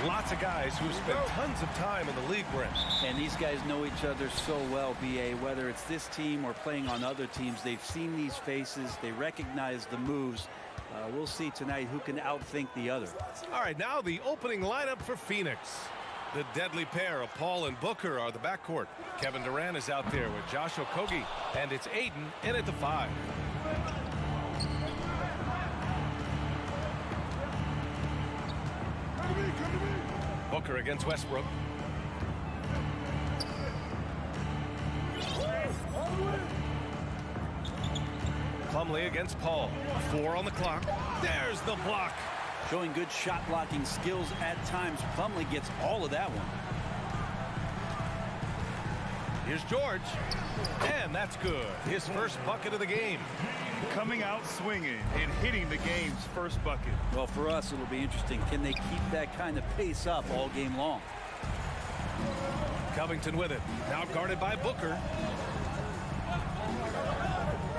Lots of guys who've spent tons of time in the league we're in. And these guys know each other so well, B.A. Whether it's this team or playing on other teams, they've seen these faces. They recognize the moves. We'll see tonight who can outthink the other. All right, now the opening lineup for Phoenix. The deadly pair of Paul and Booker are the backcourt. Kevin Durant is out there with Josh Okogie, and it's Ayton in at the 5. Booker against Westbrook. Plumlee against Paul. 4 on the clock. There's the block. Showing good shot blocking skills at times. Plumlee gets all of that one. Here's George. And that's good. His first bucket of the game. Coming out swinging and hitting the game's first bucket. Well, for us, it'll be interesting. Can they keep that kind of pace up all game long? Covington with it. Now guarded by Booker.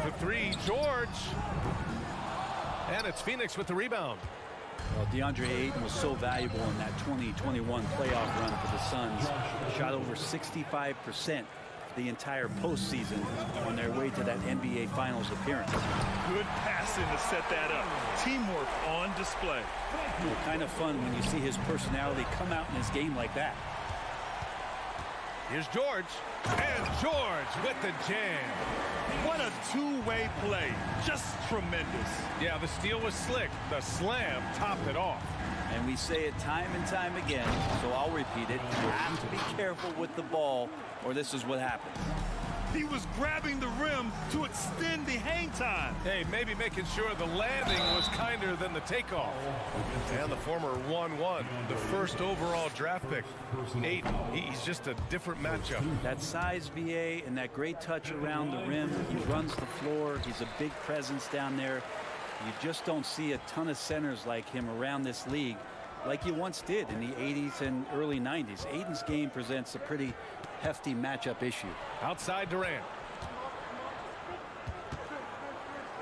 The 3, George. And it's Phoenix with the rebound. Well, DeAndre Ayton was so valuable in that 2021 playoff run for the Suns. Shot over 65% the entire postseason on their way to that NBA Finals appearance. Good passing to set that up. Teamwork on display. Well, kind of fun when you see his personality come out in his game like that. Here's George. And George with the jam. What a two-way play. Just tremendous. Yeah, the steal was slick. The slam topped it off. And we say it time and time again, so I'll repeat it. You have to be careful with the ball, or this is what happens. He was grabbing the rim to extend the hang time. Hey, maybe making sure the landing was kinder than the takeoff. And the former 1-1, the first overall draft pick. Ayton, he's just a different matchup. That size, VA, and that great touch around the rim. He runs the floor. He's a big presence down there. You just don't see a ton of centers like him around this league like you once did in the 80s and early 90s. Ayton's game presents a pretty hefty matchup issue. Outside Durant.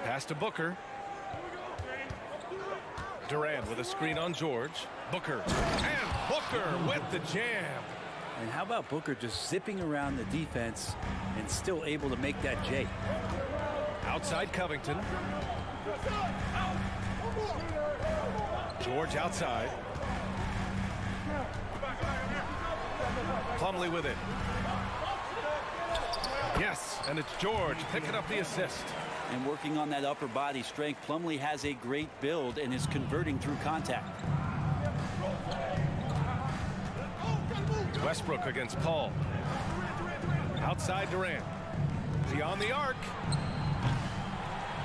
Pass to Booker. Durant with a screen on George. Booker. And Booker with the jam. And how about Booker just zipping around the defense and still able to make that J? Outside Covington. George outside. Plumlee with it. Yes, and it's George picking up the assist. And working on that upper body strength, Plumlee has a great build and is converting through contact. Westbrook against Paul. Outside Durant. Beyond the arc.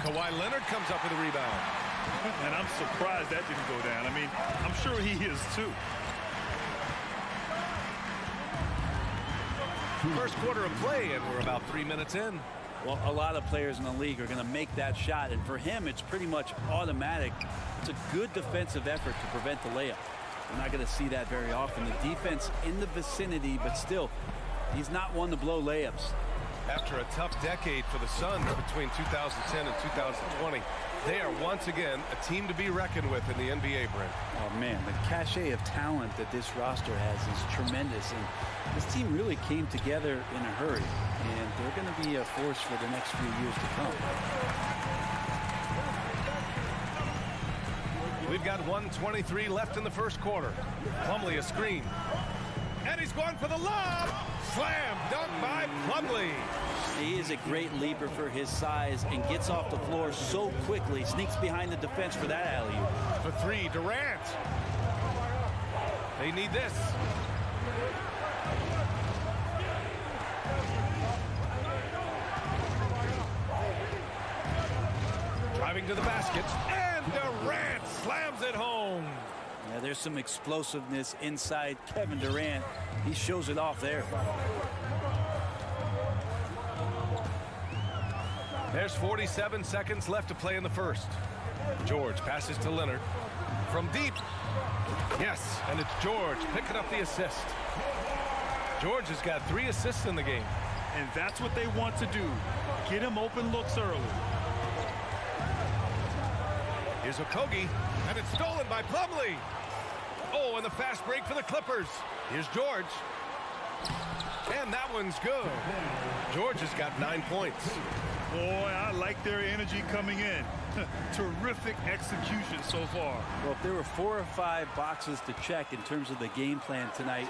Kawhi Leonard comes up with a rebound. And I'm surprised that didn't go down. I mean, I'm sure he is too. First quarter of play, and we're about 3 minutes in. Well, a lot of players in the league are going to make that shot, and for him, it's pretty much automatic. It's a good defensive effort to prevent the layup. We're not going to see that very often. The defense in the vicinity, but still, he's not one to blow layups. After a tough decade for the Suns between 2010 and 2020, they are once again a team to be reckoned with in the NBA, Brent. Oh, man, the cachet of talent that this roster has is tremendous, and this team really came together in a hurry, and they're going to be a force for the next few years to come. We've got 1:23 left in the first quarter. Plumlee a screen. And he's going for the lob. Slam dunk by Plumlee. He is a great leaper for his size and gets off the floor so quickly. Sneaks behind the defense for that alley-oop. For 3, Durant. They need this. Driving to the basket. And Durant slams it home. Yeah, there's some explosiveness inside Kevin Durant. He shows it off there. There's 47 seconds left to play in the first. George passes to Leonard. From deep. Yes, and it's George picking up the assist. George has got 3 assists in the game. And that's what they want to do. Get him open looks early. Here's Okogie, and it's stolen by Plumlee. Oh, and the fast break for the Clippers. Here's George. And that one's good. George has got 9 points. Boy, I like their energy coming in. Terrific execution so far. Well, if there were 4 or 5 boxes to check in terms of the game plan tonight,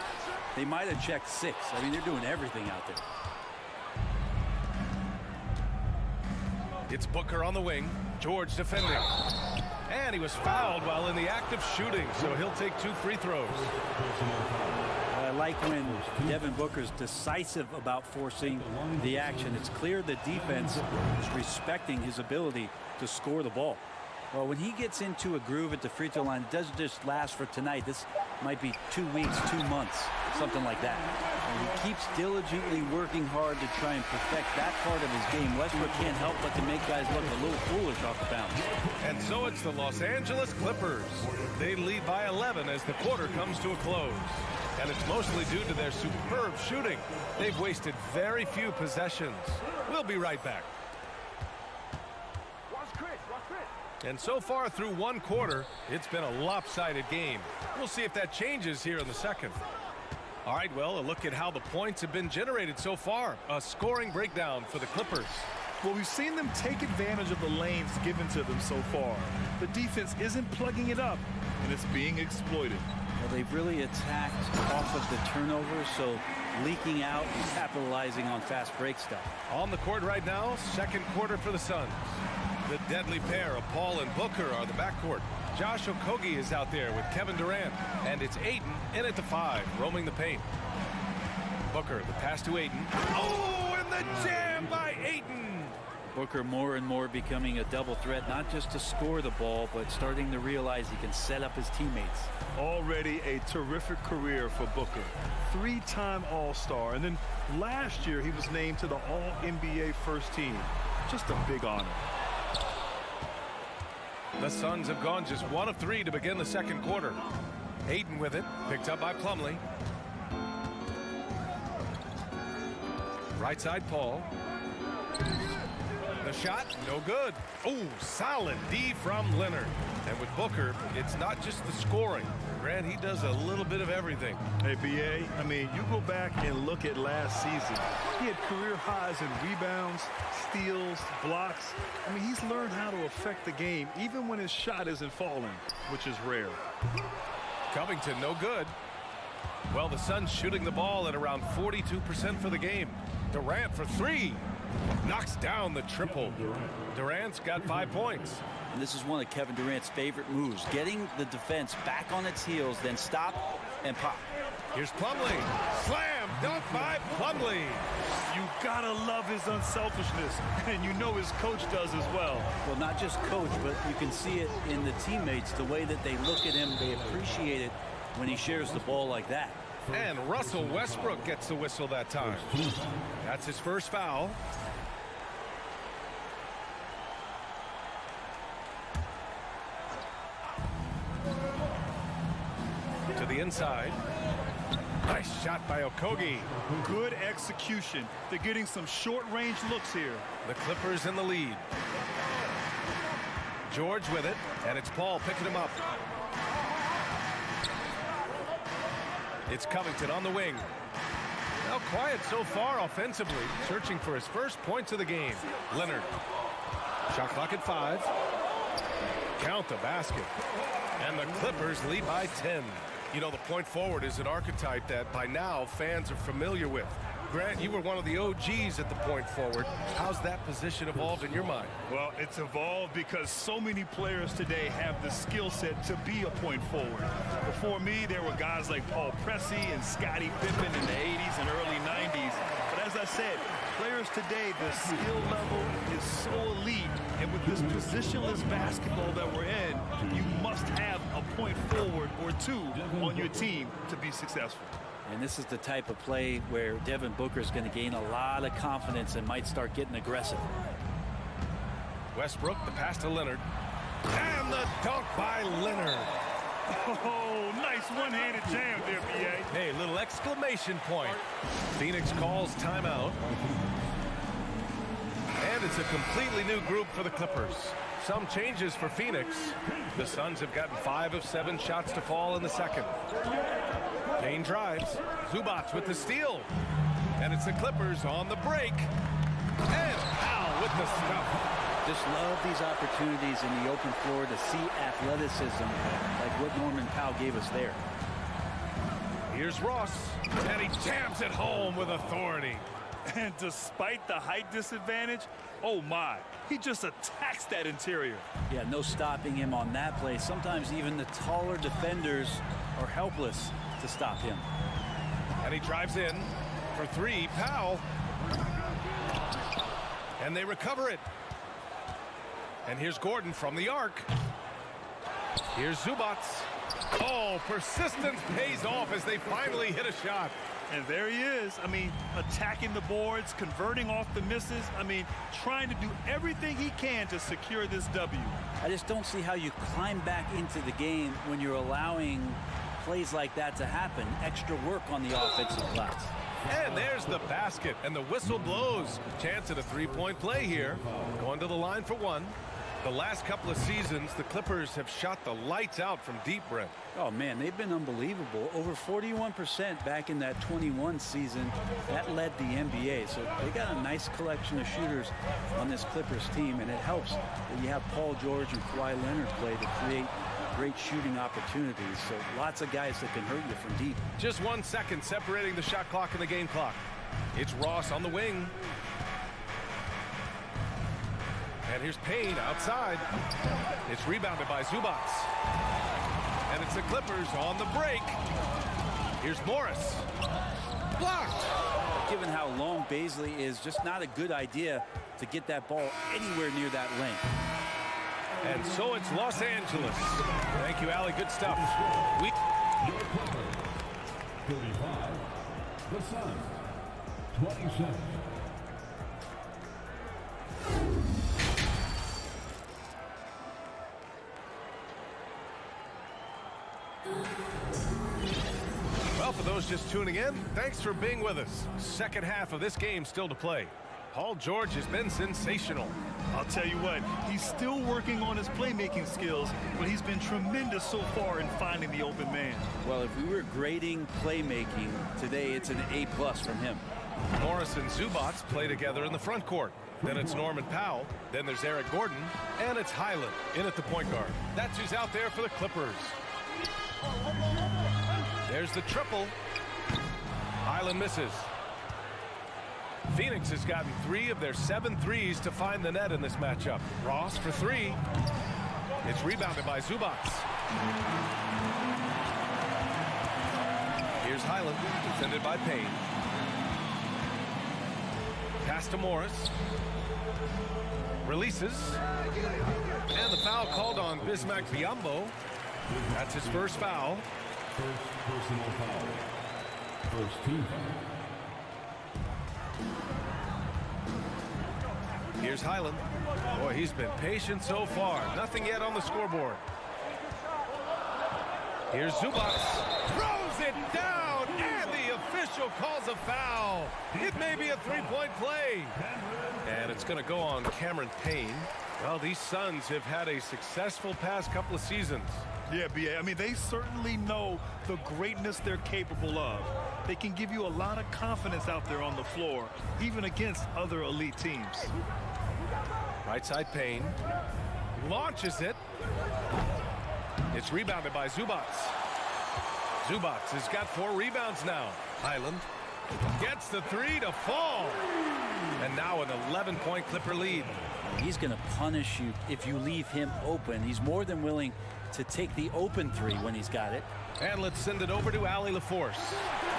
they might have checked 6. I mean, they're doing everything out there. It's Booker on the wing. George defending. And he was fouled while in the act of shooting, so he'll take 2 free throws. I like when Devin Booker's decisive about forcing the action. It's clear the defense is respecting his ability to score the ball. Well, when he gets into a groove at the free throw line, it doesn't just last for tonight. This might be 2 weeks, 2 months, something like that. And he keeps diligently working hard to try and perfect that part of his game. Westbrook can't help but to make guys look a little foolish off the bounce. And so it's the Los Angeles Clippers. They lead by 11 as the quarter comes to a close. And it's mostly due to their superb shooting. They've wasted very few possessions. We'll be right back. And so far through 1 quarter, it's been a lopsided game. We'll see if that changes here in the second. All right, well, a look at how the points have been generated so far. A scoring breakdown for the Clippers. Well, we've seen them take advantage of the lanes given to them so far. The defense isn't plugging it up, and it's being exploited. Well, they've really attacked off of the turnovers, so leaking out and capitalizing on fast break stuff. On the court right now, second quarter for the Suns. The deadly pair of Paul and Booker are the backcourt. Josh Okogie is out there with Kevin Durant, and it's Ayton in at the 5, roaming the paint. Booker, the pass to Ayton. Oh, and the jam by Ayton! Booker more and more becoming a double threat, not just to score the ball, but starting to realize he can set up his teammates. Already a terrific career for Booker. 3-time All-Star, and then last year he was named to the All-NBA first team. Just a big honor. The Suns have gone just 1 of 3 to begin the second quarter. Ayton with it, picked up by Plumlee. Right side, Paul. The shot, no good. Oh, solid D from Leonard. And with Booker, it's not just the scoring. Grant, he does a little bit of everything. Hey, B.A., I mean, you go back and look at last season. He had career highs in rebounds, steals, blocks. I mean, he's learned how to affect the game, even when his shot isn't falling, which is rare. Covington, no good. Well, the Suns shooting the ball at around 42% for the game. Durant for 3. Knocks down the triple. Durant's got 5 points. And this is one of Kevin Durant's favorite moves, getting the defense back on its heels, then stop and pop. Here's Plumlee. Slam dunk by Plumlee. You gotta love his unselfishness, and you know his coach does as well. Well, not just coach, but you can see it in the teammates, the way that they look at him. They appreciate it when he shares the ball like that. And Russell Westbrook gets the whistle that time. That's his first foul. To the inside. Nice shot by Okogie. Good execution. They're getting some short-range looks here. The Clippers in the lead. George with it, and it's Paul picking him up. It's Covington on the wing. Now quiet so far offensively, searching for his first points of the game. Leonard. Shot clock at 5. Count the basket. And the Clippers lead by 10. You know, the point forward is an archetype that by now fans are familiar with. Grant, you were one of the OGs at the point forward. How's that position evolved in your mind? Well, it's evolved because so many players today have the skill set to be a point forward. Before me, there were guys like Paul Pressey and Scottie Pippen in the 80s and early 90s. But as I said, players today, the skill level is so elite. And with this positionless basketball that we're in, you must have a point forward or 2 on your team to be successful. And this is the type of play where Devin Booker is going to gain a lot of confidence and might start getting aggressive. Westbrook, the pass to Leonard. And the dunk by Leonard. Oh, nice one-handed jam there, B.A. Hey, little exclamation point. Phoenix calls timeout. And it's a completely new group for the Clippers. Some changes for Phoenix. The Suns have gotten 5 of 7 shots to fall in the second. Payne drives. Zubac with the steal. And it's the Clippers on the break. And Powell with the stuff. Just love these opportunities in the open floor to see athleticism like what Norman Powell gave us there. Here's Ross. And he jams it home with authority. And despite the height disadvantage, oh my, he just attacks that interior. Yeah, no stopping him on that play. Sometimes even the taller defenders are helpless to stop him. And he drives in for 3. Powell. And they recover it. And here's Gordon from the arc. Here's Zubac. Oh, persistence pays off as they finally hit a shot. And there he is. I mean, attacking the boards, converting off the misses. I mean, trying to do everything he can to secure this W. I just don't see how you climb back into the game when you're allowing plays like that to happen. Extra work on the offensive glass. And there's the basket, and the whistle blows. Chance at a 3-point play here. Going to the line for 1. The last couple of seasons, the Clippers have shot the lights out from deep, Brent. Oh, man, they've been unbelievable. Over 41% back in that 21 season. That led the NBA. So they got a nice collection of shooters on this Clippers team, and it helps that you have Paul George and Kawhi Leonard play to create great shooting opportunities. So lots of guys that can hurt you from deep. Just 1 second separating the shot clock and the game clock. It's Ross on the wing. And here's Payne outside. It's rebounded by Zubac. And it's the Clippers on the break. Here's Morris. Blocked. Given how long Bazley is, just not a good idea to get that ball anywhere near that length. And so it's Los Angeles. Thank you, Allie. Good stuff. 35. The Suns. 27. Well, for those just tuning in, thanks for being with us. Second half of this game still to play. Paul George has been sensational. I'll tell you what, he's still working on his playmaking skills, but he's been tremendous so far in finding the open man. Well, if we were grading playmaking today, it's an A+ from him. Morris and Zubac play together in the front court. Then it's Norman Powell. Then there's Eric Gordon. And it's Highland in at the point guard. That's who's out there for the Clippers. There's the triple. Highland misses. Phoenix has gotten 3 of their 7 threes to find the net in this matchup. Ross for 3. It's rebounded by Zubac. Here's Highland, defended by Payne. Pass to Morris. Releases. And the foul called on Bismack Biyombo. That's his first foul. First personal foul. First team foul. Here's Highland. Boy, he's been patient so far. Nothing yet on the scoreboard. Here's Zubac. Throws it down, and the official calls a foul. It may be a 3-point play. And it's going to go on Cameron Payne. Well, these Suns have had a successful past couple of seasons. Yeah, B.A. I mean, they certainly know the greatness they're capable of. They can give you a lot of confidence out there on the floor, even against other elite teams. Right side Payne. Launches it. It's rebounded by Zubac. Zubac has got 4 rebounds now. Highland gets the 3 to fall. And now an 11-point Clipper lead. He's going to punish you if you leave him open. He's more than willing to take the open 3 when he's got it. And let's send it over to Allie LaForce.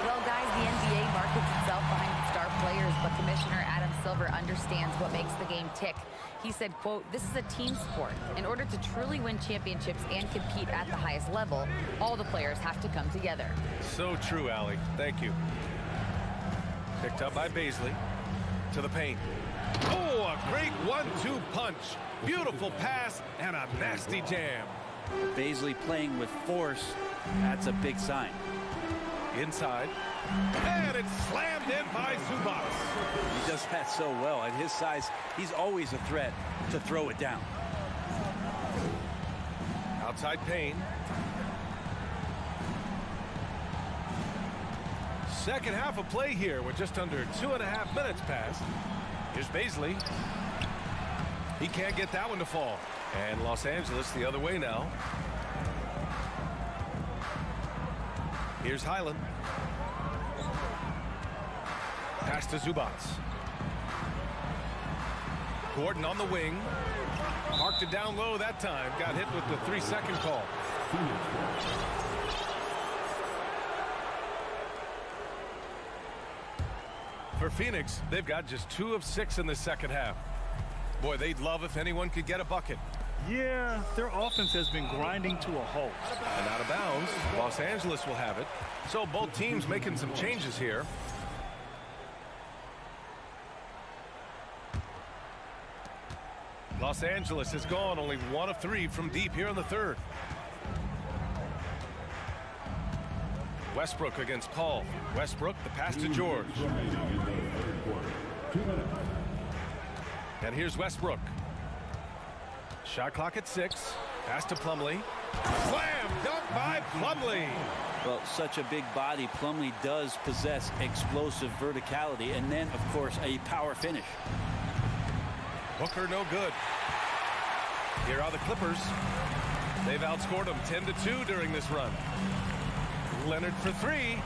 Well, guys, the NBA markets itself behind star players, but Commissioner Adam Silver understands what makes the game tick. He said, quote, "This is a team sport. In order to truly win championships and compete at the highest level, all the players have to come together." So true, Allie. Thank you. Picked up by Bazley. To the paint. Oh, a great 1-2 punch. Beautiful pass and a nasty jam. Bazley playing with force. That's a big sign. Inside. And it's slammed in by Zubac. He does that so well. At his size, he's always a threat to throw it down. Outside Payne. Second half of play here with just under 2.5 minutes passed. Here's Baisley. He can't get that one to fall. And Los Angeles the other way now. Here's Highland. Pass to Zubats. Gordon on the wing. Marked it down low that time. Got hit with the 3-second call. For Phoenix, they've got just 2 of 6 in the second half. Boy, they'd love if anyone could get a bucket. Yeah, their offense has been grinding to a halt. And out of bounds, Los Angeles will have it. So both teams making some changes here. Los Angeles has gone only 1 of 3 from deep here in the third. Westbrook against Paul. Westbrook, the pass to George. And here's Westbrook. Shot clock at 6. Pass to Plumlee. Slam dunk by Plumlee. Well, such a big body. Plumlee does possess explosive verticality, and then, of course, a power finish. Booker no good. Here are the Clippers. They've outscored them 10-2 during this run. Leonard for 3.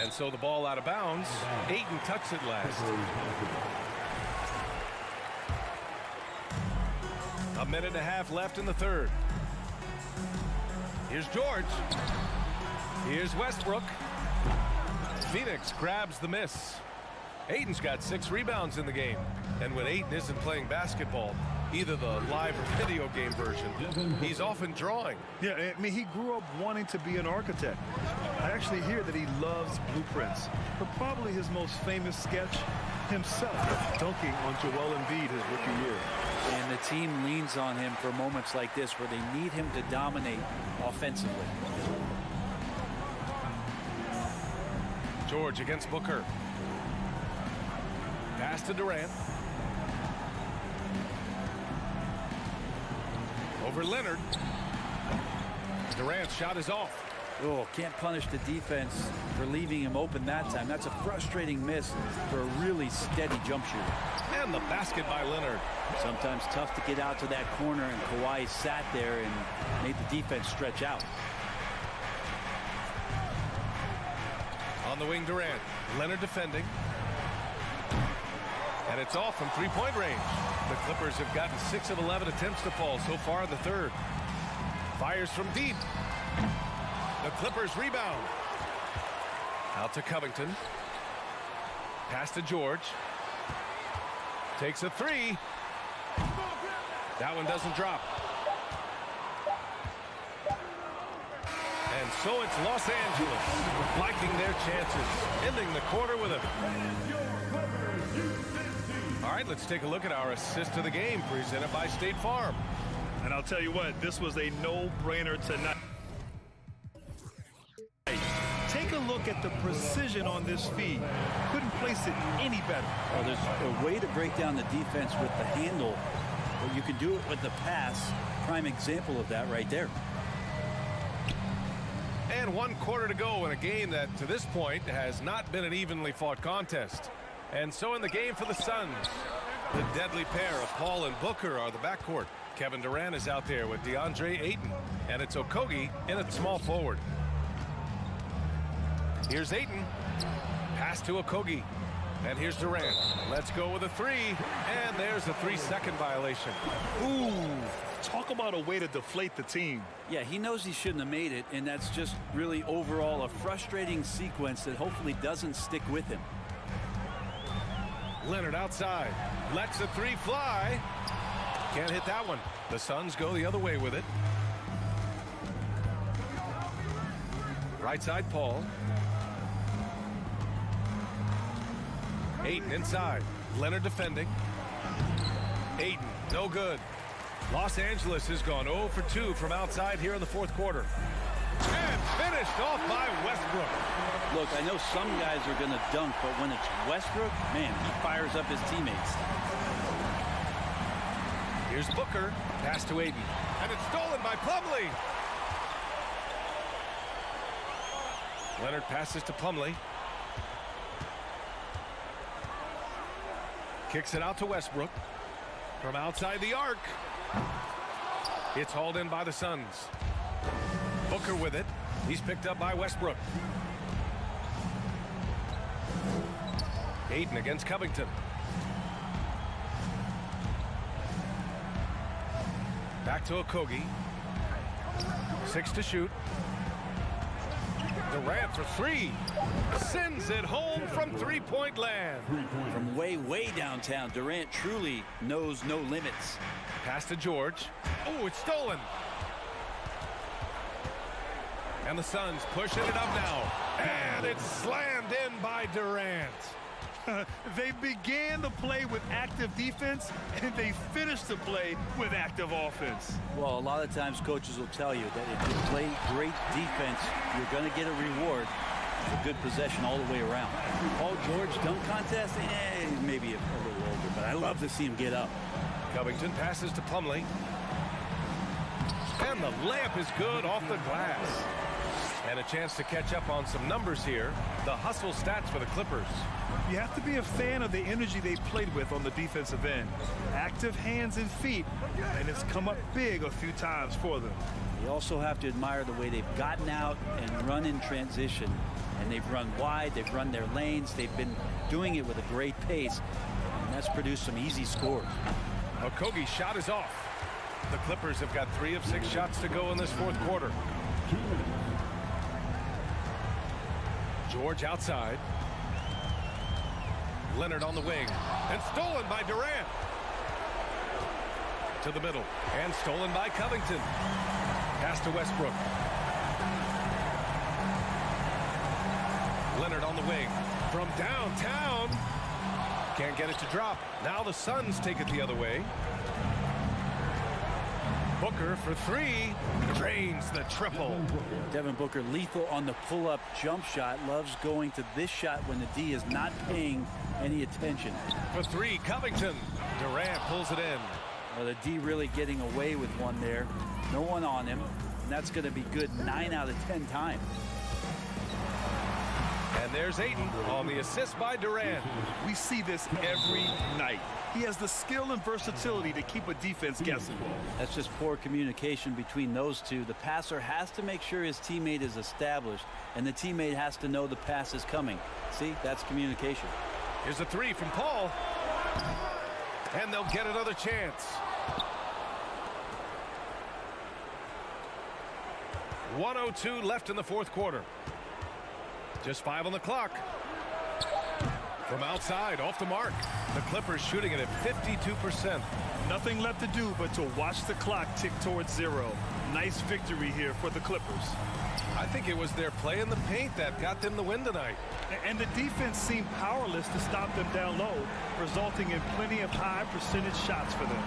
And so the ball out of bounds. Ayton touched it last. A minute and a half left in the third. Here's George. Here's Westbrook. Phoenix grabs the miss. Ayton's got 6 rebounds in the game. And when Ayton isn't playing basketball, either the live or video game version, he's often drawing. Yeah, I mean, he grew up wanting to be an architect. I actually hear that he loves blueprints. But probably his most famous sketch, himself dunking on Joel Embiid his rookie year. And the team leans on him for moments like this where they need him to dominate offensively. George against Booker. Pass to Durant. Over Leonard. Durant's shot is off. Oh, can't punish the defense for leaving him open that time. That's a frustrating miss for a really steady jump shooter. And the basket by Leonard. Sometimes tough to get out to that corner, and Kawhi sat there and made the defense stretch out. On the wing, Durant. Leonard defending. And it's off from 3-point range. The Clippers have gotten 6 of 11 attempts to fall so far in the third. Fires from deep. The Clippers rebound. Out to Covington. Pass to George. Takes a 3. That one doesn't drop. And so it's Los Angeles liking their chances, ending the quarter with a... All right, let's take a look at our assist of the game presented by State Farm. And I'll tell you what, this was a no-brainer tonight. Take a look at the precision on this feed. Couldn't place it any better. Well, there's a way to break down the defense with the handle, but you can do it with the pass. Prime example of that right there. And 1 quarter to go in a game that, to this point, has not been an evenly fought contest. And so in the game for the Suns, the deadly pair of Paul and Booker are the backcourt. Kevin Durant is out there with DeAndre Ayton, and it's Okogie in at small forward. Here's Ayton. Pass to Okogie. And here's Durant. Let's go with a 3. And there's a 3-second violation. Ooh, talk about a way to deflate the team. Yeah, he knows he shouldn't have made it, and that's just really overall a frustrating sequence that hopefully doesn't stick with him. Leonard outside. Lets a 3 fly. Can't hit that one. The Suns go the other way with it. Right side, Paul. Ayton inside. Leonard defending. Ayton, no good. Los Angeles has gone 0 for 2 from outside here in the fourth quarter. And finished off by Westbrook. Look, I know some guys are going to dunk, but when it's Westbrook, man, he fires up his teammates. Here's Booker. Pass to Aiden. And it's stolen by Plumlee. Leonard passes to Plumlee. Kicks it out to Westbrook. From outside the arc. It's hauled in by the Suns. Booker with it. He's picked up by Westbrook. Aiden against Covington. Back to Okogie. 6 to shoot. Durant for 3. Sends it home from three-point land. From way downtown, Durant truly knows no limits. Pass to George. Oh, it's stolen. And the Suns pushing it up now. And it's slammed in by Durant. They began the play with active defense, and they finished the play with active offense. Well, a lot of times coaches will tell you that if you play great defense, you're going to get a reward for good possession all the way around. Paul George dunk contest, maybe a little older, but I love to see him get up. Covington passes to Plumlee. And the layup is good off the glass. And a chance to catch up on some numbers here. The hustle stats for the Clippers. You have to be a fan of the energy they played with on the defensive end. Active hands and feet, and it's come up big a few times for them. You also have to admire the way they've gotten out and run in transition. And they've run wide, they've run their lanes, they've been doing it with a great pace. And that's produced some easy scores. Okogie's shot is off. The Clippers have got 3 of 6 shots to go in this fourth quarter. George outside. Leonard on the wing. And stolen by Durant. To the middle. And stolen by Covington. Pass to Westbrook. Leonard on the wing. From downtown. Can't get it to drop. Now the Suns take it the other way. Booker for 3. Drains the triple. Devin Booker lethal on the pull-up jump shot. Loves going to this shot when the D is not paying any attention. For 3, Covington. Durant pulls it in. Well, the D really getting away with one there. No one on him. And that's going to be good 9 out of 10 times. And there's Aiden on the assist by Durant. We see this every night. He has the skill and versatility to keep a defense guessing. That's just poor communication between those two. The passer has to make sure his teammate is established, and the teammate has to know the pass is coming. See, that's communication. Here's a 3 from Paul. And they'll get another chance. 1:02 left in the fourth quarter. Just 5 on the clock. From outside, off the mark. The Clippers shooting it at 52%. Nothing left to do but to watch the clock tick towards 0. Nice victory here for the Clippers. I think it was their play in the paint that got them the win tonight. And the defense seemed powerless to stop them down low, resulting in plenty of high percentage shots for them.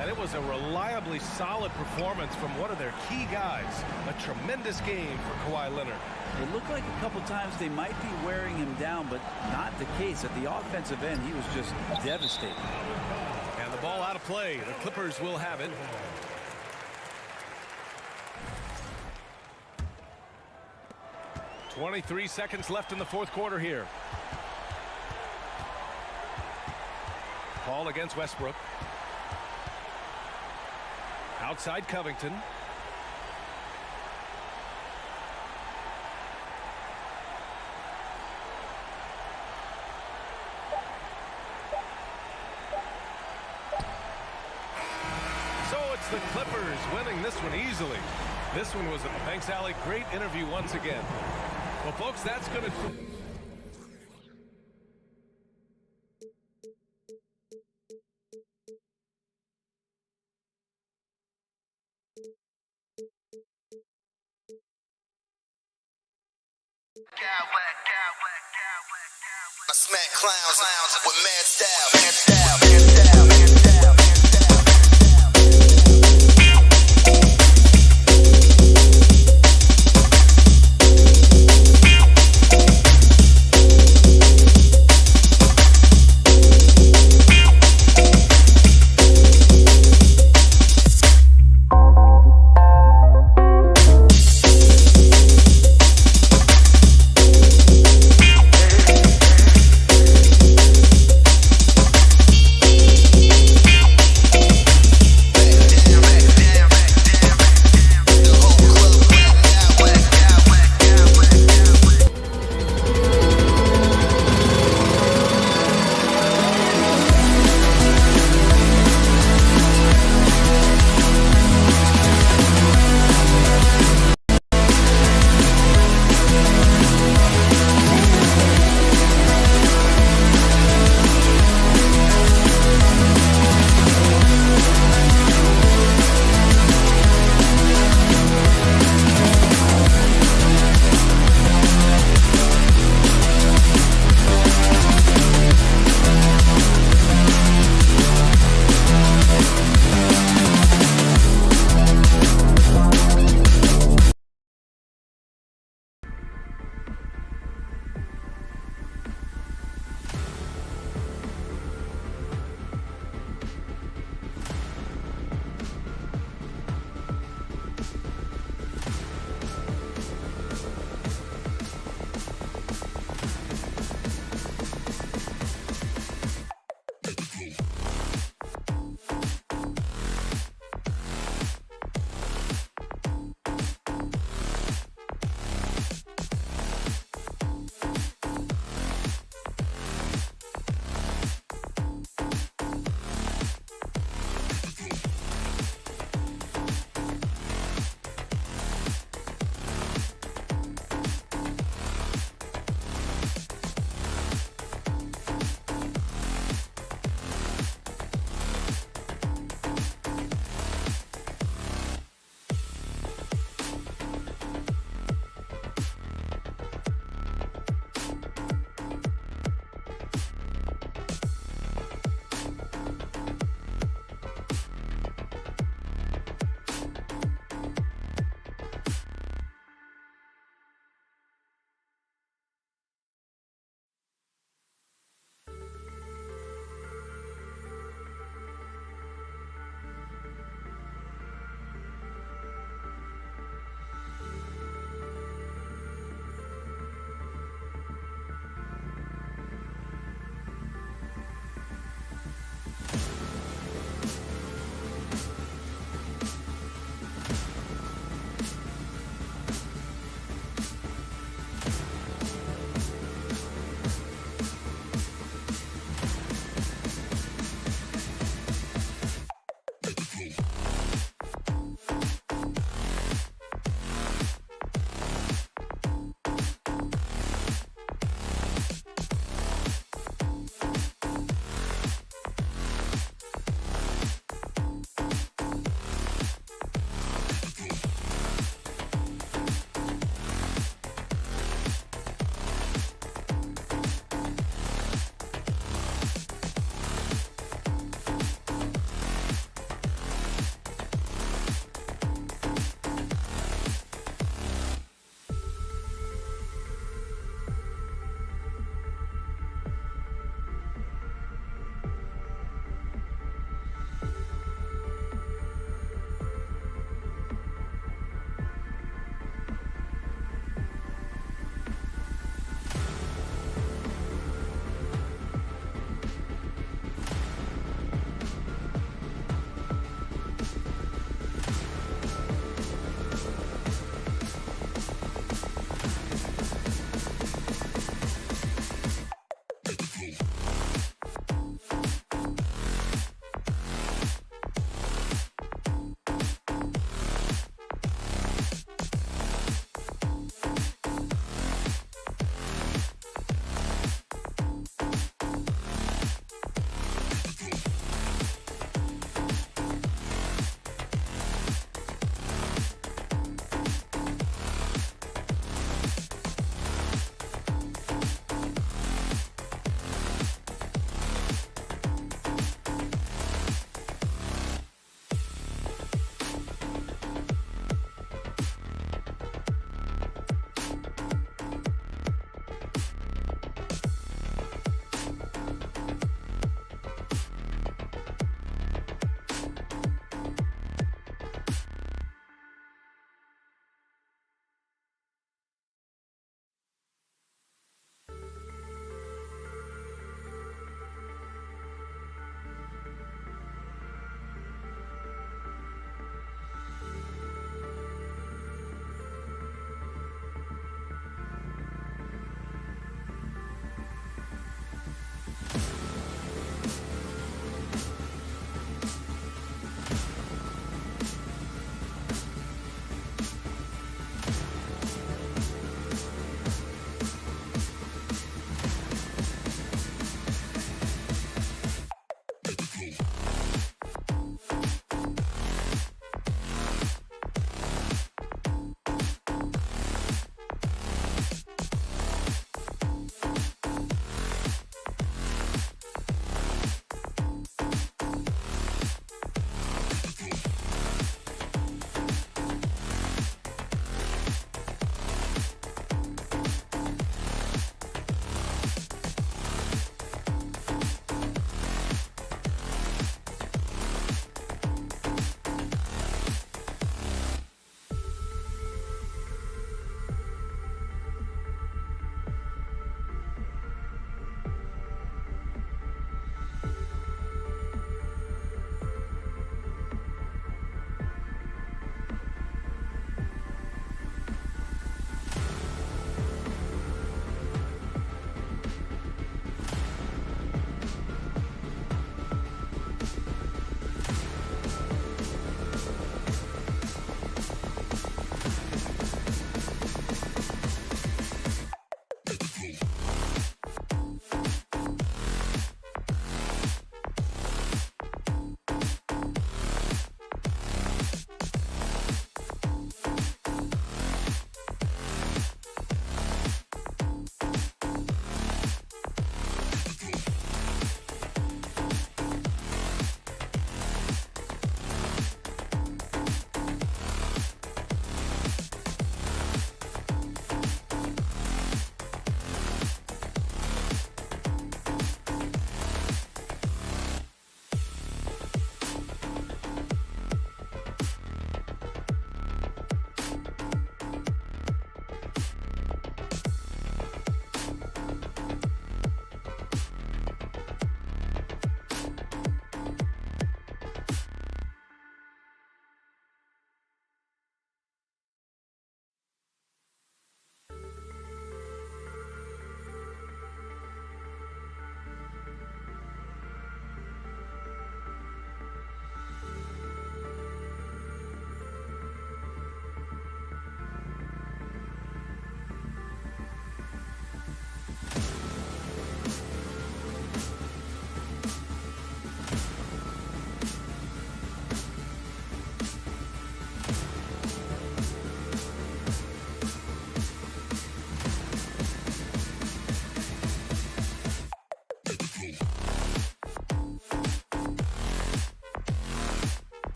And it was a reliably solid performance from one of their key guys. A tremendous game for Kawhi Leonard. It looked like a couple times they might be wearing him down, but not the case. At the offensive end, he was just devastating. And the ball out of play. The Clippers will have it. .23 seconds left in the fourth quarter here. Paul against Westbrook. Outside Covington. So it's the Clippers winning this one easily. This one was, thanks, Allie, great interview once again. Well, folks, that's going to... I smack clowns with mad style.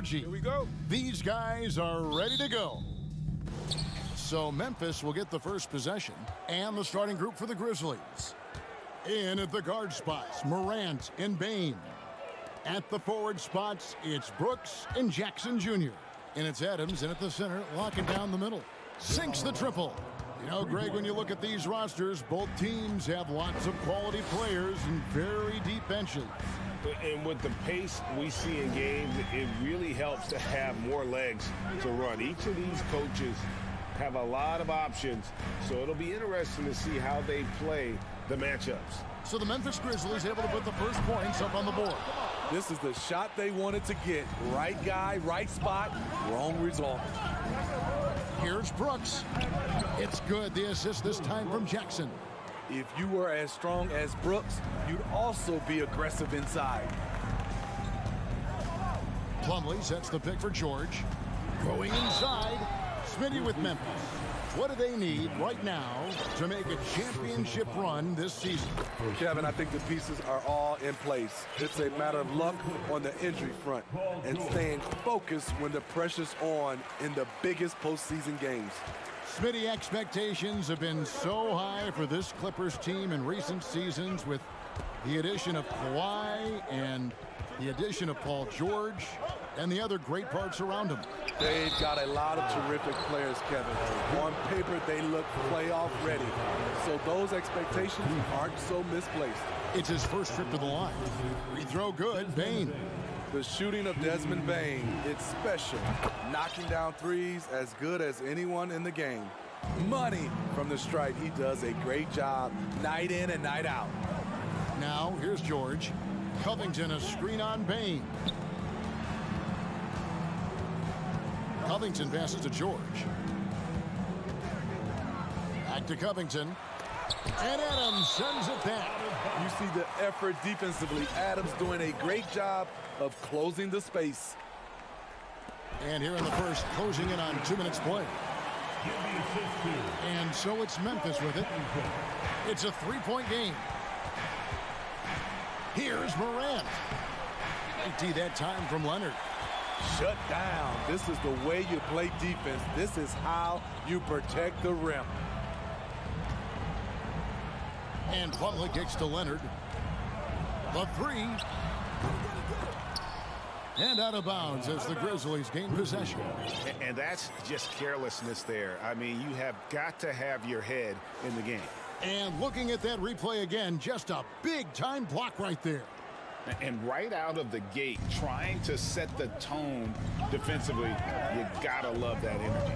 energy. Here we go. These guys are ready to go. So Memphis will get the first possession and the starting group for the Grizzlies. In at the guard spots, Morant and Bain. At the forward spots, it's Brooks and Jackson Jr. And it's Adams in at the center, locking down the middle. Sinks the triple. You know, Greg, when you look at these rosters, both teams have lots of quality players and very deep benches. And with the pace we see in games, it really helps to have more legs to run. Each of these coaches have a lot of options, so it'll be interesting to see how they play the matchups. So the Memphis Grizzlies able to put the first points up on the board. This is the shot they wanted to get. Right guy, right spot, wrong result. Here's Brooks. It's good. The assist this time from Jackson. If you were as strong as Brooks, you'd also be aggressive inside. Plumlee sets the pick for George. Going inside. Smitty with Memphis. What do they need right now to make a championship run this season? Kevin, I think the pieces are all in place. It's a matter of luck on the injury front and staying focused when the pressure's on in the biggest postseason games. Smitty, expectations have been so high for this Clippers team in recent seasons with the addition of Kawhi and the addition of Paul George and the other great parts around him. They've got a lot of terrific players, Kevin. On paper, they look playoff ready. So those expectations aren't so misplaced. It's his first trip to the line. Free throw good, Bain. The shooting of Desmond Bain, it's special. Knocking down threes as good as anyone in the game. Money from the stripe. He does a great job night in and night out. Now, here's George. Covington, a screen on Bain. Covington passes to George. Back to Covington. And Adams sends it down. You see the effort defensively. Adams doing a great job of closing the space. And here in the first, closing in on 2 minutes play. And so it's Memphis with it. It's a three-point game. Here's Morant. Empty that time from Leonard. Shut down. This is the way you play defense. This is how you protect the rim. And Plumlee kicks to Leonard. The three. And out of bounds as the Grizzlies gain possession. And that's just carelessness there. I mean, you have got to have your head in the game. And looking at that replay again, just a big-time block right there. And right out of the gate, trying to set the tone defensively, you gotta love that energy.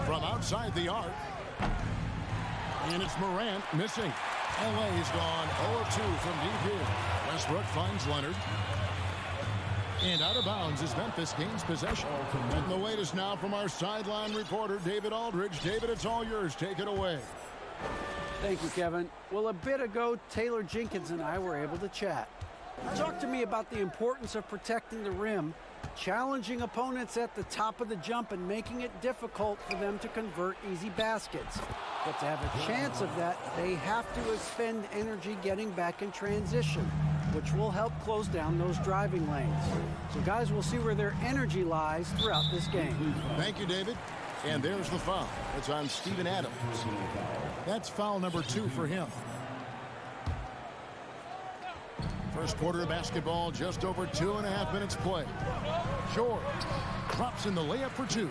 From outside the arc. And it's Morant missing. LA's gone 0-2 from deep here. Westbrook finds Leonard. And out of bounds as Memphis gains possession. And the wait is now from our sideline reporter, David Aldridge. David, it's all yours. Take it away. Thank you, Kevin. Well, a bit ago, Taylor Jenkins and I were able to chat. Talk to me about the importance of protecting the rim, challenging opponents at the top of the jump, and making it difficult for them to convert easy baskets. But to have a chance of that, they have to expend energy getting back in transition, which will help close down those driving lanes. So, guys, we'll see where their energy lies throughout this game. Thank you, David. And there's the foul. It's on Steven Adams. That's foul number 2 for him. First quarter of basketball, just over 2.5 minutes play. George drops in the layup for 2.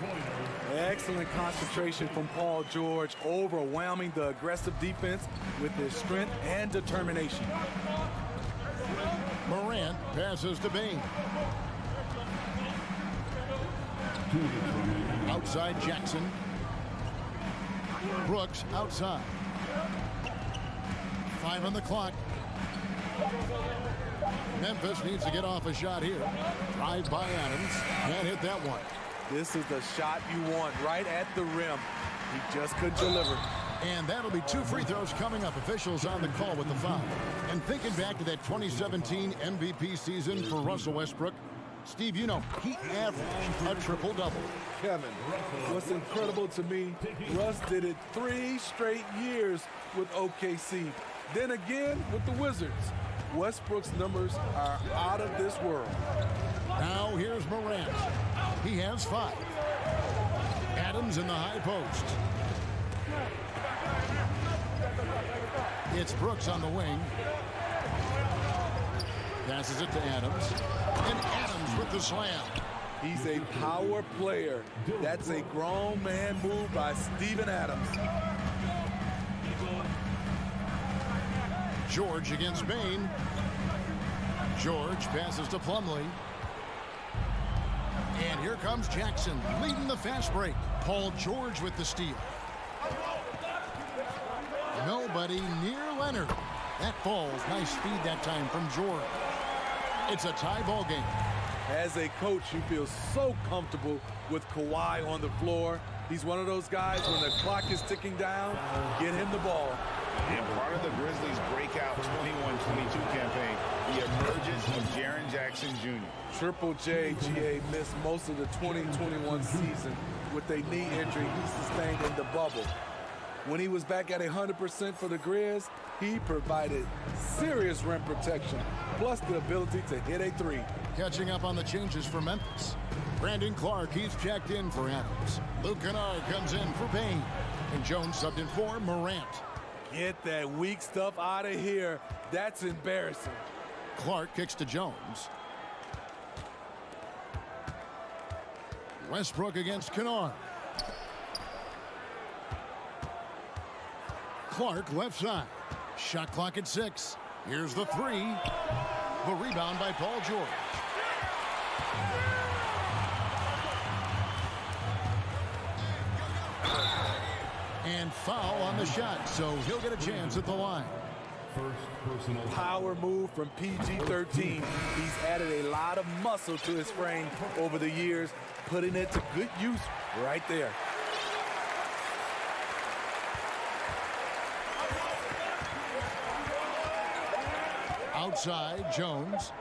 Excellent concentration from Paul George, overwhelming the aggressive defense with his strength and determination. Morant passes to Bain. Outside Jackson. Brooks outside. 5 on the clock. Memphis needs to get off a shot here. Drive by Adams. Can't hit that one. This is the shot you want right at the rim. He just couldn't deliver. And that'll be 2 free throws coming up. Officials on the call with the foul. And thinking back to that 2017 MVP season for Russell Westbrook, Steve, you know, he averaged a triple-double. Kevin, what's incredible to me, Russ did it 3 straight years with OKC. Then again with the Wizards. Westbrook's numbers are out of this world. Now here's Morant. He has 5. Adams in the high post. It's Brooks on the wing. Passes it to Adams. And Adams with the slam. He's a power player. That's a grown man move by Steven Adams. George against Bain. George passes to Plumlee. And here comes Jackson leading the fast break. Paul George with the steal. Nobody near Leonard. That falls. Nice speed that time from George. It's a tie ball game. As a coach, you feel so comfortable with Kawhi on the floor. He's one of those guys, when the clock is ticking down, get him the ball. And part of the Grizzlies' breakout 21-22 campaign, the emergence of Jaren Jackson Jr. Triple J, GA, missed most of the 2021 season with a knee injury he sustained in the bubble. When he was back at 100% for the Grizz, he provided serious rim protection, plus the ability to hit a 3. Catching up on the changes for Memphis. Brandon Clark, he's checked in for Adams. Luke Kennard comes in for Payne. And Jones subbed in for Morant. Get that weak stuff out of here. That's embarrassing. Clark kicks to Jones. Westbrook against Kennard. Clark left side. Shot clock at 6. Here's the 3. The rebound by Paul George. And foul on the shot, so he'll get a chance at the line. First personal Power move from PG-13. He's added a lot of muscle to his frame over the years, putting it to good use right there. Outside, Jones.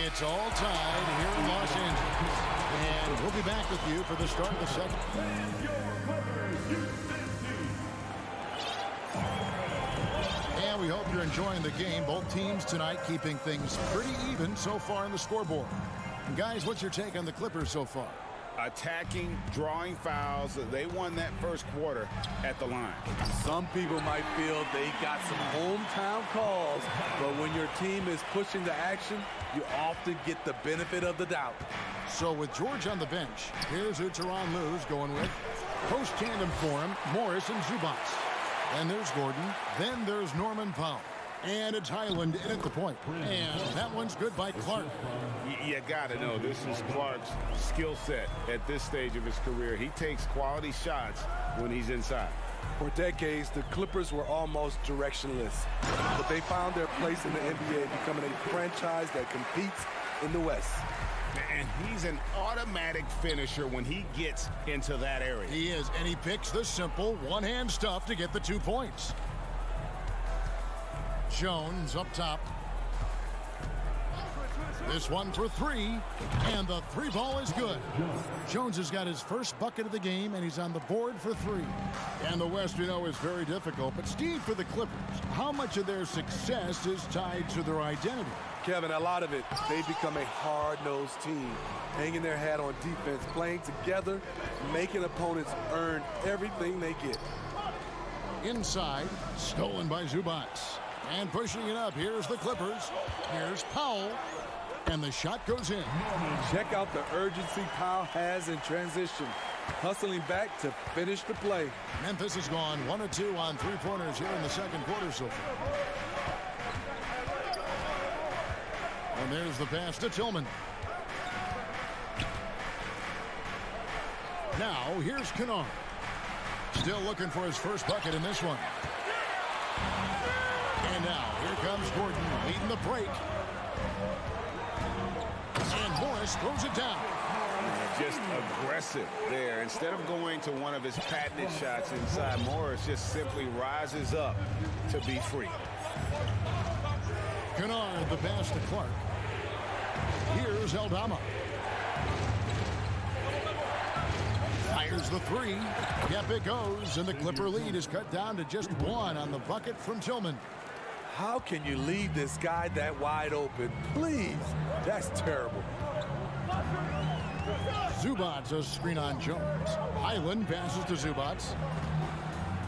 It's all tied here in Los Angeles. And we'll be back with you for the start of the second. And we hope you're enjoying the game. Both teams tonight keeping things pretty even so far on the scoreboard. And guys, what's your take on the Clippers so far? Attacking, drawing fouls. They won that first quarter at the line. Some people might feel they got some hometown calls, but when your team is pushing the action, you often get the benefit of the doubt. So with George on the bench, here's who Tyronn Lue's going with. Post tandem for him, Morris and Zubac. Then there's Gordon. Then there's Norman Powell. And it's Highland in at the point. And that one's good by Clark. You gotta know, this is Clark's skill set at this stage of his career. He takes quality shots when he's inside. For decades, the Clippers were almost directionless, but they found their place in the NBA, becoming a franchise that competes in the West. And he's an automatic finisher when he gets into that area. He is, and he picks the simple one-hand stuff to get the 2 points. Jones up top. This one for 3, and the 3 ball is good. Jones has got his first bucket of the game, and he's on the board for 3. And the West, we know, is very difficult. But, Steve, for the Clippers, how much of their success is tied to their identity? Kevin, a lot of it. They've become a hard-nosed team, hanging their hat on defense, playing together, making opponents earn everything they get. Inside, stolen by Zubac. And pushing it up, here's the Clippers. Here's Powell. And the shot goes in. Check out the urgency Powell has in transition, hustling back to finish the play. Memphis has gone 1 of 2 on 3-pointers here in the second quarter so far. And there's the pass to Tillman. Now, here's Kennard. Still looking for his first bucket in this one. And now, here comes Gordon leading the break. And Morris throws it down. Just aggressive there. Instead of going to one of his patented shots inside, Morris just simply rises up to be free. Kennard, the pass to Clark. Here's Eldorado. Fires the 3. Yep, it goes, and the Clipper lead is cut down to just 1 on the bucket from Tillman. How can you leave this guy that wide open? Please. That's terrible. Zubats a screen on Jones. Highland passes to Zubats.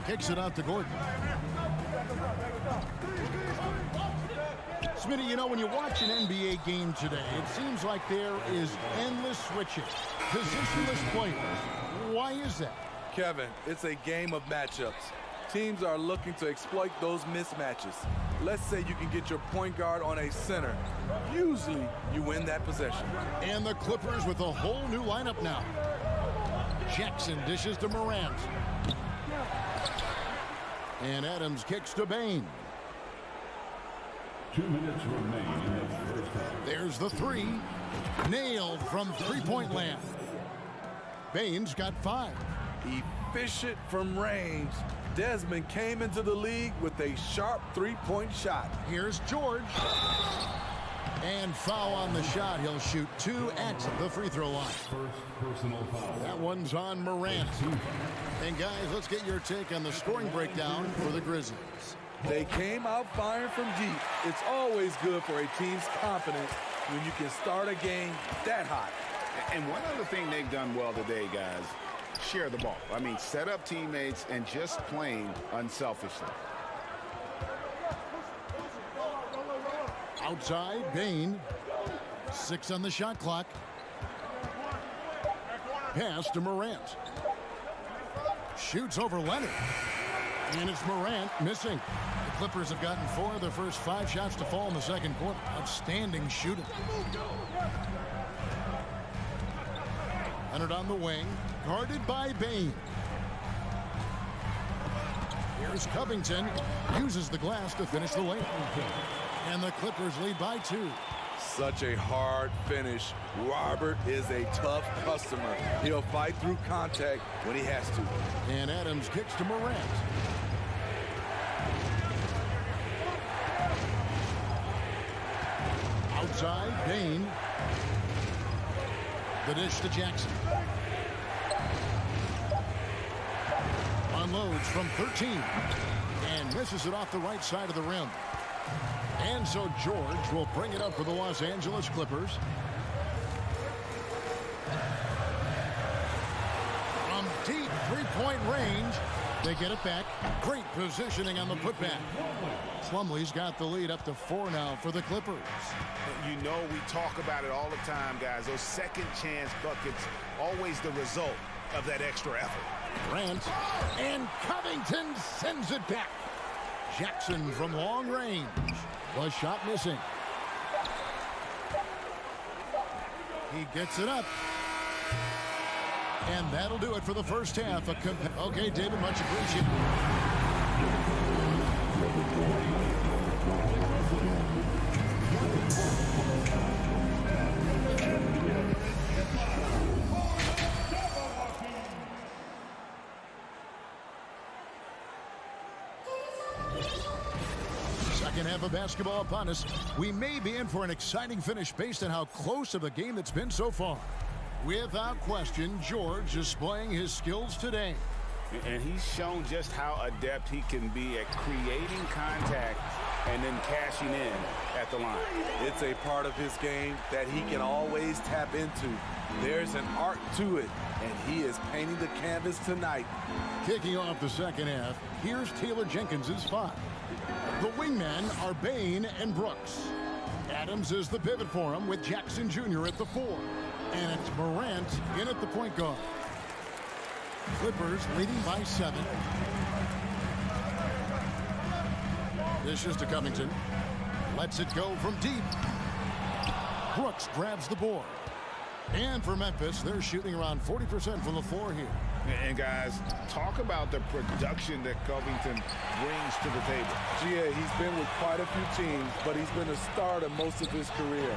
Kicks it out to Gordon. Smitty, you know, when you watch an NBA game today, it seems like there is endless switches, positionless players. Why is that? Kevin, it's a game of matchups. Teams are looking to exploit those mismatches. Let's say you can get your point guard on a center. Usually, you win that possession. And the Clippers with a whole new lineup now. Jackson dishes to Morant. And Adams kicks to Bain. 2 minutes remain in the first half. There's the three. Nailed from three-point land. Bain's got 5. Efficient from range. Desmond came into the league with a sharp three-point shot. Here's George. And foul on the shot. He'll shoot 2 at the free throw line. First personal foul. That one's on Morant. And guys, let's get your take on the scoring breakdown for the Grizzlies. They came out firing from deep. It's always good for a team's confidence when you can start a game that hot. And one other thing they've done well today, guys, share the ball. I mean, set up teammates and just playing unselfishly. Outside, Bain. 6 on the shot clock. Pass to Morant. Shoots over Leonard. And it's Morant missing. The Clippers have gotten 4 of their first 5 shots to fall in the second quarter. Outstanding shooting. Leonard on the wing. Guarded by Bain. Here's Covington. Uses the glass to finish the layup. And the Clippers lead by 2. Such a hard finish. Robert is a tough customer. He'll fight through contact when he has to. And Adams kicks to Morant. Outside, Bain. The dish to Jackson. Unloads from 13. And misses it off the right side of the rim. And so George will bring it up for the Los Angeles Clippers. From deep three-point range, they get it back. Great positioning on the putback. Plumlee's got the lead up to 4 now for the Clippers. You know, we talk about it all the time, guys. Those second chance buckets, always the result of that extra effort. Grant, and Covington sends it back. Jackson from long range. Was shot missing. He gets it up. And that'll do it for the first half. Okay, David, much appreciated. Second half of basketball upon us. We may be in for an exciting finish based on how close of a game it's been so far. Without question, George displaying his skills today. And he's shown just how adept he can be at creating contact and then cashing in at the line. It's a part of his game that he can always tap into. There's an art to it, and he is painting the canvas tonight. Kicking off the second half, here's Taylor Jenkins's 5. The wingmen are Bain and Brooks. Adams is the pivot for him with Jackson Jr. at the 4. And it's Morant in at the point guard. Clippers leading by 7. This is to Covington. Lets it go from deep. Brooks grabs the board. And for Memphis, they're shooting around 40% from the floor here. And guys, talk about the production that Covington brings to the table. Yeah, he's been with quite a few teams, but he's been a starter most of his career.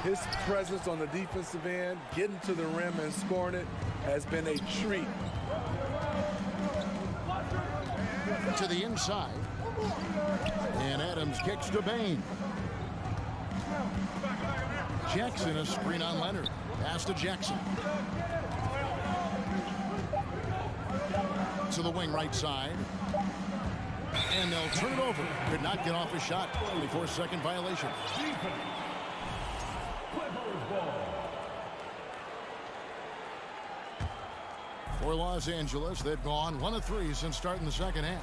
His presence on the defensive end, getting to the rim and scoring it, has been a treat. To the inside. And Adams kicks to Bain. Jackson, a screen on Leonard. Pass to Jackson. To the wing right side. And they'll turn it over. Could not get off a shot. 24-second violation. For Los Angeles, they've gone 1 of 3 since starting the second half.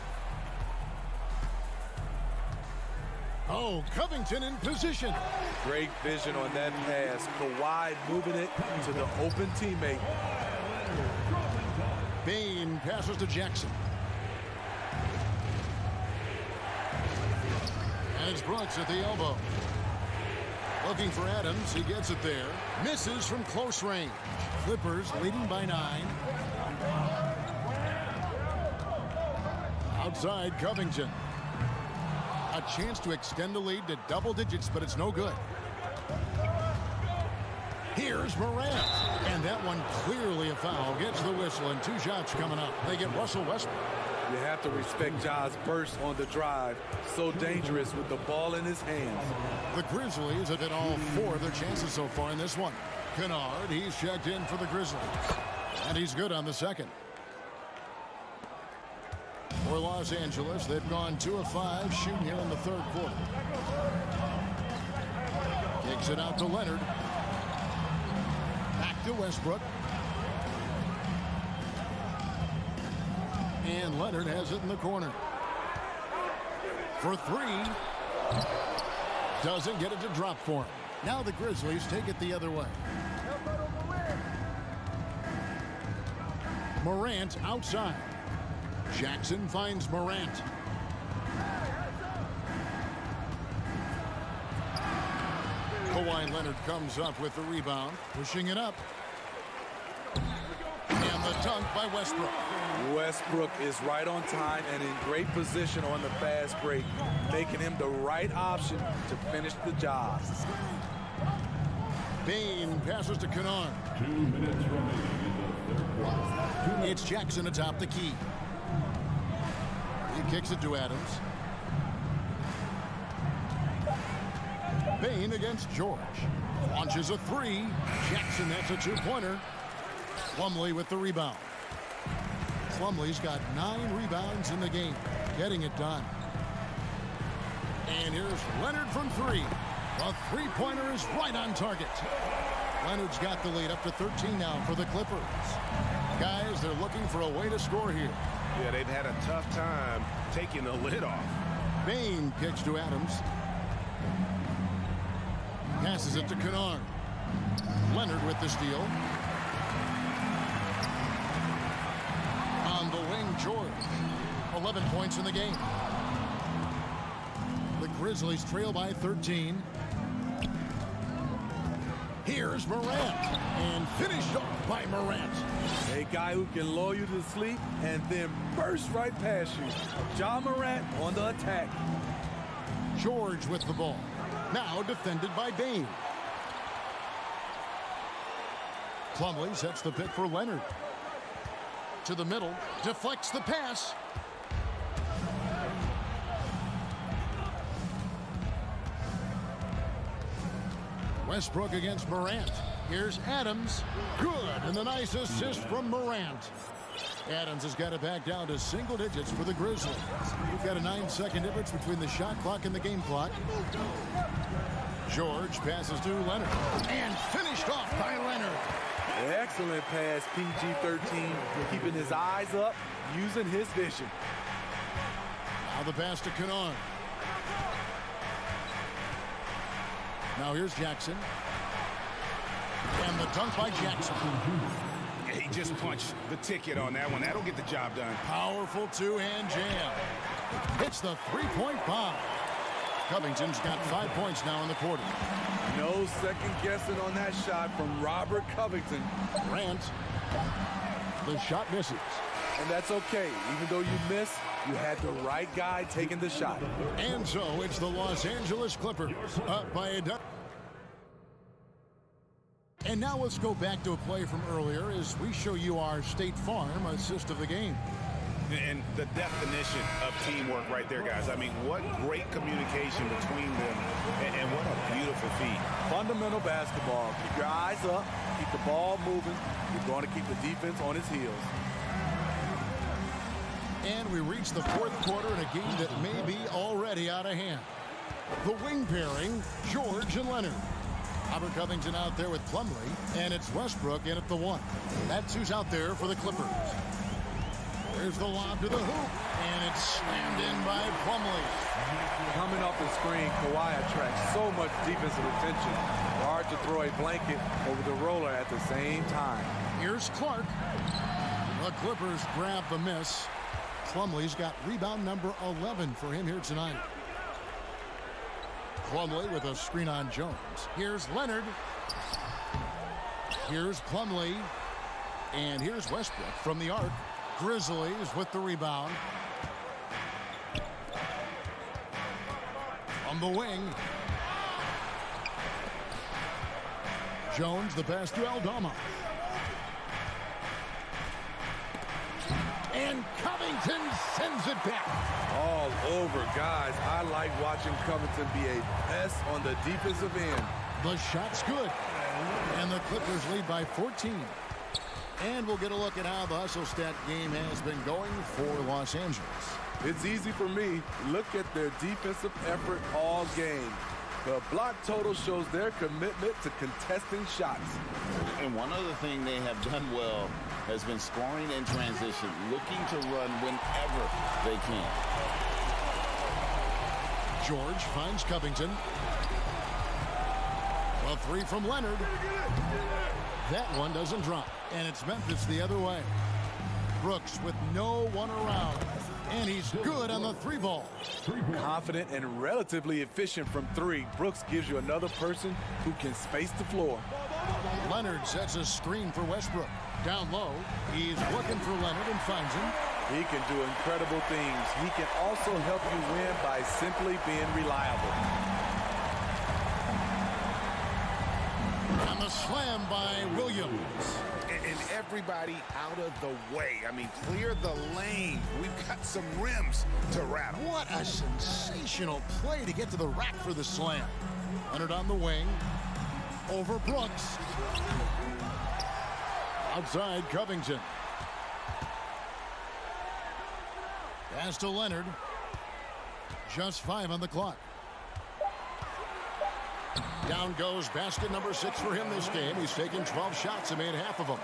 Oh, Covington in position. Great vision on that pass. Kawhi moving it to the open teammate. Bain passes to Jackson. And it's Brooks at the elbow. Looking for Adams. He gets it there. Misses from close range. Clippers leading by 9. Outside Covington. A chance to extend the lead to double digits, but it's no good. Here's Morant. And that one clearly a foul. Gets the whistle and 2 shots coming up. They get Russell Westbrook. You have to respect Ja's burst on the drive. So dangerous with the ball in his hands. The Grizzlies have hit all 4 of their chances so far in this one. Kennard, he's checked in for the Grizzlies. And he's good on the second. For Los Angeles, they've gone 2 of 5 shooting here in the third quarter. Kicks it out to Leonard. Back to Westbrook. And Leonard has it in the corner. For 3. Doesn't get it to drop for him. Now the Grizzlies take it the other way. Morant outside. Jackson finds Morant. Kawhi Leonard comes up with the rebound, pushing it up. And the dunk by Westbrook. Westbrook is right on time and in great position on the fast break, making him the right option to finish the job. Bain passes to Kennard. 2 minutes remaining in the third quarter. It's Jackson atop the key. He kicks it to Adams. Bain against George. Launches a 3. Jackson, that's a 2-pointer. Plumlee with the rebound. Plumlee's got 9 rebounds in the game. Getting it done. And here's Leonard from 3. The 3-pointer is right on target. Leonard's got the lead up to 13 now for the Clippers. Guys, they're looking for a way to score here. Yeah, they've had a tough time taking the lid off. Bain kicks to Adams. Passes it to Kennard. Leonard with the steal. On the wing, George. 11 points in the game. The Grizzlies trail by 13. Here's Morant. And finished off by Morant. A guy who can lull you to sleep and then burst right past you. Ja Morant on the attack. George with the ball. Now defended by Bain. Plumlee sets the pick for Leonard. To the middle. Deflects the pass. Westbrook against Morant. Here's Adams. Good. And the nice assist from Morant. Adams has got it back down to single digits for the Grizzlies. We've got a 9-second difference between the shot clock and the game clock. George passes to Leonard. And finished off by Leonard. Excellent pass, PG-13. Keeping his eyes up, using his vision. Now the pass to Kennard. Now here's Jackson. And the dunk by Jackson. He just punched the ticket on that one. That'll get the job done. Powerful 2-hand jam. Hits the 3-point bomb. Covington's got 5 points now in the quarter. No second guessing on that shot from Robert Covington. Grant. The shot misses. And that's okay. Even though you miss, you had the right guy taking the shot. And so it's the Los Angeles Clippers up by a dunk. And now let's go back to a play from earlier as we show you our State Farm assist of the game. And the definition of teamwork right there, guys. I mean, what great communication between them, and what a beautiful feat. Fundamental basketball. Keep your eyes up, keep the ball moving. You're going to keep the defense on its heels. And we reach the fourth quarter in a game that may be already out of hand. The wing pairing, George and Leonard. Robert Covington out there with Plumlee, and it's Westbrook in at the 1. That's who's out there for the Clippers. There's the lob to the hoop, and it's slammed in by Plumlee. Coming off the screen, Kawhi attracts so much defensive attention. Hard to throw a blanket over the roller at the same time. Here's Clark. The Clippers grab the miss. Plumlee's got rebound number 11 for him here tonight. Plumlee with a screen on Jones. Here's Leonard. Here's Plumlee. And here's Westbrook from the arc. Grizzlies with the rebound. On the wing. Jones, the pass to Eldorado. And Covington sends it back. All over, guys. I like watching Covington be a pest on the defensive end. The shot's good. And the Clippers lead by 14. And we'll get a look at how the hustle stat game has been going for Los Angeles. It's easy for me. Look at their defensive effort all game. The block total shows their commitment to contesting shots. And one other thing they have done well has been scoring in transition, looking to run whenever they can. George finds Covington. A 3 from Leonard. That one doesn't drop. And it's Memphis the other way. Brooks with no one around. And he's good on the 3 ball. Confident and relatively efficient from 3. Brooks gives you another person who can space the floor. Leonard sets a screen for Westbrook. Down low, he's looking for Leonard and finds him. He can do incredible things. He can also help you win by simply being reliable. And the slam by Williams. And everybody out of the way. I mean, clear the lane. We've got some rims to rattle. What a sensational play to get to the rack for the slam. Leonard on the wing. Over Brooks. Outside Covington. Pass to Leonard. Just 5 on the clock. Down goes basket number 6 for him this game. He's taken 12 shots and made half of them.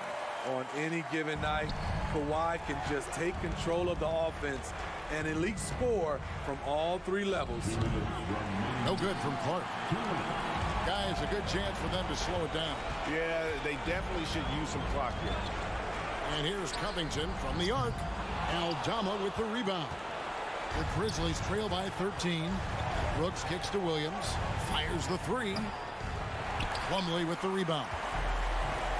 On any given night, Kawhi can just take control of the offense and elite score from all 3 levels. No good from Clark. Guys, a good chance for them to slow it down. Yeah, they definitely should use some clock here. And here's Covington from the arc. Aldama with the rebound. The Grizzlies trail by 13. Brooks kicks to Williams. Fires the 3. Plumlee with the rebound.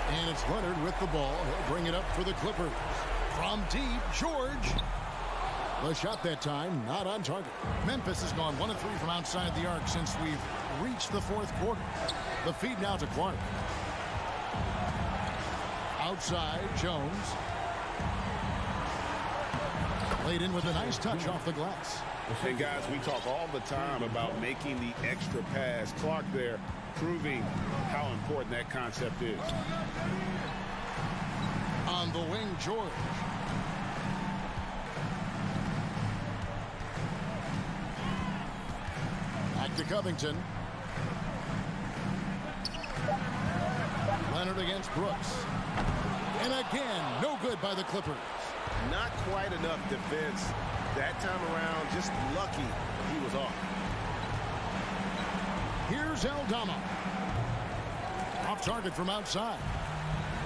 And it's Leonard with the ball. He'll bring it up for the Clippers. From deep, George. The shot that time, not on target. Memphis has gone 1 of 3 from outside the arc since we've reached the 4th quarter. The feed now to Clark. Outside, Jones. Laid in with a nice touch off the glass. And guys, we talk all the time about making the extra pass. Clark there proving how important that concept is. On the wing, George. Back to Covington. Leonard against Brooks. And again, no good by the Clippers. Not quite enough defense that time around. Just lucky he was off. Here's Aldama. Off target from outside.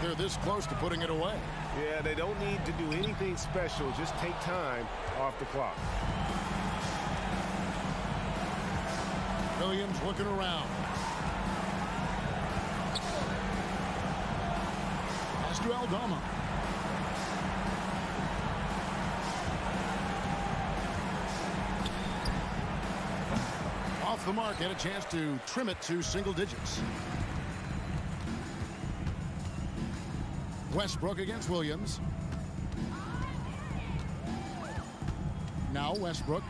They're this close to putting it away. Yeah, they don't need to do anything special. Just take time off the clock. Williams looking around. Pass to Aldama. Off the mark, had a chance to trim it to single digits. Westbrook against Williams. Now Westbrook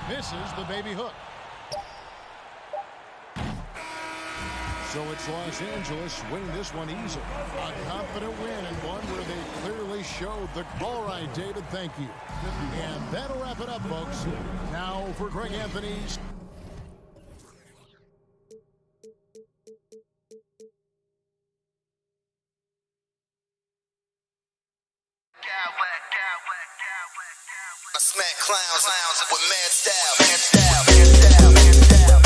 misses the baby hook. So it's Los Angeles winning this one easily. A confident win and one where they clearly showed the... All right, David, thank you. And that'll wrap it up, folks. Now for Greg Anthony's... I smack clowns with mad style. Mad style. Mad style. Mad style.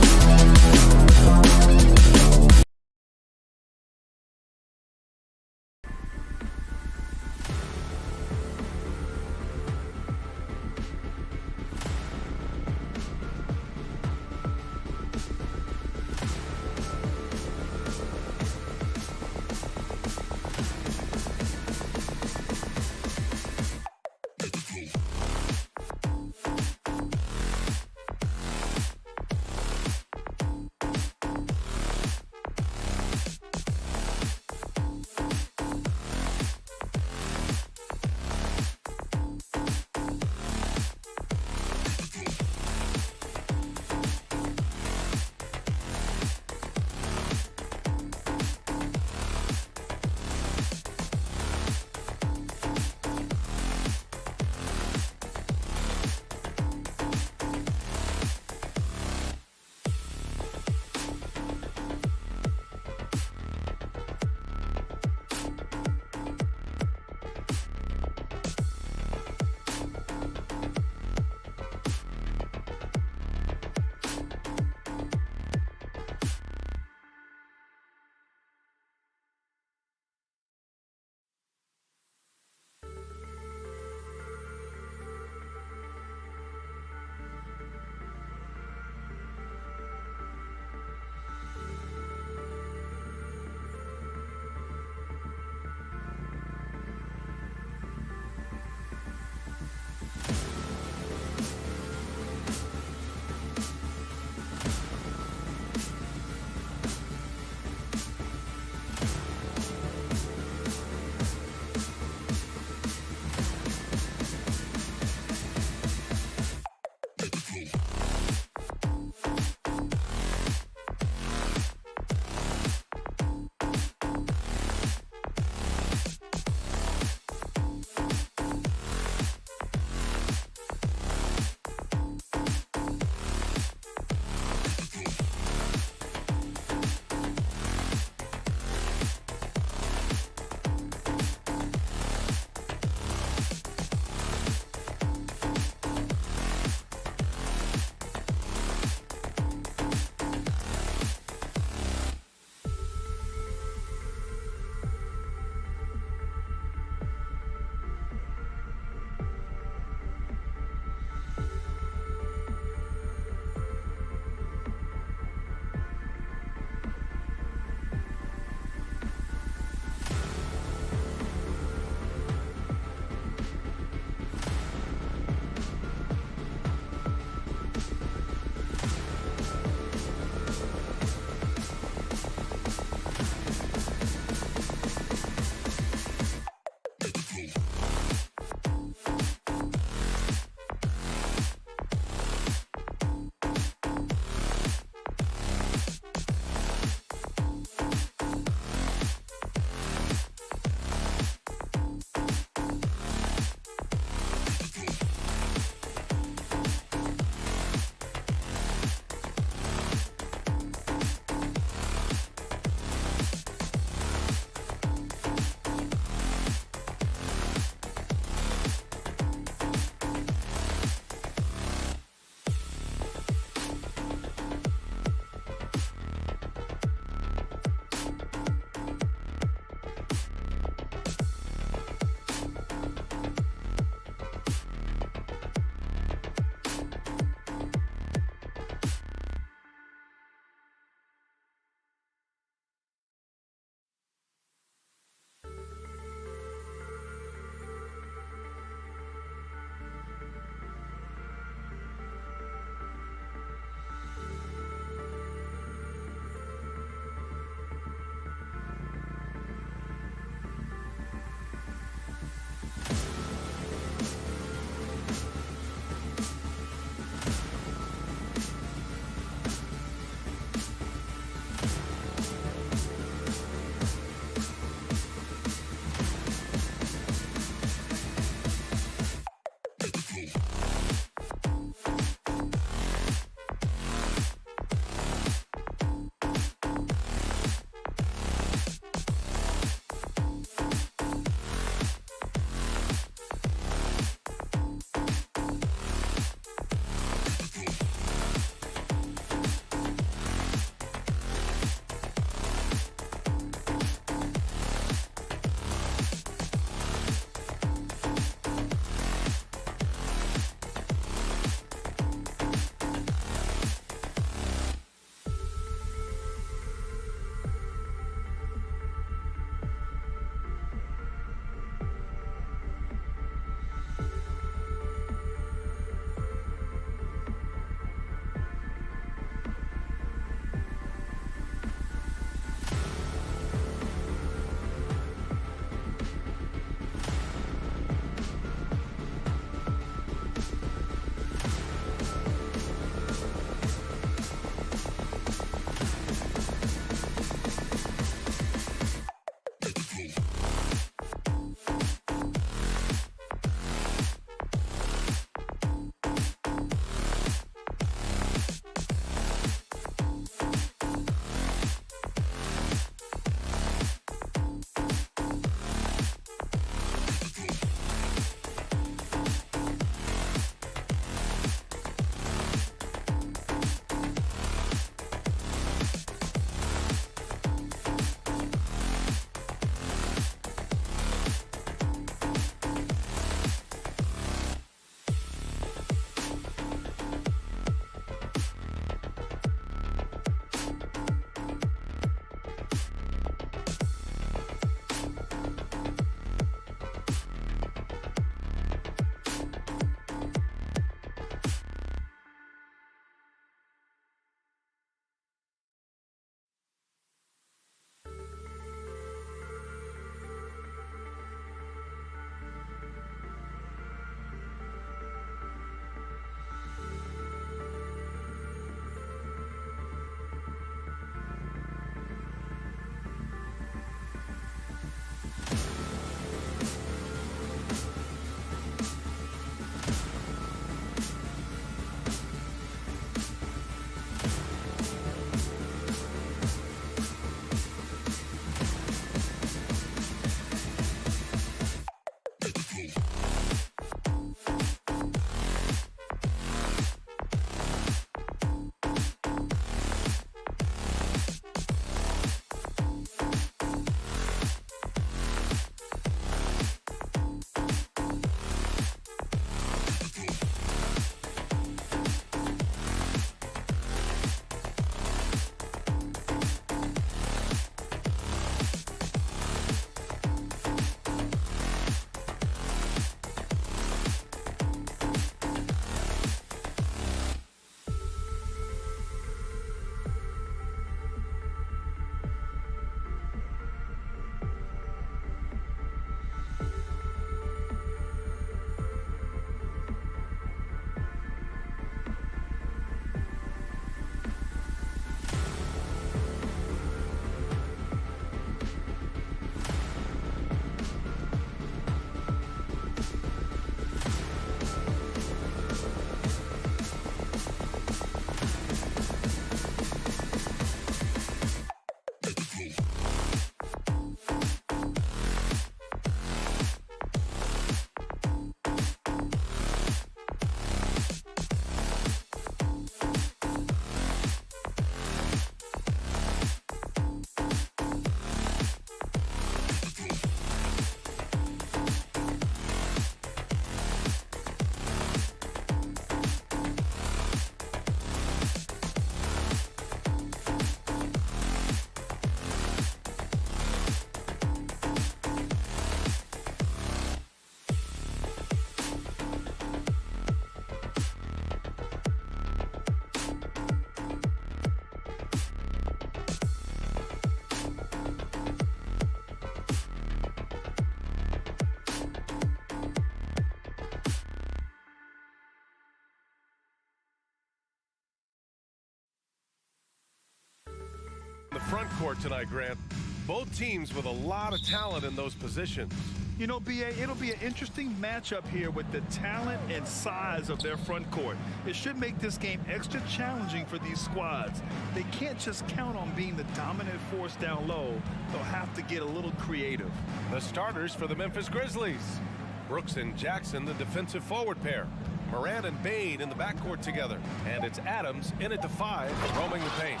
front court tonight, Grant. Both teams with a lot of talent in those positions. You know, B.A., it'll be an interesting matchup here with the talent and size of their front court. It should make this game extra challenging for these squads. They can't just count on being the dominant force down low. They'll have to get a little creative. The starters for the Memphis Grizzlies. Brooks and Jackson, the defensive forward pair. Morant and Bane in the backcourt together. And it's Adams in at the 5, roaming the paint.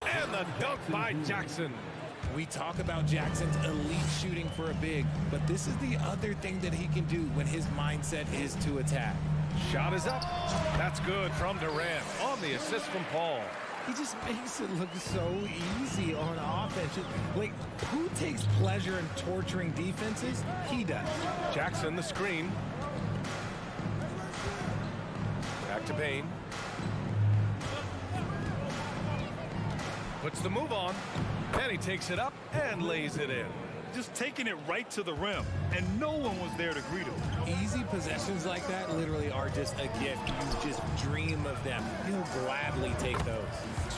And the dunk by Jackson. We talk about Jackson's elite shooting for a big, but this is the other thing that he can do when his mindset is to attack. Shot is up. That's good from Durant on the assist from Paul. He just makes it look so easy on offense. Like, who takes pleasure in torturing defenses? He does. Jackson, the screen. Back to Bane. Puts the move on, and he takes it up and lays it in. Just taking it right to the rim, and no one was there to greet him. Easy possessions like that literally are just a gift. You just dream of them. He'll gladly take those.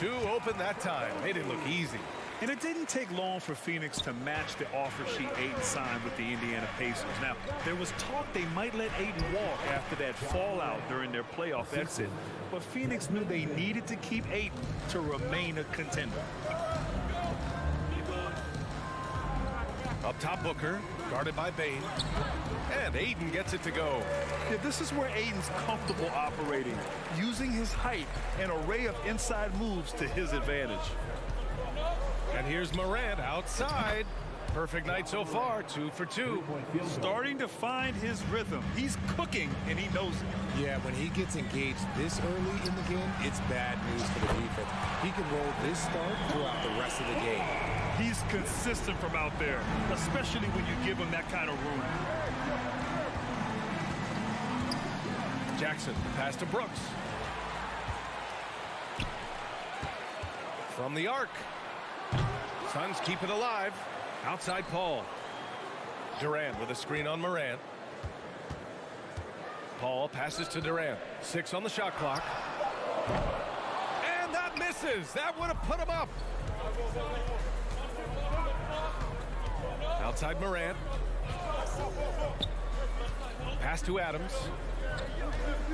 2 open that time. They didn't look easy. And it didn't take long for Phoenix to match the offer sheet Ayton signed with the Indiana Pacers. Now, there was talk they might let Ayton walk after that fallout during their playoff exit, but Phoenix knew they needed to keep Ayton to remain a contender. Up top, Booker, guarded by Bane, and Ayton gets it to go. Yeah, this is where Ayton's comfortable operating, using his height and array of inside moves to his advantage. And here's Morant outside. Perfect night so far, 2 for 2. Starting to find his rhythm. He's cooking, and he knows it. Yeah, when he gets engaged this early in the game, it's bad news for the defense. He can roll this start throughout the rest of the game. He's consistent from out there, especially when you give him that kind of room. Jackson, pass to Brooks. From the arc. Suns keep it alive. Outside Paul. Durant with a screen on Morant. Paul passes to Durant. 6 on the shot clock. And that misses. That would have put him up. Outside Morant. Pass to Adams.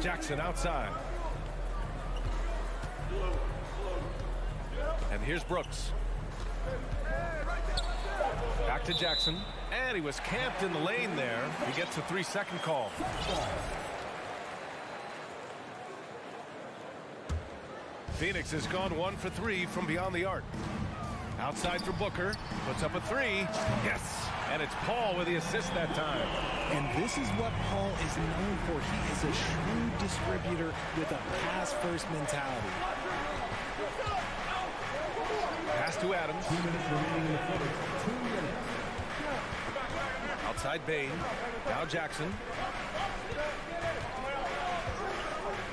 Jackson outside. And here's Brooks. Back to Jackson. And he was camped in the lane there. He gets a 3-second call. Phoenix has gone 1 for 3 from beyond the arc. Outside for Booker. Puts up a 3. Yes. And it's Paul with the assist that time. And this is what Paul is known for. He is a shrewd distributor with a pass-first mentality. Pass to Adams. 2 minutes remaining in the quarter. 2 minutes. Outside Bane. Now Jackson.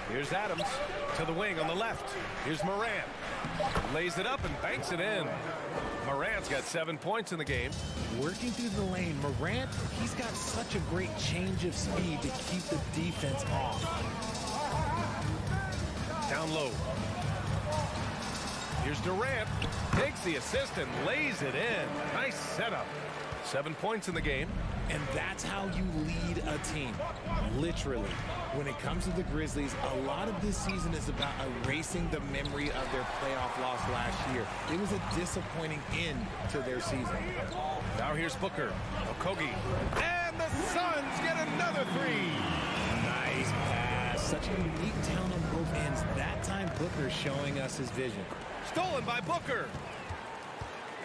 Here's Adams to the wing on the left. Here's Morant. Lays it up and banks it in. Morant's got 7 points in the game. Working through the lane, Morant, he's got such a great change of speed to keep the defense off. Down low. Here's Durant. Takes the assist and lays it in. Nice setup. 7 points in the game. And that's how you lead a team. Literally. When it comes to the Grizzlies, a lot of this season is about erasing the memory of their playoff loss last year. It was a disappointing end to their season. Now here's Booker. Okogie. And the Suns get another 3. Nice pass. Such a unique talent on both ends. That time, Booker showing us his vision. Stolen by Booker.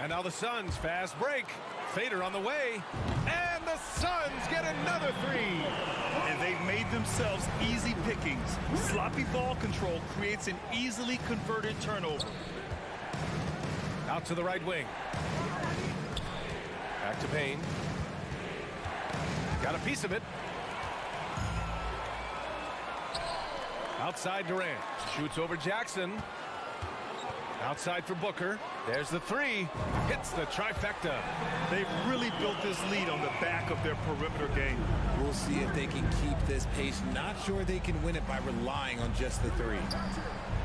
And now the Suns fast break. Fader on the way. And the Suns get another 3. And they've made themselves easy pickings. Sloppy ball control creates an easily converted turnover. Out to the right wing. Back to Payne. Got a piece of it. Outside Durant. Shoots over Jackson. Outside for Booker. There's the three. Hits the trifecta. They've really built this lead on the back of their perimeter game. We'll see if they can keep this pace. Not sure they can win it by relying on just the three.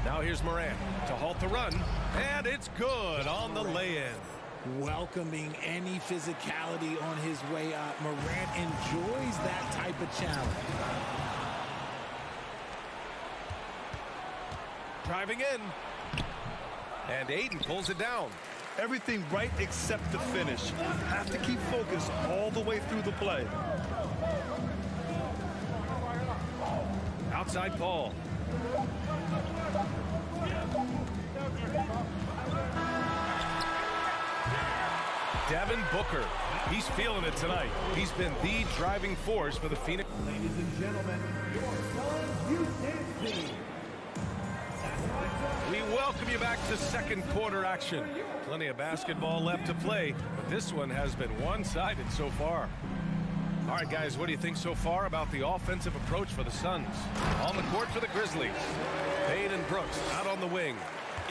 Now here's Morant to halt the run. And it's good on the lay-in. Welcoming any physicality on his way up. Morant enjoys that type of challenge. Driving in. And Aiden pulls it down. Everything right except the finish. Have to keep focused all the way through the play. Outside Paul. Devin Booker. He's feeling it tonight. He's been the driving force for the Phoenix. Ladies and gentlemen, your Houston team. We welcome you back to second quarter action. Plenty of basketball left to play, but this one has been one-sided so far. All right, guys, what do you think so far about the offensive approach for the Suns? On the court for the Grizzlies, Bane and Brooks out on the wing.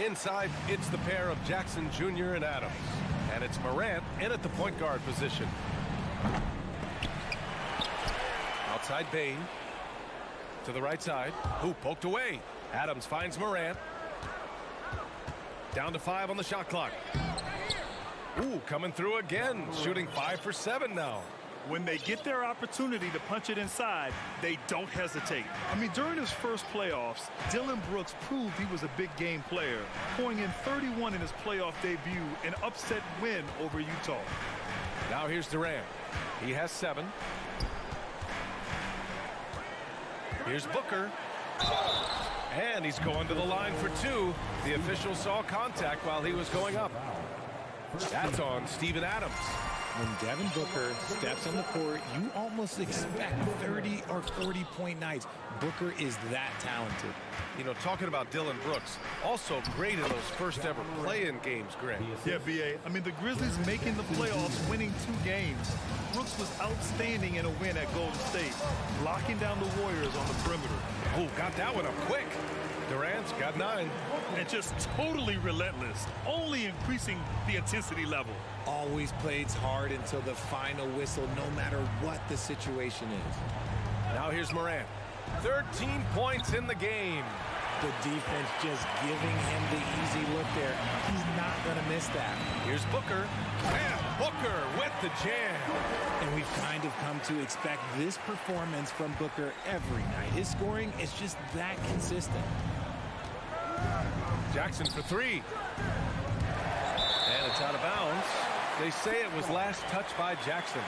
Inside, it's the pair of Jackson Jr. and Adams. And it's Morant in at the point guard position. Outside Bane. To the right side. Who poked away. Adams finds Morant. Down to 5 on the shot clock. Ooh, coming through again. Shooting 5 for 7 now. When they get their opportunity to punch it inside, they don't hesitate. I mean, during his first playoffs, Dylan Brooks proved he was a big game player, pouring in 31 in his playoff debut, an upset win over Utah. Now here's Durant. He has 7. Here's Booker. And he's going to the line for 2. The official saw contact while he was going up. That's on Steven Adams. When Devin Booker steps on the court, you almost expect 30 or 40-point nights. Booker is that talented. You know, talking about Dylan Brooks, also great in those first ever play-in games, Greg. Yeah, B.A. I mean, the Grizzlies making the playoffs, winning 2 games. Brooks was outstanding in a win at Golden State, locking down the Warriors on the perimeter. Oh, got that one up quick. Durant's got 9. And just totally relentless, only increasing the intensity level. Always plays hard until the final whistle, no matter what the situation is. Now here's Morant. 13 points in the game. The defense just giving him the easy look there. He's not going to miss that. Here's Booker. And Booker with the jam. And we've kind of come to expect this performance from Booker every night. His scoring is just that consistent. Jackson for 3. And it's out of bounds. They say it was last touched by Jackson.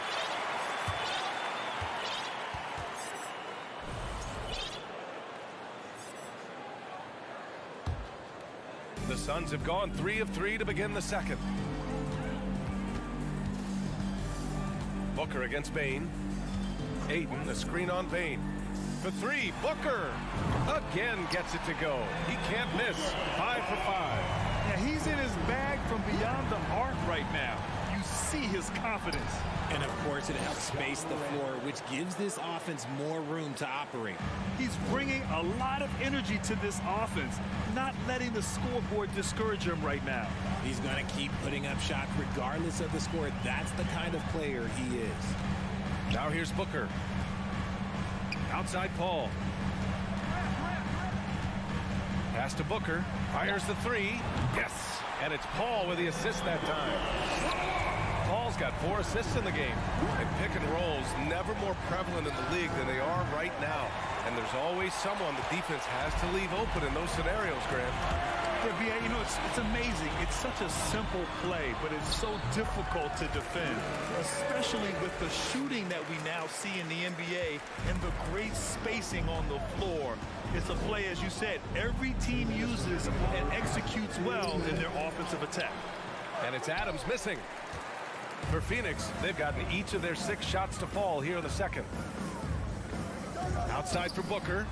The Suns have gone 3 of 3 to begin the second. Booker against Bane. Aiden, the screen on Bane. For 3, Booker again gets it to go. He can't miss. 5 for 5. Yeah, he's in his bag from beyond the arc right now. You see his confidence. And of course, it helps space the floor, which gives this offense more room to operate. He's bringing a lot of energy to this offense, not letting the scoreboard discourage him right now. He's going to keep putting up shots regardless of the score. That's the kind of player he is. Now here's Booker. Outside Paul. Pass to Booker. Fires the 3. Yes. And it's Paul with the assist that time. Paul's got 4 assists in the game. And pick and rolls never more prevalent in the league than they are right now. And there's always someone the defense has to leave open in those scenarios, Grant. Yeah, you know, it's amazing. It's such a simple play, but it's so difficult to defend, especially with the shooting that we now see in the NBA and the great spacing on the floor. It's a play, as you said, every team uses and executes well in their offensive attack. And it's Adams missing. For Phoenix, they've gotten each of their 6 shots to fall here in the second. Outside for Booker.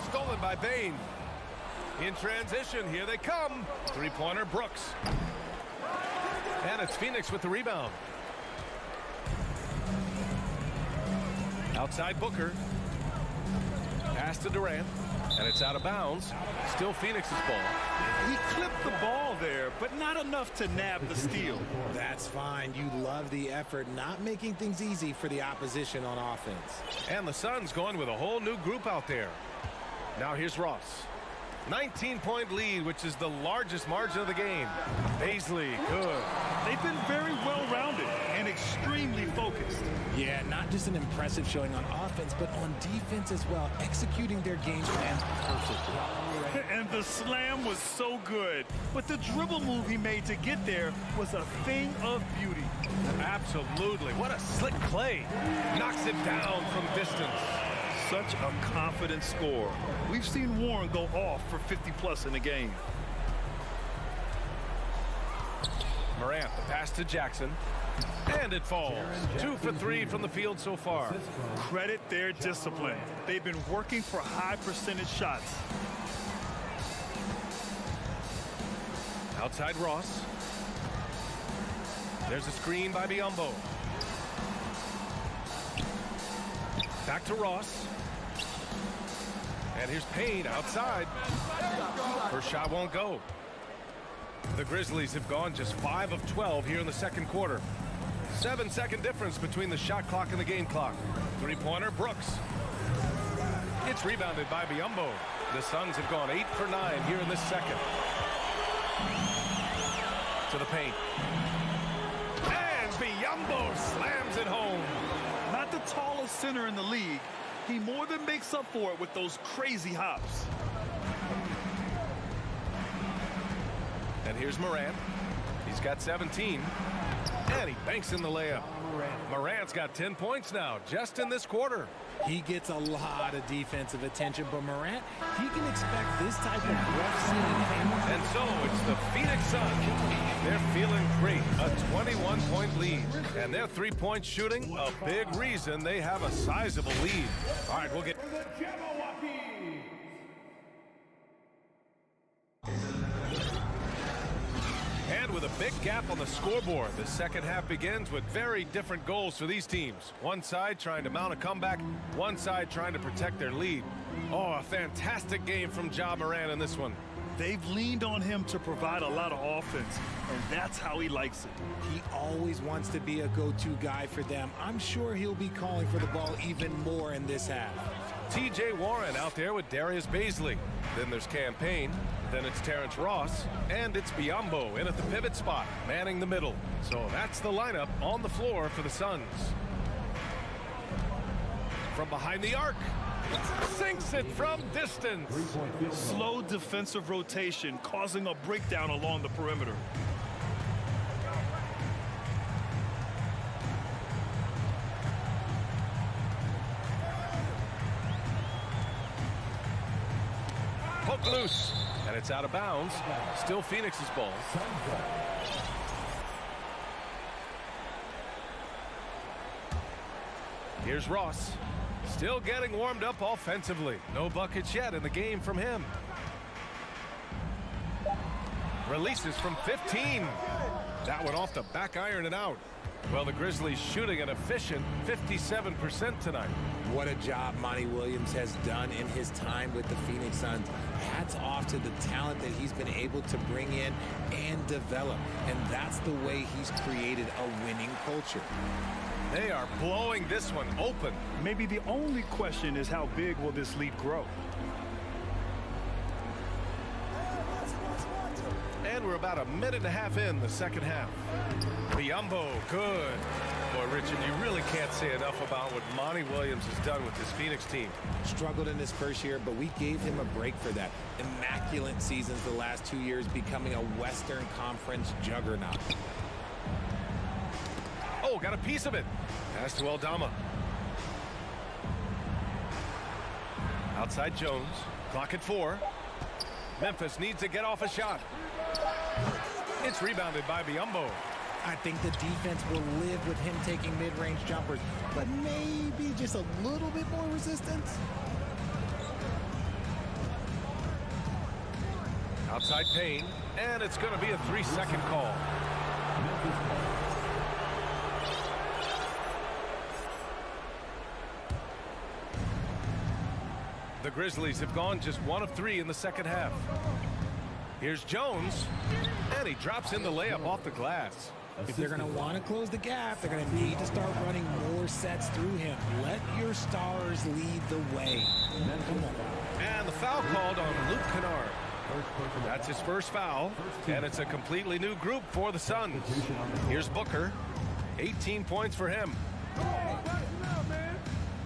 Stolen by Bane. In transition, here they come. 3-pointer Brooks. And it's Phoenix with the rebound. Outside Booker. Pass pass to Durant, and it's out of bounds. Still Phoenix's ball. He clipped the ball there, but not enough to nab the steal. That's fine. You love the effort, not making things easy for the opposition on offense. And the Suns going with a whole new group out there. Now here's Ross. 19-point lead, which is the largest margin of the game. Paisley, good. They've been very well-rounded and extremely focused. Yeah, not just an impressive showing on offense, but on defense as well, executing their game plan perfectly. And the slam was so good, but the dribble move he made to get there was a thing of beauty. Absolutely. What a slick play. Knocks it down from distance. Such a confident score. We've seen Warren go off for 50-plus in a game. Morant, the pass to Jackson. And it falls. 2 for 3 from the field so far. Credit their discipline. They've been working for high percentage shots. Outside Ross. There's a screen by Biyombo. Back to Ross. And here's Payne outside. First shot won't go. The Grizzlies have gone just 5 of 12 here in the second quarter. 7-second difference between the shot clock and the game clock. Three-pointer, Brooks. It's rebounded by Biyombo. The Suns have gone 8 for 9 here in this second. To the paint. And Biyombo slams it home. Not the tallest center in the league. He more than makes up for it with those crazy hops. And here's Morant. He's got 17. And he banks in the layup. Morant's got 10 points now, just in this quarter. He gets a lot of defensive attention, but Morant, he can expect this type of rough scene. And so it's the Phoenix Suns. They're feeling great. A 21-point lead. And their three-point shooting, a big reason they have a sizable lead. All right, we'll get... And with a big gap on the scoreboard, the second half begins with very different goals for these teams. One side trying to mount a comeback, one side trying to protect their lead. Oh, a fantastic game from Ja Morant in this one. They've leaned on him to provide a lot of offense, and that's how he likes it. He always wants to be a go-to guy for them. I'm sure he'll be calling for the ball even more in this half. T.J. Warren out there with Darius Baisley. Then there's Campaign. Then it's Terrence Ross. And it's Biyombo in at the pivot spot, manning the middle. So that's the lineup on the floor for the Suns. From behind the arc. Sinks it from distance. Slow defensive rotation causing a breakdown along the perimeter. Hook loose. And it's out of bounds. Still Phoenix's ball. Here's Ross. Still getting warmed up offensively. No buckets yet in the game from him. Releases from 15. That one off the back iron and out. Well, the Grizzlies shooting an efficient 57% tonight. What a job Monty Williams has done in his time with the Phoenix Suns. Hats off to the talent that he's been able to bring in and develop. And that's the way he's created a winning culture. They are blowing this one open. Maybe the only question is how big will this lead grow? And we're about a minute and a half in the second half. Biyombo, good. Boy, Richard, you really can't say enough about what Monty Williams has done with this Phoenix team. Struggled in his first year, but we gave him a break for that. Immaculate seasons the last 2 years, becoming a Western Conference juggernaut. Oh, got a piece of it. Pass to Aldama. Outside Jones. Clock at 4. Memphis needs to get off a shot. It's rebounded by Biyombo. I think the defense will live with him taking mid-range jumpers, but maybe just a little bit more resistance. Outside Payne, and it's going to be a 3-second call. The Grizzlies have gone just 1 of 3 in the second half. Here's Jones, and he drops in the layup off the glass. If they're going to want to close the gap, they're going to need to start running more sets through him. Let your stars lead the way. Come on. And the foul called on Luke Kennard. That's his first foul, and it's a completely new group for the Suns. Here's Booker, 18 points for him.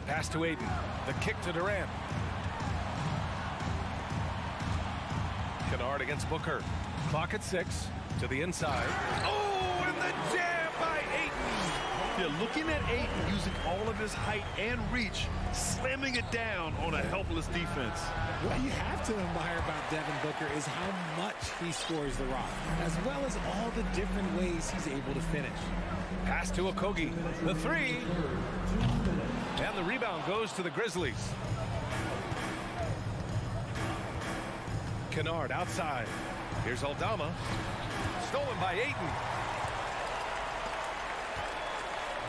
Pass to Aiden, the kick to Durant. Kennard against Booker. Clock at 6, to the inside. Oh, and the jam by Aiden. Yeah, looking at Aiden using all of his height and reach, slamming it down on a helpless defense. What you have to admire about Devin Booker is how much he scores the rock, as well as all the different ways he's able to finish. Pass to Okogie, the 3. And the rebound goes to the Grizzlies. Kennard outside. Here's Aldama. Stolen by Ayton.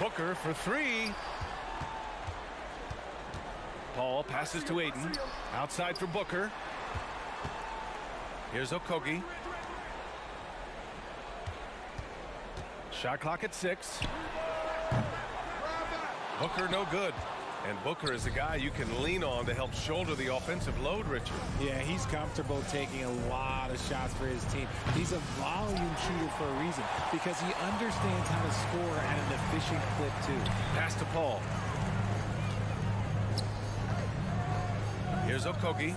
Booker for 3. Paul passes to Ayton. Outside for Booker. Here's Okogie. Shot clock at 6. Booker no good. And Booker is a guy you can lean on to help shoulder the offensive load, Richard. Yeah, he's comfortable taking a lot of shots for his team. He's a volume shooter for a reason, because he understands how to score at an efficient clip, too. Pass to Paul. Here's Okogie.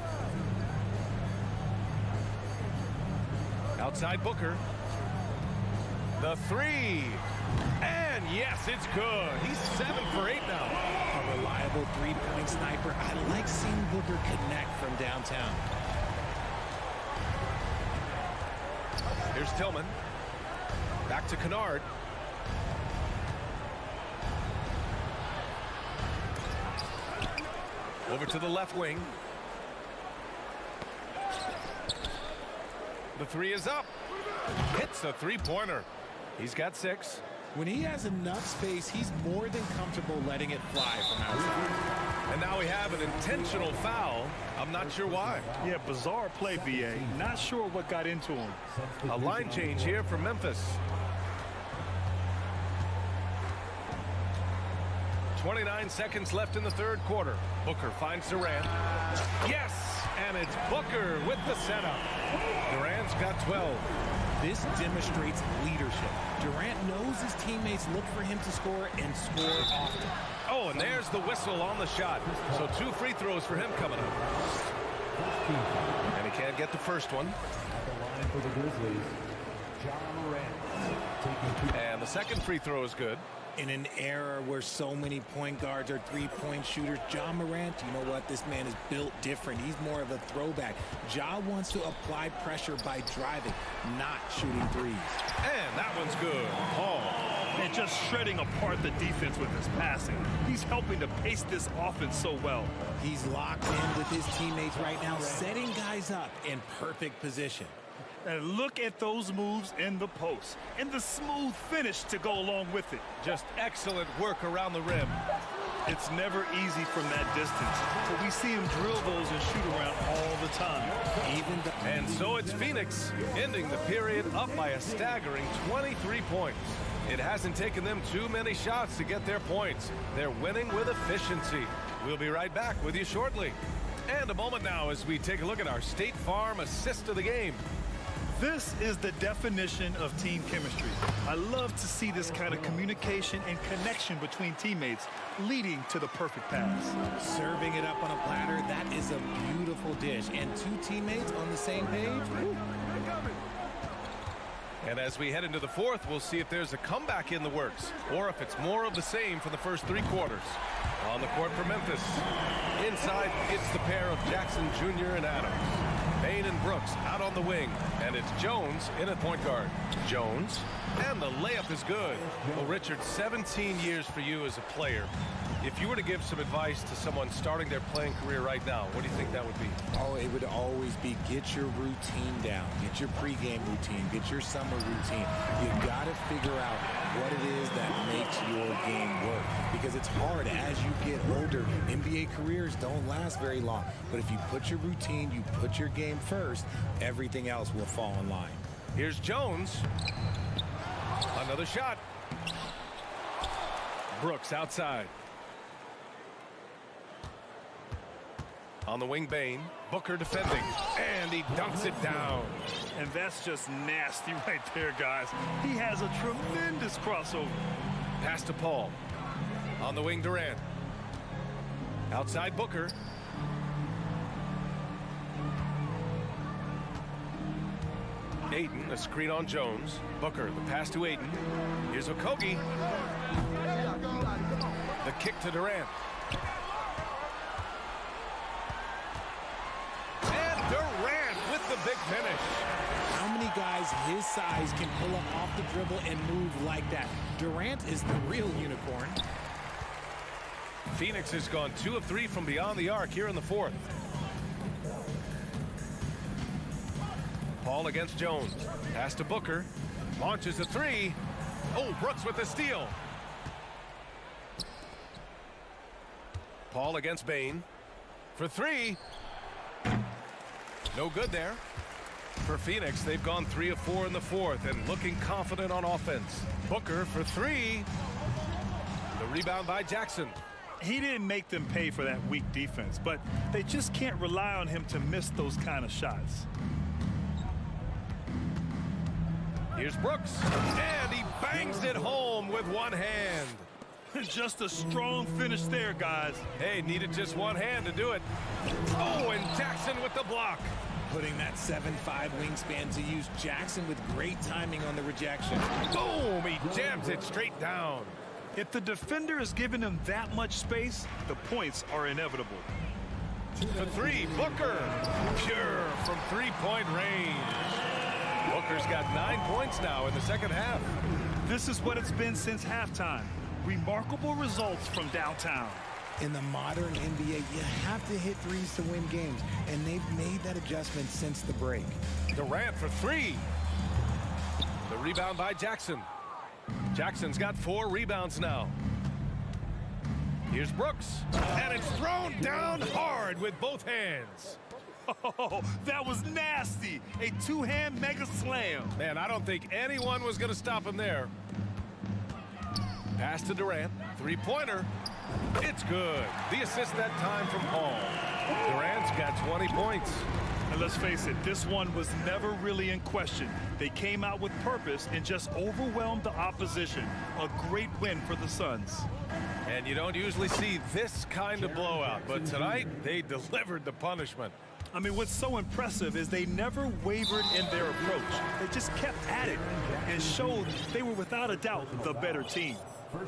Outside Booker. The 3. And yes, it's good. He's 7 for 8 now. A reliable three-point sniper. I like seeing Booker connect from downtown. Here's Tillman. Back to Kennard. Over to the left wing. The 3 is up. Hits a three-pointer. He's got 6. When he has enough space, he's more than comfortable letting it fly from outside. And now we have an intentional foul. I'm not sure why. Yeah, bizarre play, BA. Not sure what got into him. A line change here for Memphis. 29 seconds left in the third quarter. Booker finds Durant. Yes! And it's Booker with the setup. Durant's got 12. This demonstrates leadership. Durant knows his teammates look for him to score and score often. Oh, and there's the whistle on the shot. So 2 free throws for him coming up. And he can't get the first one. And the second free throw is good. In an era where so many point guards are three-point shooters, Ja Morant, you know what? This man is built different. He's more of a throwback. Ja wants to apply pressure by driving, not shooting threes. And that one's good. Paul. And just shredding apart the defense with his passing. He's helping to pace this offense so well. He's locked in with his teammates right now, setting guys up in perfect position. And look at those moves in the post and the smooth finish to go along with it. Just excellent work around the rim. It's never easy from that distance, but we see him drill those and shoot around all the time. And so it's Phoenix ending the period up by a staggering 23 points. It hasn't taken them too many shots to get their points. They're winning with efficiency. We'll be right back with you shortly. And a moment now as we take a look at our State Farm assist of the game. This is the definition of team chemistry. I love to see this kind of communication and connection between teammates leading to the perfect pass. Serving it up on a platter, that is a beautiful dish. And 2 teammates on the same page. Woo. And as we head into the fourth, we'll see if there's a comeback in the works or if it's more of the same for the first 3 quarters. On the court for Memphis. Inside, it's the pair of Jackson Jr. and Adams. Bain and Brooks out on the wing. And it's Jones in at point guard. Jones. And the layup is good. Well, Richard, 17 years for you as a player. If you were to give some advice to someone starting their playing career right now, what do you think that would be? Oh, it would always be get your routine down. Get your pregame routine. Get your summer routine. You got to figure out what it is that makes your game work. Because it's hard as you get older. NBA careers don't last very long. But if you put your routine, you put your game first, everything else will fall in line. Here's Jones. Another shot. Brooks outside. On the wing, Bain. Booker defending. And he dunks it down. And that's just nasty right there, guys. He has a tremendous crossover. Pass to Paul. On the wing, Durant. Outside, Booker. Ayton, a screen on Jones. Booker, the pass to Ayton. Here's Okogie. The kick to Durant. And Durant with the big finish. How many guys his size can pull up off the dribble and move like that? Durant is the real unicorn. Phoenix has gone 2 of 3 from beyond the arc here in the fourth. Paul against Jones. Pass to Booker. Launches a 3. Oh, Brooks with the steal. Paul against Bain. For 3. No good there. For Phoenix, they've gone 3 of 4 in the fourth and looking confident on offense. Booker for 3. The rebound by Jackson. He didn't make them pay for that weak defense, but they just can't rely on him to miss those kind of shots. Here's Brooks, and he bangs it home with one hand. Just a strong finish there, guys. Hey, needed just one hand to do it. Oh, and Jackson with the block. Putting that 7'5" wingspan to use. Jackson with great timing on the rejection. Boom, he jams it straight down. If the defender is giving him that much space, the points are inevitable. For 3, Booker. Pure from three-point range. Booker's got 9 points now in the second half. This is what it's been since halftime. Remarkable results from downtown. In the modern NBA, you have to hit threes to win games, and they've made that adjustment since the break. Durant for 3. The rebound by Jackson. Jackson's got 4 rebounds now. Here's Brooks, and it's thrown down hard with both hands. Oh, that was nasty. A two-hand mega slam. Man, I don't think anyone was going to stop him there. Pass to Durant. Three-pointer. It's good. The assist that time from Paul. Durant's got 20 points. And let's face it, this one was never really in question. They came out with purpose and just overwhelmed the opposition. A great win for the Suns. And you don't usually see this kind of blowout, but tonight they delivered the punishment. I mean, what's so impressive is they never wavered in their approach. They just kept at it and showed they were without a doubt the better team.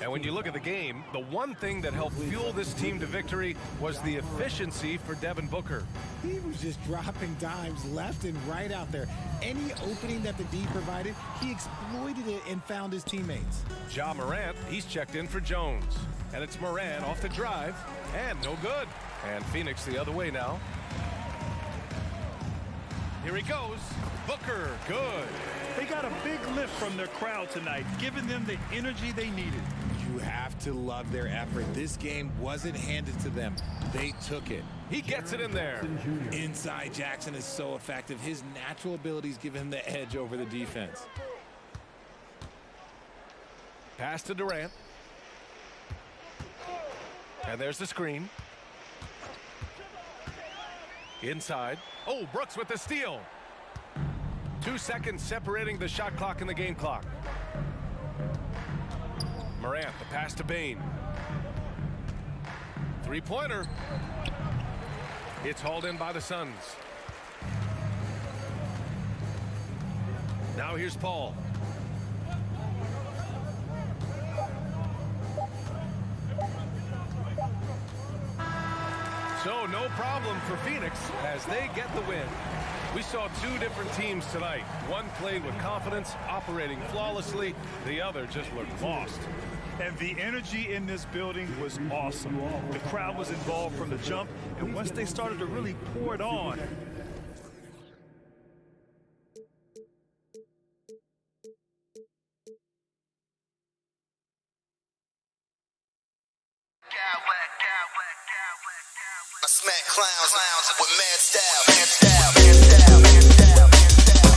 And when you look at the game, the one thing that helped fuel this team to victory was the efficiency for Devin Booker. He was just dropping dimes left and right out there. Any opening that the D provided, he exploited it and found his teammates. Ja Morant, he's checked in for Jones. And it's Morant off the drive, and no good. And Phoenix the other way now. Here he goes. Booker, good. They got a big lift from their crowd tonight, giving them the energy they needed. You have to love their effort. This game wasn't handed to them. They took it. He gets it in there. Inside, Jackson is so effective. His natural abilities give him the edge over the defense. Pass to Durant. And there's the screen. Inside. Oh, Brooks with the steal. 2 seconds separating the shot clock and the game clock. Morant, the pass to Bain. Three-pointer. It's hauled in by the Suns. Now here's Paul. So no problem for Phoenix as they get the win. We saw two different teams tonight. One played with confidence, operating flawlessly. The other just looked lost. And the energy in this building was awesome. The crowd was involved from the jump, and once they started to really pour it on, I smack clowns with mad style, mad style, mad style, mad style, mad style.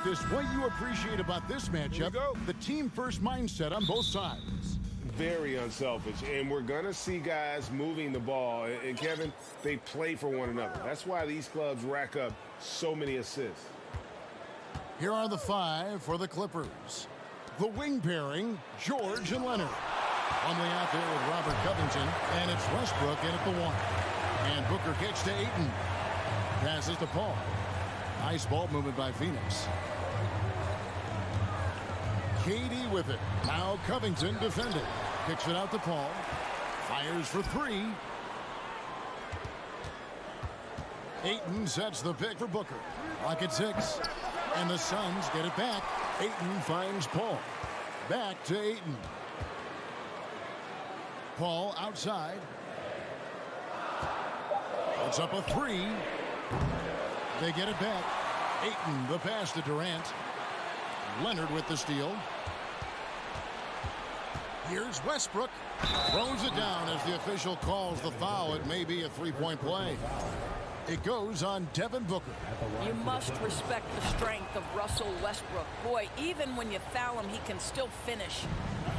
practice, what you appreciate about this matchup, the team-first mindset on both sides. Very unselfish, and we're going to see guys moving the ball. And, Kevin, they play for one another. That's why these clubs rack up so many assists. Here are the 5 for the Clippers. The wing pairing, George and Leonard. Plumlee out there with Robert Covington, and it's Westbrook in at the 1. And Booker kicks to Ayton. Passes to Paul. Nice ball movement by Phoenix. KD with it. Now Covington defending. Kicks it out to Paul. Fires for 3. Ayton sets the pick for Booker. Clock at 6. And the Suns get it back. Ayton finds Paul. Back to Ayton. Paul outside. It's up a 3. They get it back. Ayton, the pass to Durant. Leonard with the steal. Here's Westbrook. Throws it down as the official calls the foul. It may be a three-point play. It goes on Devin Booker. You must respect the strength of Russell Westbrook. Boy, even when you foul him, he can still finish.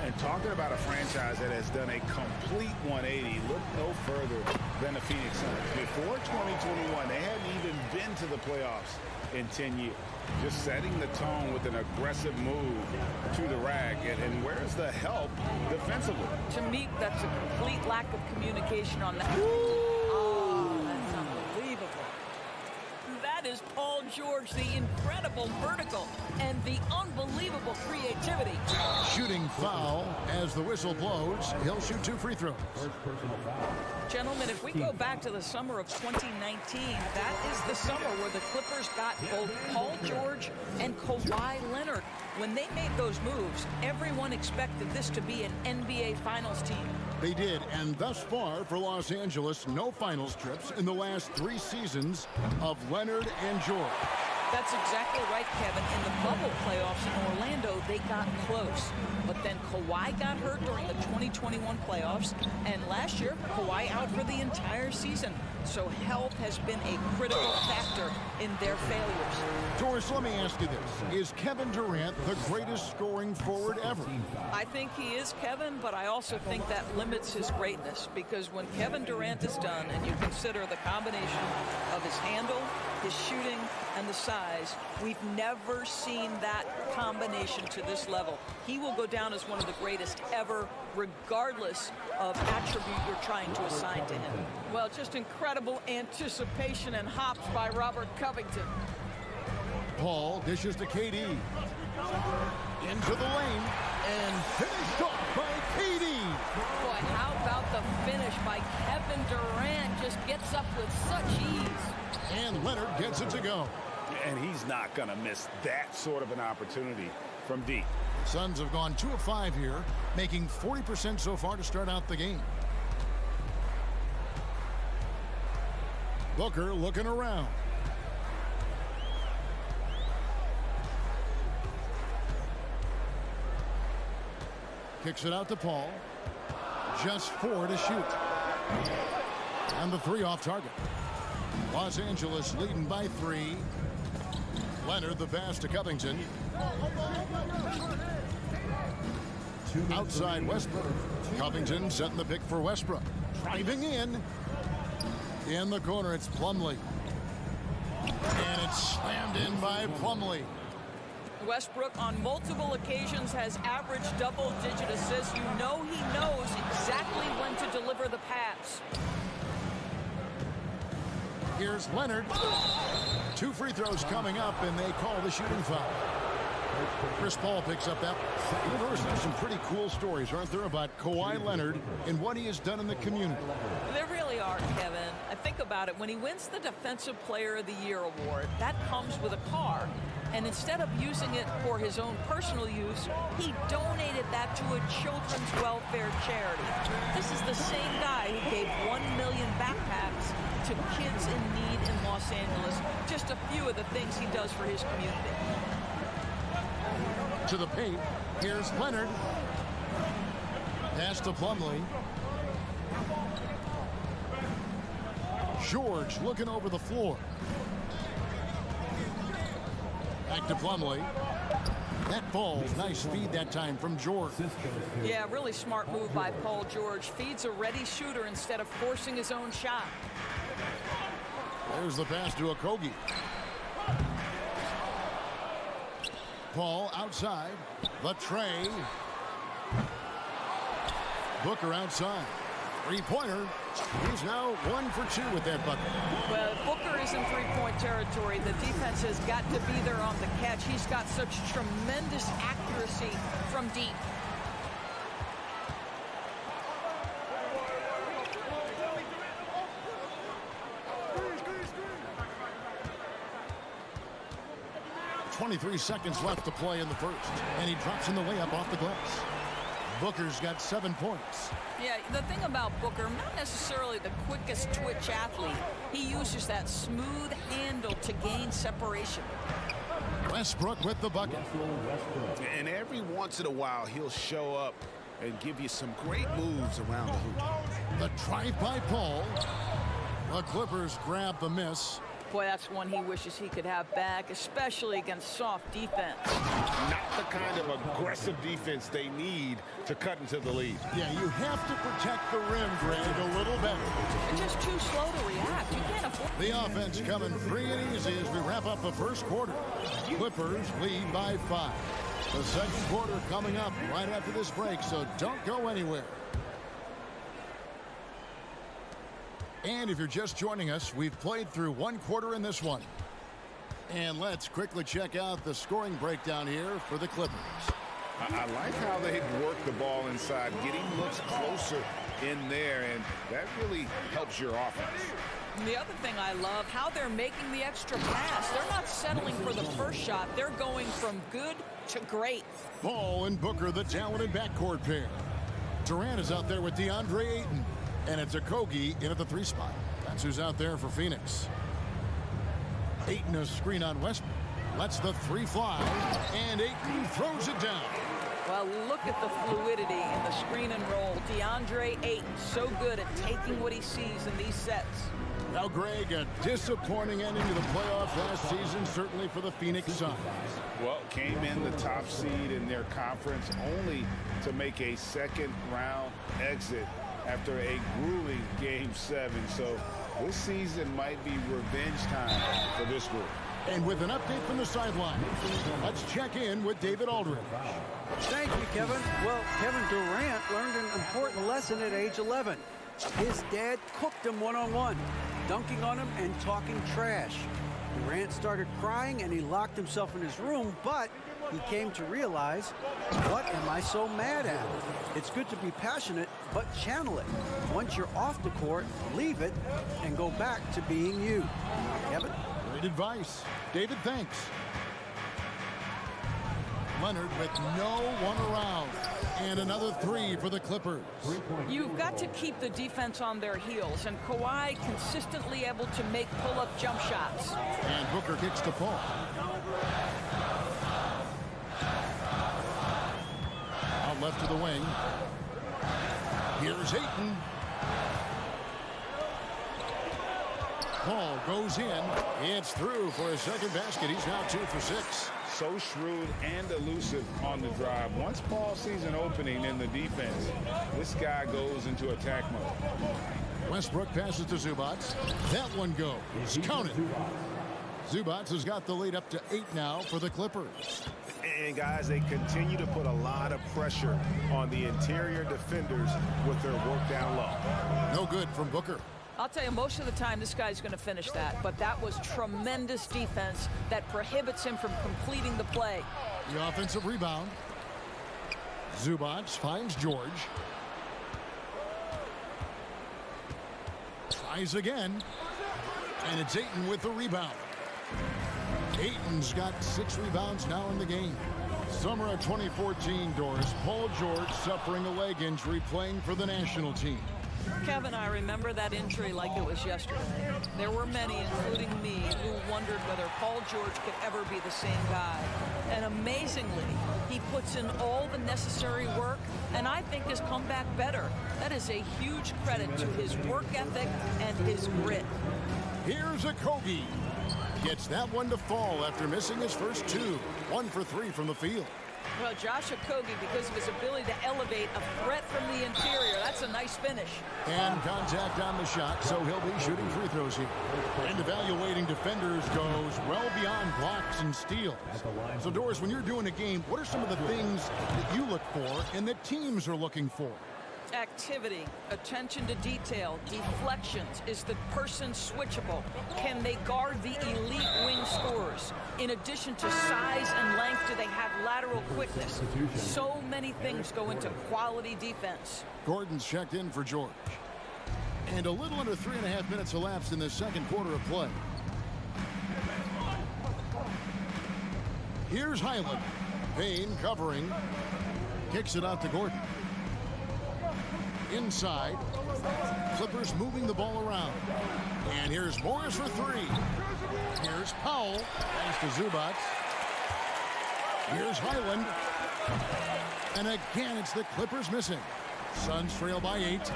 And talking about a franchise that has done a complete 180, look no further than the Phoenix Suns. Before 2021, they hadn't even been to the playoffs in 10 years. Just setting the tone with an aggressive move to the rack. And where's the help defensively? To me, that's a complete lack of communication on that. Oh, that's unbelievable. That is Paul George, the incredible vertical and the unbelievable creativity. Shooting foul as the whistle blows. He'll shoot 2 free throws. Gentlemen, if we go back to the summer of 2019, that is the summer where the Clippers got both Paul George and Kawhi Leonard. When they made those moves, everyone expected this to be an NBA Finals team. They did, and thus far for Los Angeles, no finals trips in the last 3 seasons of Leonard and George. That's exactly right, Kevin. In the bubble playoffs in Orlando, they got close. But then Kawhi got hurt during the 2021 playoffs, and last year, Kawhi out for the entire season. So health has been a critical factor in their failures. Doris, let me ask you this. Is Kevin Durant the greatest scoring forward ever? I think he is, Kevin, but I also think that limits his greatness, because when Kevin Durant is done and you consider the combination of his handle, his shooting, and the size, we've never seen that combination to this level. He will go down as one of the greatest ever, regardless of attribute you're trying to assign to him. Well, just incredible anticipation and hops by Robert Covington. Paul dishes to KD. Into the lane and finished off by KD. Boy, how about the finish by Kevin Durant? Just gets up with such ease. And Leonard gets it to go. And he's not going to miss that sort of an opportunity from deep. Suns have gone 2 of 5 here, making 40% so far to start out the game. Booker looking around. Kicks it out to Paul. Just 4 to shoot. And the 3 off target. Los Angeles leading by 3. Leonard the pass to Covington. Outside Westbrook. Covington setting the pick for Westbrook. Driving in. In the corner, it's Plumlee. And it's slammed in by Plumlee. Westbrook on multiple occasions has averaged double-digit assists. You know he knows exactly when to deliver the pass. Here's Leonard. 2 free throws coming up, and they call the shooting foul. Chris Paul picks up that. There's some pretty cool stories, aren't there, about Kawhi Leonard and what he has done in the community. There really are, Kevin. I think about it. When he wins the Defensive Player of the Year award, that comes with a car. And instead of using it for his own personal use, he donated that to a children's welfare charity. This is the same guy who gave 1 million backpacks to kids in need in Los Angeles. Just a few of the things he does for his community. To the paint, here's Leonard. Pass to Plumlee. George looking over the floor. Back to Plumlee. That falls. Nice feed that time from George. Yeah, really smart move by Paul George. Feeds a ready shooter instead of forcing his own shot. There's the pass to Okogie. Paul outside. The tray. Booker outside. Three-pointer. He's now 1 for 2 with that bucket. Well, if Booker is in three-point territory, the defense has got to be there on the catch. He's got such tremendous accuracy from deep. .23 seconds left to play in the first. And he drops in the layup off the glass. Booker's got 7 points. Yeah, the thing about Booker, not necessarily the quickest twitch athlete. He uses that smooth handle to gain separation. Westbrook with the bucket. And every once in a while, he'll show up and give you some great moves around the hoop. The drive by Paul. The Clippers grab the miss. Boy, that's one he wishes he could have back, especially against soft defense. Not the kind of aggressive defense they need to cut into the lead. Yeah, you have to protect the rim, Greg, a little better. They're just too slow to react. You can't afford. The offense coming free and easy as we wrap up the first quarter. Clippers lead by 5. The second quarter coming up right after this break, so don't go anywhere. And if you're just joining us, we've played through 1 quarter in this one. And let's quickly check out the scoring breakdown here for the Clippers. I like how they work the ball inside, getting looks closer in there, and that really helps your offense. And the other thing I love, how they're making the extra pass. They're not settling for the first shot. They're going from good to great. Ball and Booker, the talented backcourt pair. Durant is out there with DeAndre Ayton. And it's Okogie in at the 3 spot. That's who's out there for Phoenix. Ayton a screen on Westbrook. Lets the 3 fly. And Ayton throws it down. Well, look at the fluidity in the screen and roll. DeAndre Ayton, so good at taking what he sees in these sets. Now, Greg, a disappointing ending to the playoffs last season, certainly for the Phoenix Suns. Well, came in the top seed in their conference only to make a second-round exit after a grueling Game 7. So this season might be revenge time for this group. And with an update from the sideline, let's check in with David Aldridge. Thank you, Kevin. Well, Kevin Durant learned an important lesson at age 11. His dad cooked him one-on-one, dunking on him and talking trash. Durant started crying and he locked himself in his room, but he came to realize, what am I so mad at? It's good to be passionate, but channel it. Once you're off the court, leave it and go back to being you. Kevin? Great advice. David, thanks. Leonard with no one around. And another 3 for the Clippers. You've got to keep the defense on their heels, and Kawhi consistently able to make pull-up jump shots. And Booker kicks to Paul. Out left to the wing. Here's Ayton. Paul goes in. It's through for his second basket. He's now 2 for 6. So shrewd and elusive on the drive. Once Paul sees an opening in the defense, this guy goes into attack mode. Westbrook passes to Zubac. That one goes. Count it. Zubac has got the lead up to 8 now for the Clippers. And guys, they continue to put a lot of pressure on the interior defenders with their work down low. No good from Booker. I'll tell you, most of the time this guy's going to finish that, but that was tremendous defense that prohibits him from completing the play. The offensive rebound. Zubac finds George. Tries again. And it's Ayton with the rebound. Ayton's got 6 rebounds now in the game. Summer of 2014, Doris. Paul George suffering a leg injury playing for the national team. Kevin, I remember that injury like it was yesterday. There were many, including me, who wondered whether Paul George could ever be the same guy. And amazingly, he puts in all the necessary work, and I think has come back better. That is a huge credit to his work ethic and his grit. Here's Okogie. Gets that one to fall after missing his first two. 1 for 3 from the field. Well, Josh Okogie, because of his ability to elevate a threat from the interior, that's a nice finish. And contact on the shot, so he'll be shooting free throws here. And evaluating defenders goes well beyond blocks and steals. So, Doris, when you're doing a game, what are some of the things that you look for and that teams are looking for? Activity, attention to detail, deflections. Is the person switchable? Can they guard the elite wing scorers? In addition to size and length, do they have lateral quickness? So many things go into quality defense. Gordon's checked in for George. And a little under 3.5 minutes elapsed in the second quarter of play. Here's Highland. Payne covering. Kicks it out to Gordon. Inside. Clippers moving the ball around. And here's Morris for 3. Here's Powell. Thanks to Zubats. Here's Highland. And again, it's the Clippers missing. Suns trail by 8.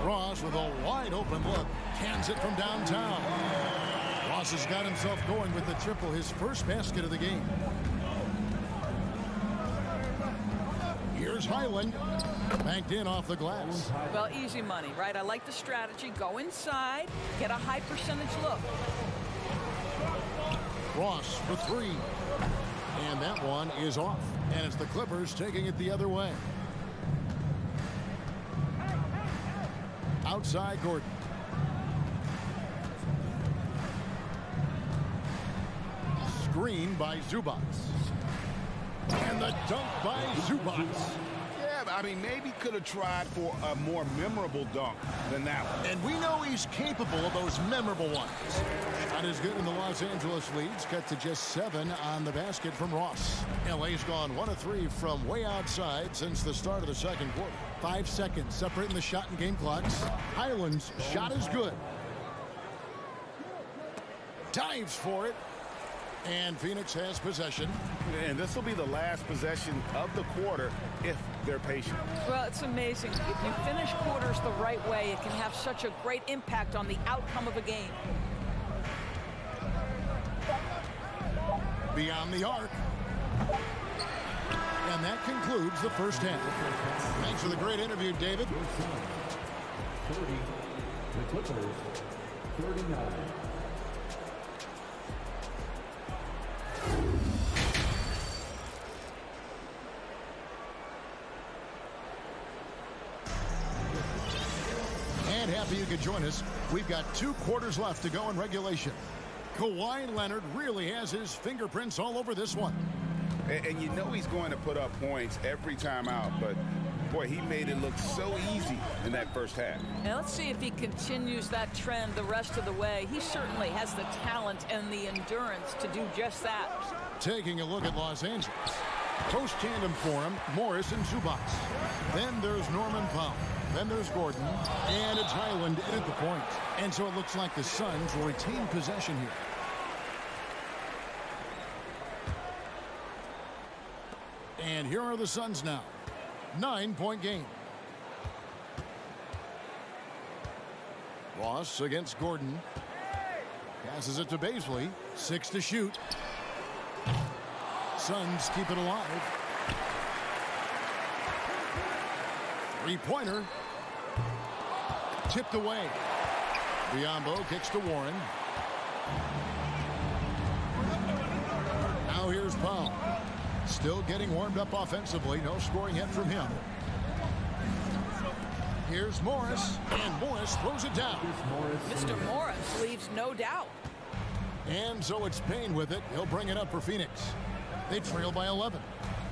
Ross with a wide open look. Cans it from downtown. Ross has got himself going with the triple, his first basket of the game. Here's Highland. Banked in off the glass. Well, easy money, right? I like the strategy. Go inside, get a high percentage look. Ross for 3. And that one is off. And it's the Clippers taking it the other way. Outside Gordon. Screen by Zubats. And the dunk by Zubats. I mean, maybe could have tried for a more memorable dunk than that one. And we know he's capable of those memorable ones. Shot is good in the Los Angeles leads. Cut to just 7 on the basket from Ross. LA's gone 1 of 3 from way outside since the start of the second quarter. 5 seconds separating the shot and game clocks. Highland's shot is good. Dives for it. And Phoenix has possession. And this will be the last possession of the quarter if they're patient. Well, it's amazing. If you finish quarters the right way, it can have such a great impact on the outcome of a game. Beyond the arc. And that concludes the first half. Thanks for the great interview, David. 30. The Clippers, 39. And happy you could join us. We've got 2 quarters left to go in regulation. Kawhi Leonard really has his fingerprints all over this one. And you know he's going to put up points every time out, but boy, he made it look so easy in that first half. Now let's see if he continues that trend the rest of the way. He certainly has the talent and the endurance to do just that. Taking a look at Los Angeles. Post tandem for him, Morris and Zubats. Then there's Norman Powell. Then there's Gordon. And it's Highland in at the point. And so it looks like the Suns will retain possession here. And here are the Suns now. 9-point game. Ross against Gordon. Passes it to Baisley. 6 to shoot. Suns keep it alive. 3-pointer. Tipped away. Biombo kicks to Warren. Now here's Powell. Still getting warmed up offensively. No scoring yet from him. Here's Morris. And Morris throws it down. Mr. Morris leaves no doubt. And so it's Payne with it. He'll bring it up for Phoenix. They trail by 11.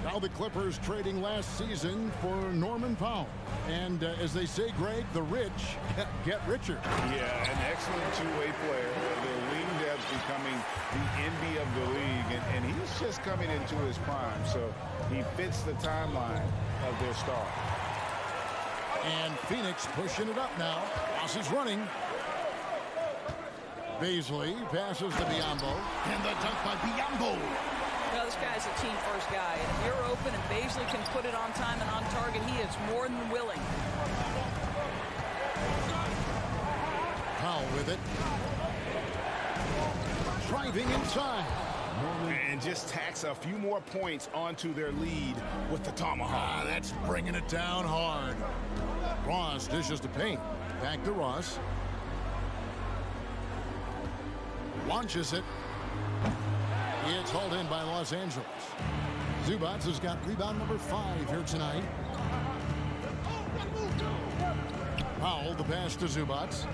Now the Clippers trading last season for Norman Powell. And as they say, Greg, the rich get richer. Yeah, an excellent two-way player. Their wing depth becoming the envy of the league. And he's just coming into his prime. So he fits the timeline of their star. And Phoenix pushing it up now. Ross is running. Baisley passes to Biombo. And the dunk by Biombo. Well, this guy's a team-first guy. And if you're open and Baisley can put it on time and on target, he is more than willing. Powell with it. driving inside. And just tacks a few more points onto their lead with the tomahawk. That's bringing it down hard. Ross dishes to Payne. Back to Ross. Launches it. It's hauled in by Los Angeles. Zubats has got rebound number 5 here tonight. Powell, the pass to Zubats.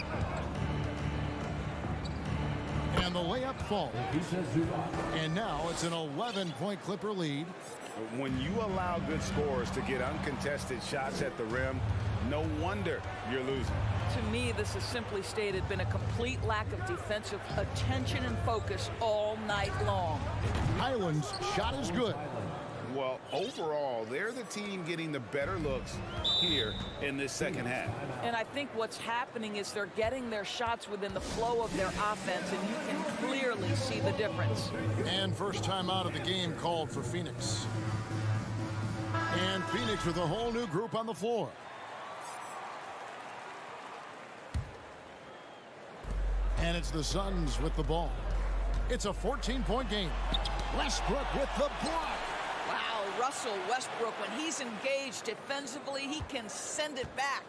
And the layup falls. And now it's an 11-point Clipper lead. When you allow good scorers to get uncontested shots at the rim, no wonder you're losing. To me, this has simply stated been a complete lack of defensive attention and focus all night long. Highland's shot is good. Well, overall, they're the team getting the better looks here in this second half. And I think what's happening is they're getting their shots within the flow of their offense, and you can clearly see the difference. And first time out of the game called for Phoenix. And Phoenix with a whole new group on the floor. And it's the Suns with the ball. It's a 14-point game. Westbrook with the block. Wow, Russell Westbrook, when he's engaged defensively, he can send it back.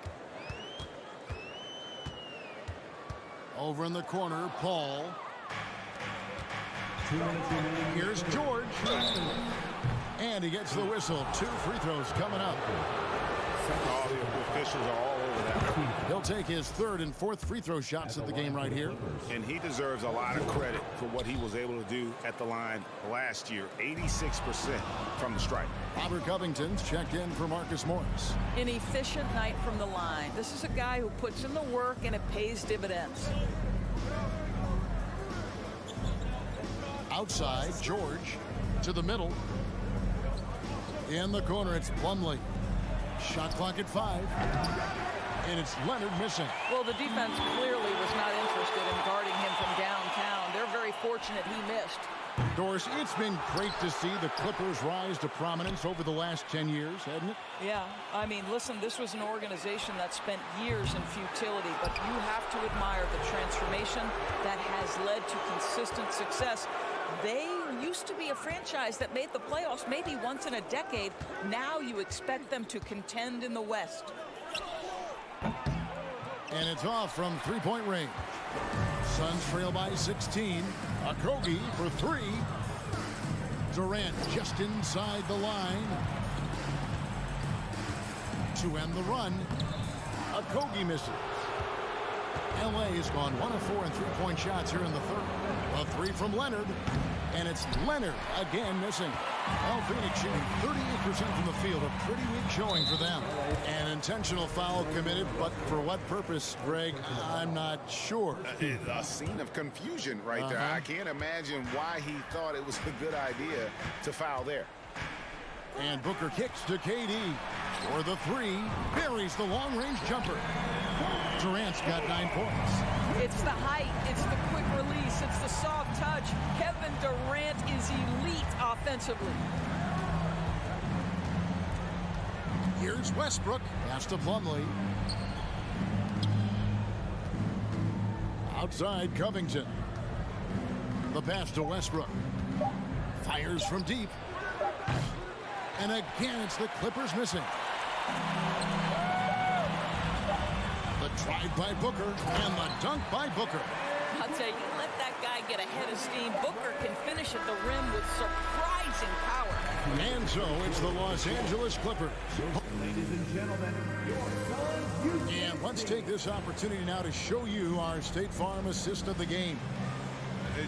Over in the corner, Paul. Here's George. And he gets the whistle. 2 free throws coming up. All the officials are all over that. He'll take his 3rd and 4th free throw shots of the game right here. And he deserves a lot of credit for what he was able to do at the line last year. 86% from the stripe. Robert Covington's checked in for Marcus Morris. An efficient night from the line. This is a guy who puts in the work and it pays dividends. Outside, George to the middle. In the corner, it's Plumlee. Shot clock at 5. And it's Leonard missing. Well, the defense clearly was not interested in guarding him from downtown. They're very fortunate he missed. Doris, it's been great to see the Clippers rise to prominence over the last 10 years, hasn't it? Yeah, I mean, listen, this was an organization that spent years in futility, but you have to admire the transformation that has led to consistent success. They used to be a franchise that made the playoffs maybe once in a decade. Now you expect them to contend in the West. And it's off from 3-point range. Suns trail by 16. Okogie for 3. Durant just inside the line. To end the run. Okogie misses. LA has gone 1 of 4 in 3-point shots here in the 3rd. A 3 from Leonard. And it's Leonard again missing. Well, Phoenix shooting 38% from the field. A pretty weak showing for them. An intentional foul committed, but for what purpose, Greg, I'm not sure. A scene of confusion right there. I can't imagine why he thought it was a good idea to foul there. And Booker kicks to KD for the 3. Buries the long-range jumper. Durant's got 9 points. It's the height, it's the quick release, it's the soft touch. Kevin Durant is elite offensively. Here's Westbrook. Pass to Plumlee. Outside Covington. The pass to Westbrook. Fires from deep. And again, it's the Clippers missing. The drive by Booker and the dunk by Booker. I'll tell you, let that guy get ahead of steam. Booker can finish at the rim with surprising power. And so it's the Los Angeles Clippers. Ladies and gentlemen, your Suns. And let's take this opportunity now to show you our State Farm assist of the game.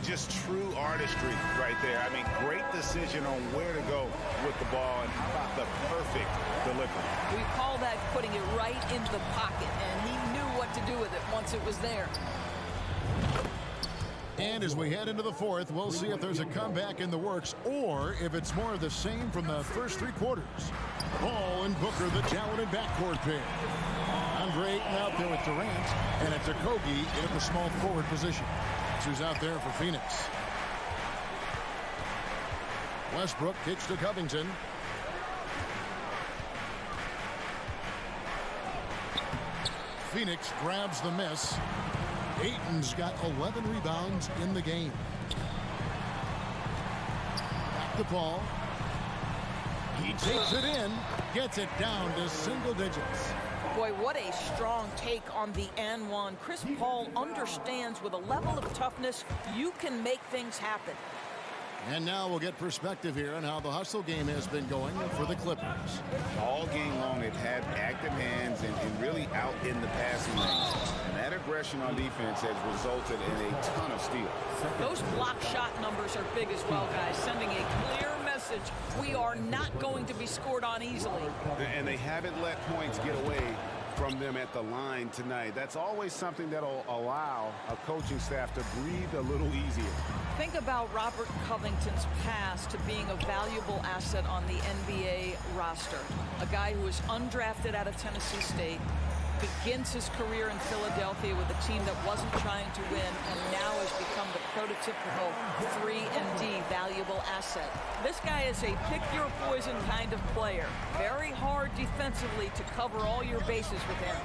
Just true artistry right there. I mean, great decision on where to go with the ball, and how about the perfect delivery. We call that putting it right in the pocket, and he knew what to do with it once it was there. And as we head into the 4th, we'll see if there's a comeback in the works or if it's more of the same from the first 3 quarters. Paul and Booker, the talented backcourt pair. Andre out there with Durant, and it's Okogie in the small forward position. Who's out there for Phoenix. Westbrook kicks to Covington. Phoenix grabs the miss. Ayton's got 11 rebounds in the game. basketball. He takes it in, gets it down to single digits. Boy, what a strong take on the and one. Chris Paul understands with a level of toughness, you can make things happen. And now we'll get perspective here on how the hustle game has been going for the Clippers. All game long, they've had active hands and really out in the passing lanes. And that aggression on defense has resulted in a ton of steals. Those block shot numbers are big as well, guys, sending a clear message. We are not going to be scored on easily. And they haven't let points get away from them at the line tonight. That's always something that'll allow a coaching staff to breathe a little easier. Think about Robert Covington's pass to being a valuable asset on the NBA roster. A guy who was undrafted out of Tennessee State, begins his career in Philadelphia with a team that wasn't trying to win, and now has become the prototypical 3-and-D valuable asset. This guy is a pick-your-poison kind of player. Very hard defensively to cover all your bases with him.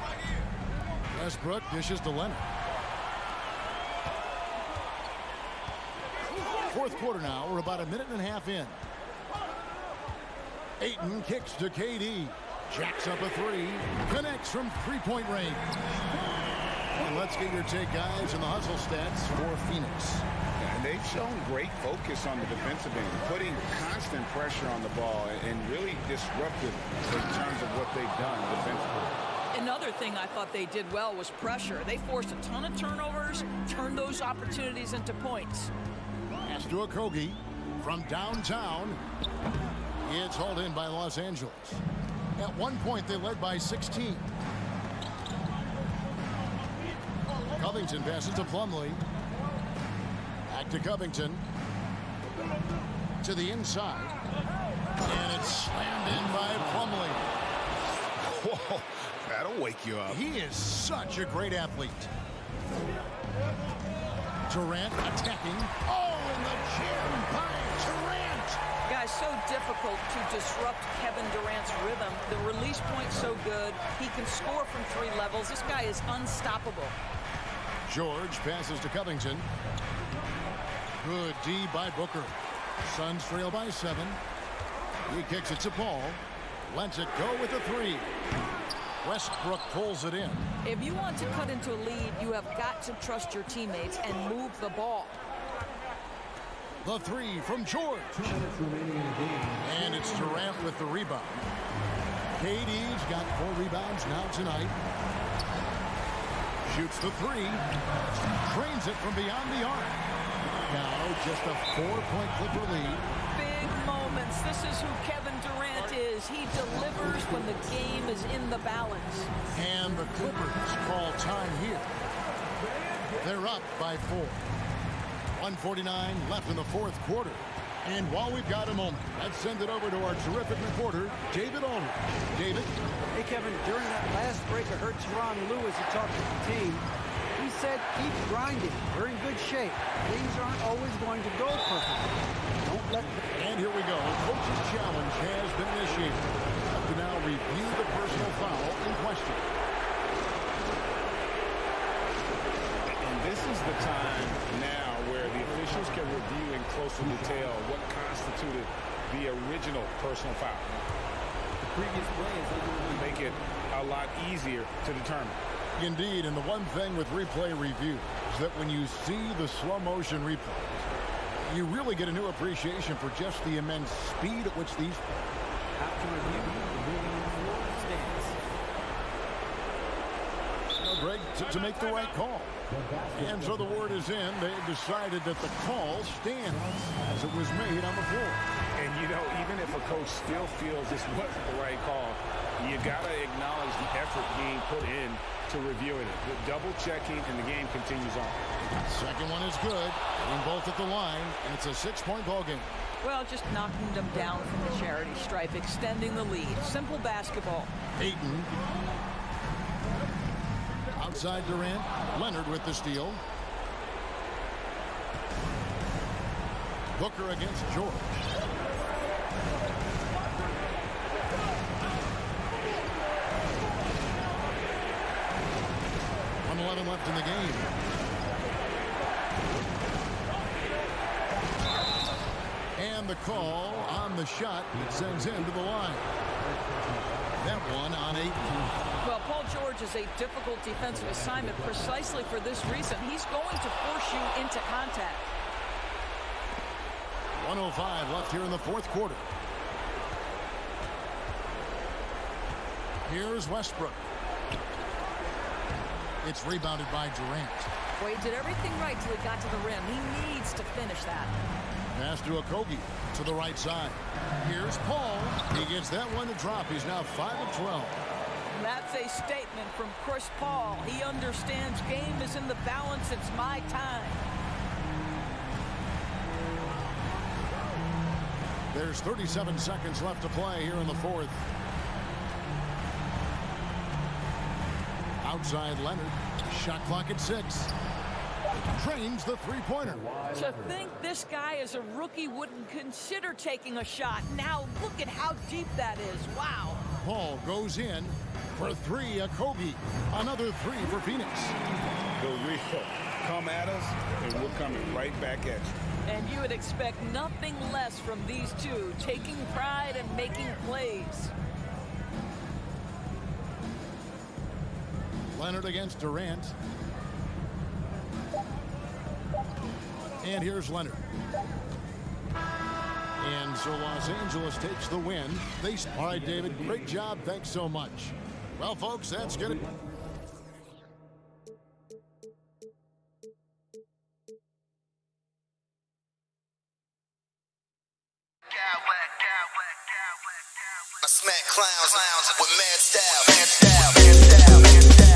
Westbrook dishes to Leonard. Fourth quarter now. We're about a minute and a half in. Ayton kicks to KD. Jacks up a three. Connects from three-point range. And let's get your take, guys, on the hustle stats for Phoenix. And they've shown great focus on the defensive end, putting constant pressure on the ball and really disruptive in terms of what they've done defensively. Another thing I thought they did well was pressure. They forced a ton of turnovers, turned those opportunities into points. Pass to Okogie from downtown. It's hauled in by Los Angeles. At one point, they led by 16. Covington passes to Plumlee. Back to Covington. To the inside. And it's slammed in by Plumlee. Whoa, that'll wake you up. He is such a great athlete. Durant attacking. Oh, in the gym by Durant. Guys, so difficult to disrupt Kevin Durant's rhythm. The release point's so good. He can score from three levels. This guy is unstoppable. George passes to Covington. Good D by Booker. Suns trail by 7. He kicks it to Paul. Lets it go with a three. Westbrook pulls it in. If you want to cut into a lead, you have got to trust your teammates and move the ball. The three from George. And it's Durant with the rebound. KD's got 4 rebounds now tonight. Shoots the three. Trains it from beyond the arc. Now just a 4-point Clipper lead. Big moments. This is who Kevin Durant is. He delivers when the game is in the balance. And the Clippers call time here. They're up by 4. 1:49 left in the fourth quarter. And while we've got a moment, let's send it over to our terrific reporter, David Aldridge. David? Hey, Kevin, during that last break, I heard Teron Lewis talk to the team. He said, keep grinding. We're in good shape. Things aren't always going to go perfectly. Don't let... And here we go. Coach's challenge has been initiated. We have to now review the personal foul in question. And this is the time now where the officials can review in closer detail what constituted the original personal foul. The previous play is going to make it a lot easier to determine. Indeed, and the one thing with replay review is that when you see the slow motion replays, you really get a new appreciation for just the immense speed at which these after review, the ruling on the floor stands. Greg to make the right call. And so the word is in. They've decided that the call stands as it was made on the floor. And, you know, even if a coach still feels this wasn't the right call, you got to acknowledge the effort being put in to reviewing it. The double checking, and the game continues on. Second one is good. Getting both at the line, and it's a 6-point ball game. Well, just knocking them down from the charity stripe, extending the lead. Simple basketball. Ayton. Outside Durant. Leonard with the steal. Booker against George. Left in the game. And And the call on the shot that sends him to the line. That one on 18. Well, Paul George is a difficult defensive assignment precisely for this reason. He's going to force you into contact. 1:05 left here in the fourth quarter. Here's Westbrook. It's rebounded by Durant. Boy, he did everything right till he got to the rim. He needs to finish that. Pass to Okogie to the right side. Here's Paul. He gets that one to drop. He's now 5 of 12. That's a statement from Chris Paul. He understands game is in the balance. It's my time. There's 37 seconds left to play here in the fourth. Outside Leonard. Shot clock at 6. Drains the three-pointer. To think this guy as a rookie wouldn't consider taking a shot. Now look at how deep that is. Wow. Paul goes in for 3. Okogie. Another 3 for Phoenix. Go real. Come at us, and we're coming right back at you. And you would expect nothing less from these two, taking pride and making plays. Leonard against Durant. And here's Leonard. And so Los Angeles takes the win. All right, David, great job. Thanks so much. Well, folks, that's good. I smack clowns with mad style. Mad style. Mad style. Mad style.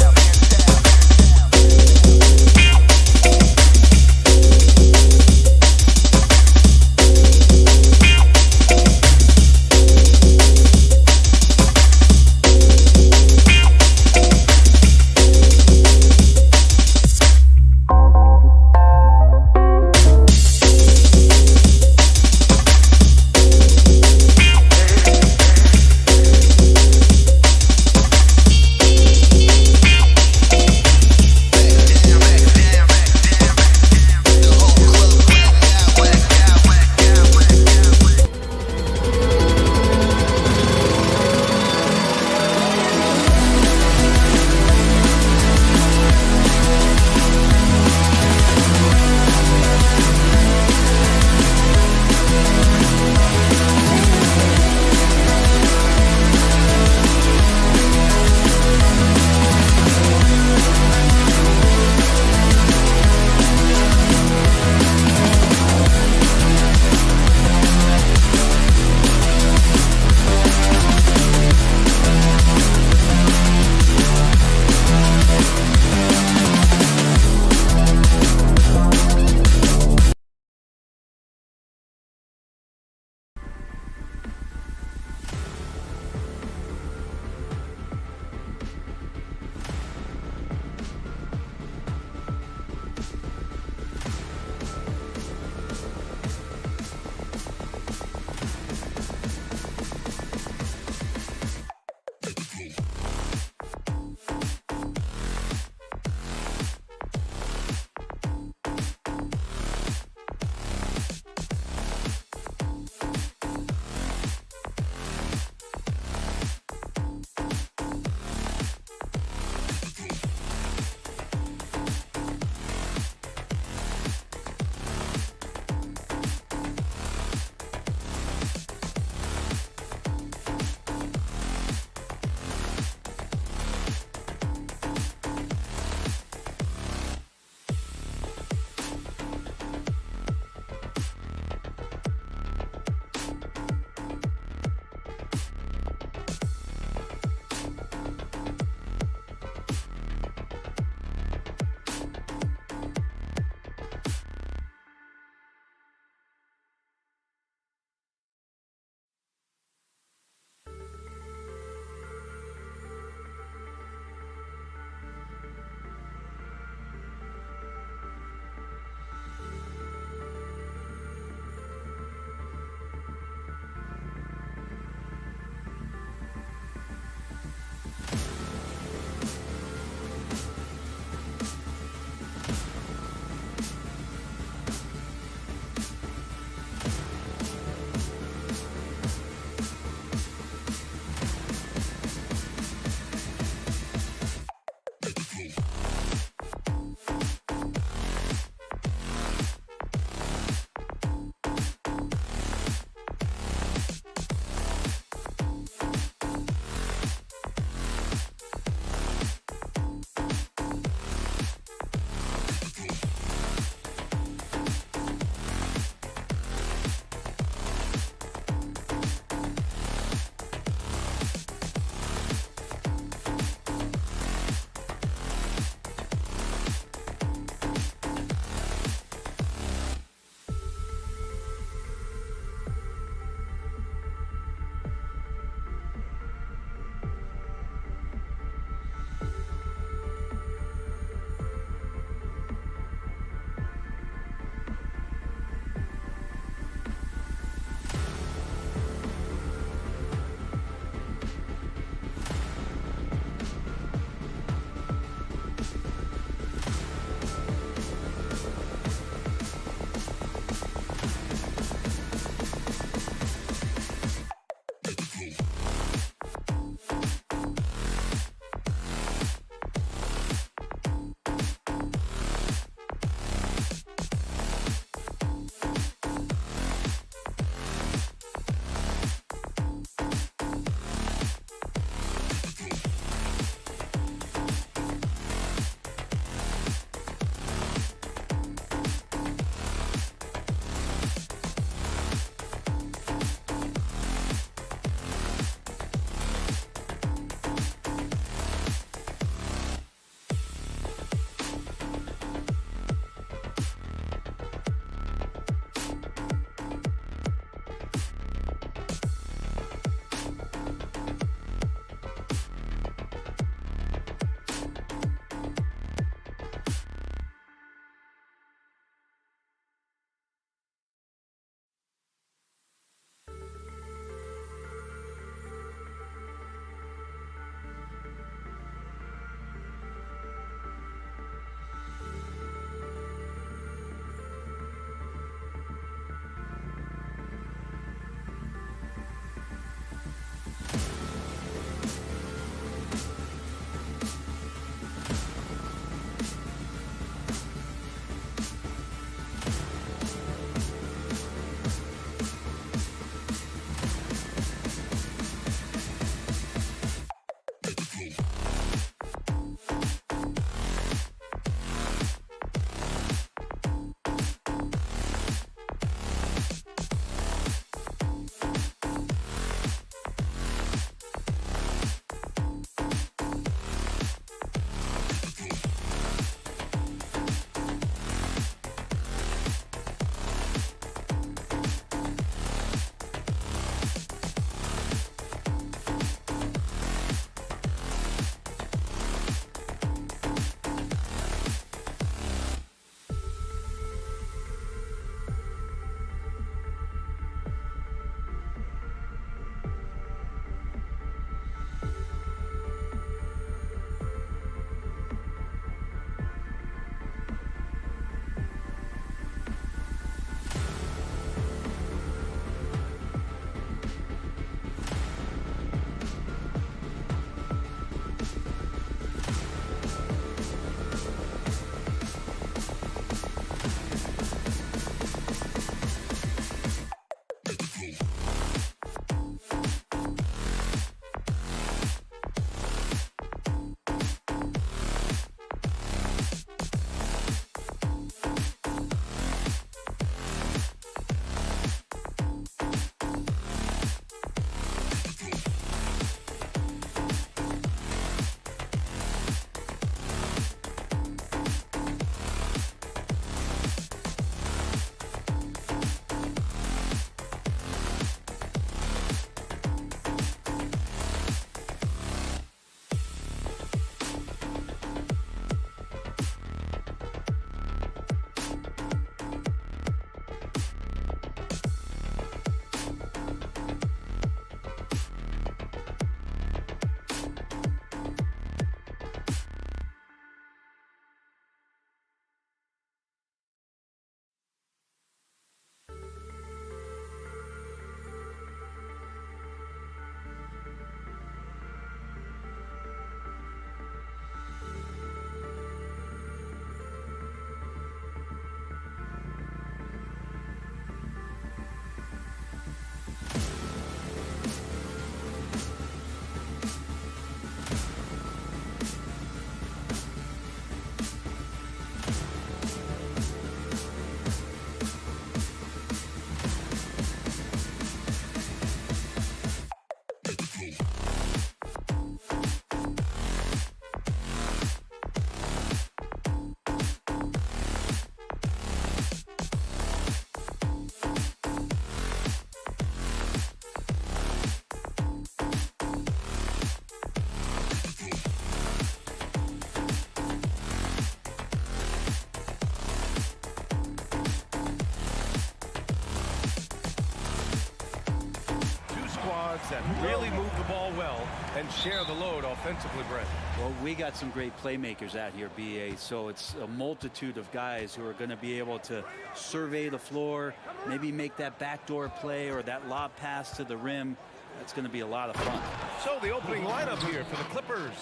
mindset. Really move the ball well and share the load offensively, Brett. Well, we got some great playmakers out here, BA, so it's a multitude of guys who are going to be able to survey the floor, maybe make that backdoor play or that lob pass to the rim. That's going to be a lot of fun. So the opening lineup here for the Clippers.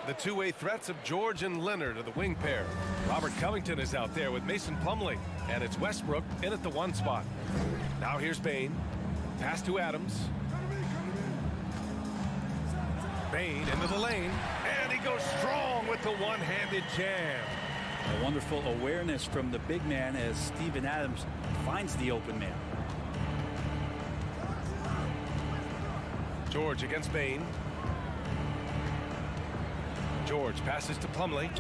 The two-way threats of George and Leonard are the wing pair. Robert Covington is out there with Mason Plumlee, and it's Westbrook in at the 1 spot. Now here's Bane. Pass to Adams. Bane into the lane, and he goes strong with the one-handed jam. A wonderful awareness from the big man as Steven Adams finds the open man. George against Bane. George passes to Plumlee.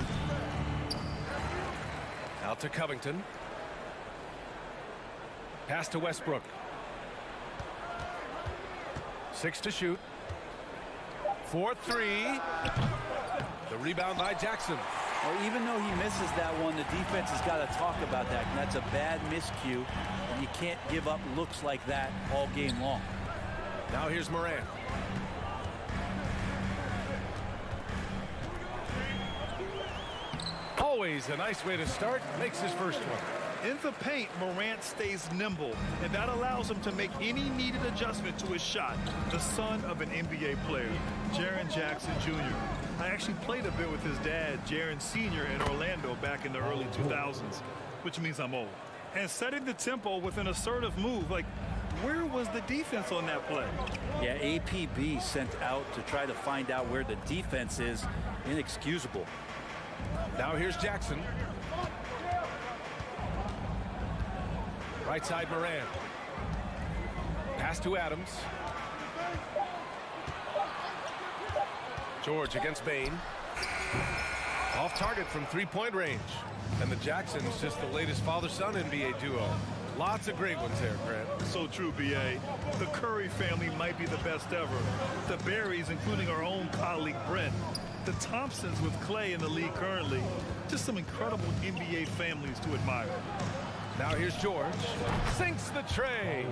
Out to Covington. Pass to Westbrook. 6 to shoot. 4-3. The rebound by Jackson. Well, even though he misses that one, the defense has got to talk about that. And that's a bad miscue. And you can't give up looks like that all game long. Now here's Morant. Always a nice way to start. Makes his first one. In the paint, Morant stays nimble, and that allows him to make any needed adjustment to his shot. The son of an NBA player, Jaren Jackson Jr. I actually played a bit with his dad, Jaren Sr. in Orlando back in the early 2000s, which means I'm old. And setting the tempo with an assertive move, like, where was the defense on that play? Yeah, APB sent out to try to find out where the defense is. Inexcusable. Now here's Jackson. Right side Morant. Pass to Adams. George against Bane. Off target from three-point range. And the Jacksons just the latest father-son NBA duo. Lots of great ones there, Grant. So true, B.A. The Curry family might be the best ever. The Berries, including our own colleague Brent. The Thompsons with Clay in the league currently. Just some incredible NBA families to admire. Now here's George. Sinks the tray.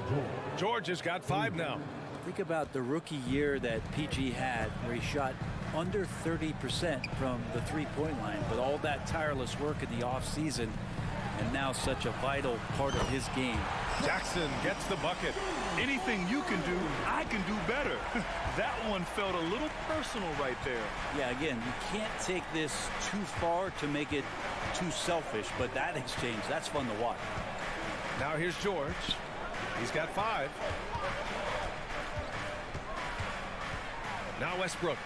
George has got 5 now. Think about the rookie year that PG had where he shot under 30% from the three-point line. But all that tireless work in the offseason and now such a vital part of his game. Jackson gets the bucket. Anything you can do, I can do better. That one felt a little personal right there. Yeah, again, you can't take this too far to make it too selfish, but that exchange, that's fun to watch. Now here's George. He's got 5. Now Westbrook.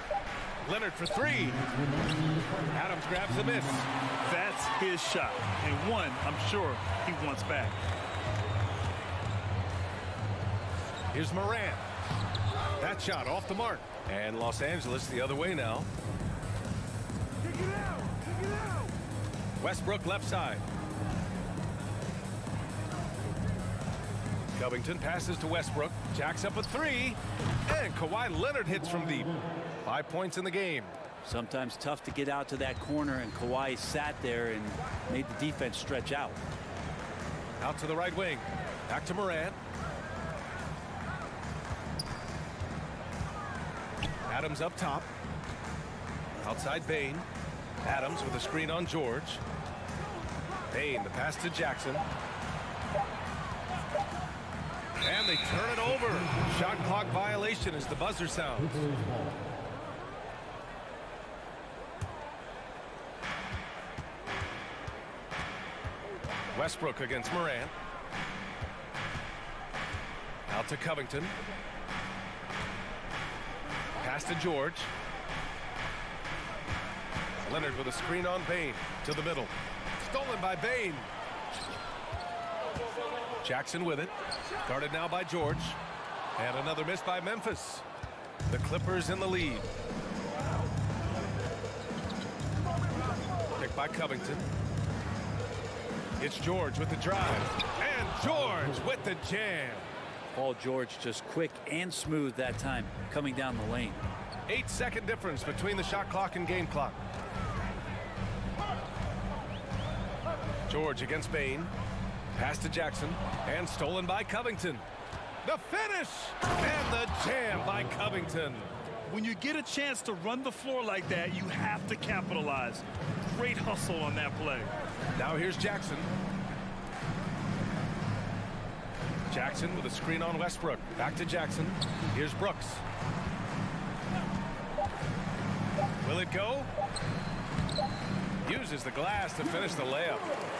Leonard for 3. Adams grabs the miss. That's his shot, and one I'm sure he wants back. Here's Morant. That shot off the mark. And Los Angeles the other way now. Westbrook left side. Covington passes to Westbrook. Jacks up a 3. And Kawhi Leonard hits from deep. 5 points in the game. Sometimes tough to get out to that corner, and Kawhi sat there and made the defense stretch out. Out to the right wing. Back to Morant. Adams up top. Outside Bane. Adams with a screen on George. Bane, the pass to Jackson. And they turn it over. Shot clock violation as the buzzer sounds. Westbrook against Morant. Out to Covington. Pass to George. Leonard with a screen on Bane to the middle. Stolen by Bane. Jackson with it. Guarded now by George. And another miss by Memphis. The Clippers in the lead. Picked by Covington. It's George with the drive. And George with the jam. Paul George just quick and smooth that time coming down the lane. 8-second difference between the shot clock and game clock. George against Bane. Pass to Jackson. And stolen by Covington. The finish! And the jam by Covington. When you get a chance to run the floor like that, you have to capitalize. Great hustle on that play. Now here's Jackson. Jackson with a screen on Westbrook. Back to Jackson. Here's Brooks. Will it go? Uses the glass to finish the layup.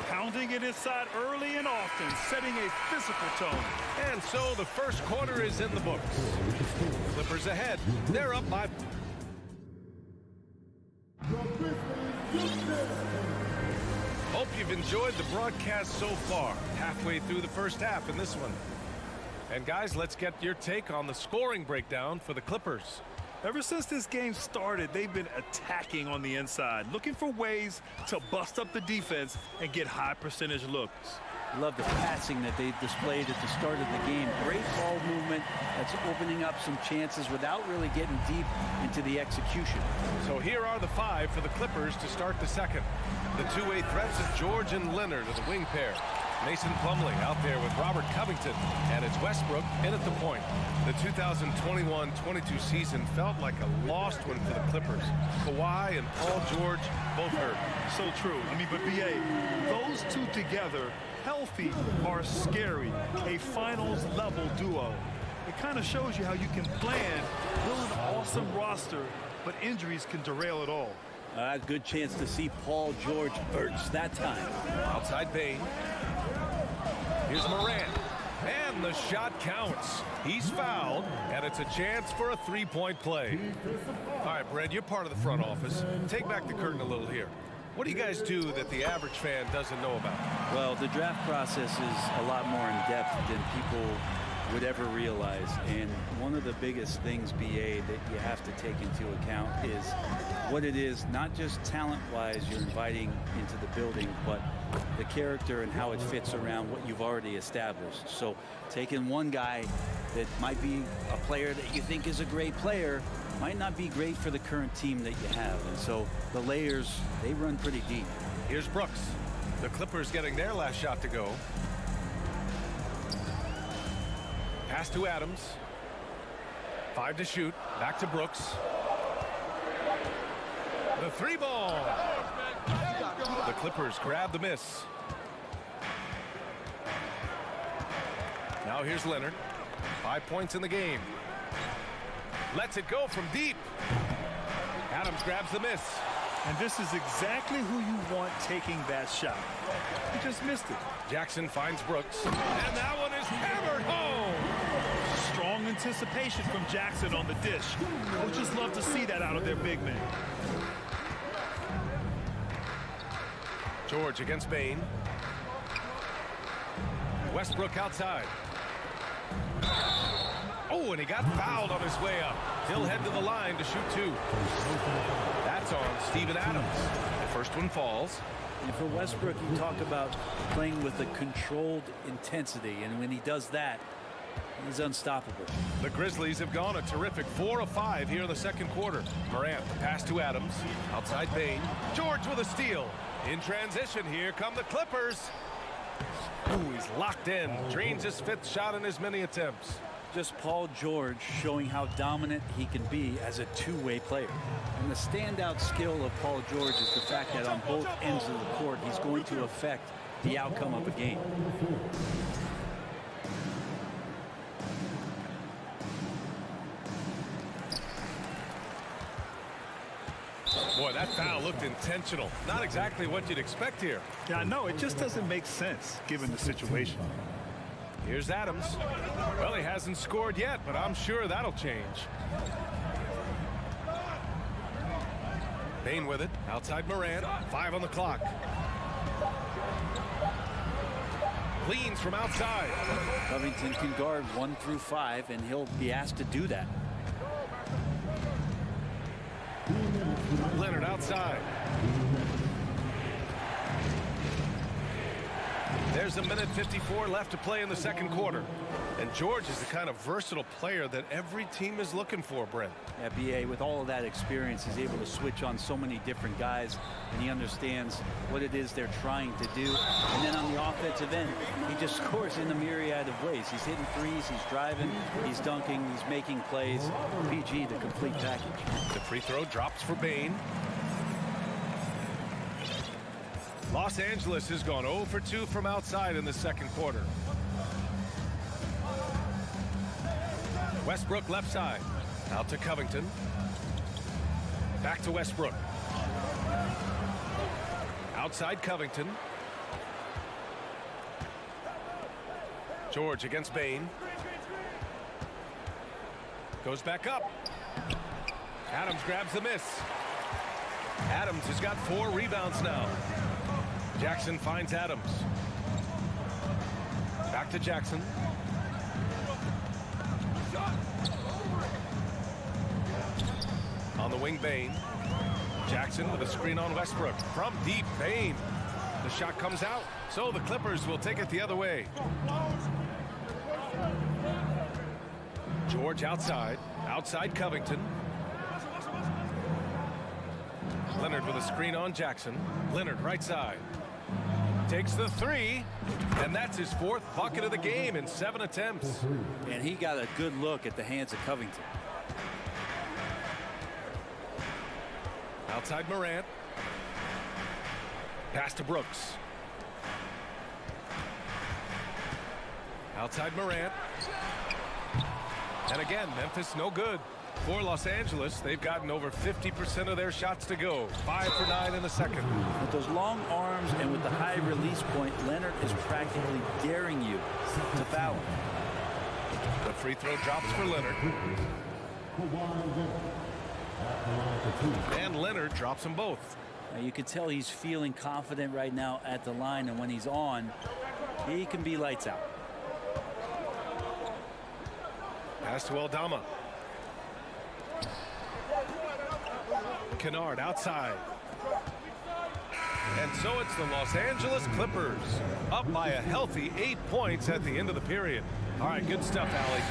Pounding it inside early and often, setting a physical tone. And so the first quarter is in the books. Clippers ahead. They're up by... Hope you've enjoyed the broadcast so far. Halfway through the first half in this one. And guys, let's get your take on the scoring breakdown for the Clippers. Ever since this game started, they've been attacking on the inside, looking for ways to bust up the defense and get high percentage looks. Love the passing that they displayed at the start of the game. Great ball movement that's opening up some chances without really getting deep into the execution. So here are the five for the Clippers to start the second. The two-way threats of George and Leonard are the wing pair. Mason Plumlee out there with Robert Covington, and it's Westbrook in at the point. The 2021-22 season felt like a lost one for the Clippers. Kawhi and Paul George both hurt. So true. I mean, but BA, those two together, healthy, are scary. A finals-level duo. It kind of shows you how you can plan, build an awesome roster, but injuries can derail it all. Good chance to see Paul George burst that time. Outside Bane. Here's Morant. And the shot counts. He's fouled, and it's a chance for a three-point play. All right, Brad, you're part of the front office. Take back the curtain a little here. What do you guys do that the average fan doesn't know about? Well, the draft process is a lot more in depth than people would ever realize. And one of the biggest things, BA, that you have to take into account is what it is, not just talent-wise you're inviting into the building, but the character and how it fits around what you've already established. So taking one guy that might be a player that you think is a great player might not be great for the current team that you have. And so the layers, they run pretty deep. Here's Brooks. The Clippers getting their last shot to go. Pass to Adams. 5 to shoot. Back to Brooks. The three ball. The Clippers grab the miss. Now here's Leonard. 5 points in the game. Lets it go from deep. Adams grabs the miss. And this is exactly who you want taking that shot. He just missed it. Jackson finds Brooks. And that one is hammered home. Strong anticipation from Jackson on the dish. Coaches love to see that out of their big men. George against Bane. Westbrook outside. Oh, and he got fouled on his way up. He'll head to the line to shoot 2. That's on Steven Adams. The first one falls. And for Westbrook, you talk about playing with a controlled intensity, and when he does that, he's unstoppable. The Grizzlies have gone a terrific 4 of 5 here in the second quarter. Morant, the pass to Adams. Outside Bane. George with a steal. In transition, here come the Clippers. Ooh, he's locked in. Drains his 5th shot in as many attempts. Just Paul George showing how dominant he can be as a two-way player. And the standout skill of Paul George is the fact that on both ends of the court, he's going to affect the outcome of a game. Boy, that foul looked intentional. Not exactly what you'd expect here. Yeah, I know. It just doesn't make sense given the situation. Here's Adams. Well, he hasn't scored yet, but I'm sure that'll change. Bane with it. Outside Morant. 5 on the clock. Cleans from outside. Covington can guard 1 through 5, and he'll be asked to do that. Leonard outside. There's a minute 54 left to play in the second quarter. And George is the kind of versatile player that every team is looking for, Brent. Yeah, BA, with all of that experience, he's able to switch on so many different guys, and he understands what it is they're trying to do. And then on the offensive end, he just scores in a myriad of ways. He's hitting threes, he's driving, he's dunking, he's making plays. PG, the complete package. The free throw drops for Bane. Los Angeles has gone 0 for 2 from outside in the second quarter. Westbrook left side. Out to Covington. Back to Westbrook. Outside Covington. George against Bane. Goes back up. Adams grabs the miss. Adams has got 4 rebounds now. Jackson finds Adams. Back to Jackson. On the wing, Bane. Jackson with a screen on Westbrook. From deep, Bane. The shot comes out, so the Clippers will take it the other way. George outside. Outside Covington. Leonard with a screen on Jackson. Leonard right side. Takes the 3, and that's his 4th bucket of the game in 7 attempts. And he got a good look at the hands of Covington. Outside Morant. Pass to Brooks. Outside Morant. And again, Memphis no good. For Los Angeles, they've gotten over 50% of their shots to go. 5 for 9 in the second. With those long arms and with the high release point, Leonard is practically daring you to foul him. The free throw drops for Leonard. And Leonard drops them both. Now you can tell he's feeling confident right now at the line, and when he's on, he can be lights out. Pass to Aldama. Kennard outside. And so it's the Los Angeles Clippers up by a healthy 8 points at the end of the period. All right, good stuff, Allie.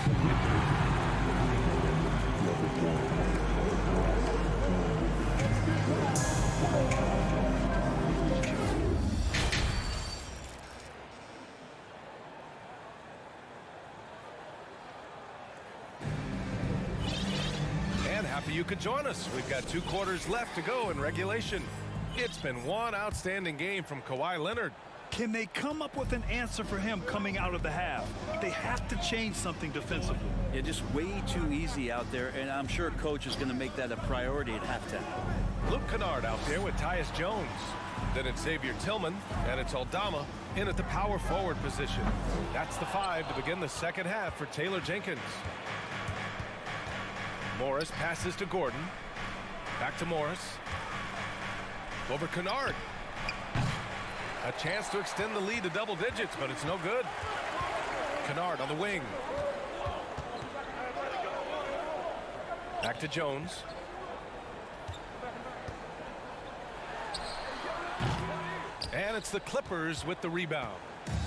Happy you could join us. We've got 2 quarters left to go in regulation. It's been one outstanding game from Kawhi Leonard. Can they come up with an answer for him coming out of the half? They have to change something defensively. Yeah, just way too easy out there, and I'm sure coach is going to make that a priority at halftime. Luke Kennard out there with Tyus Jones. Then it's Xavier Tillman, and it's Aldama in at the power forward position. That's the 5 to begin the second half for Taylor Jenkins. Morris passes to Gordon. Back to Morris. Over Kennard. A chance to extend the lead to double digits, but it's no good. Kennard on the wing. Back to Jones. And it's the Clippers with the rebound.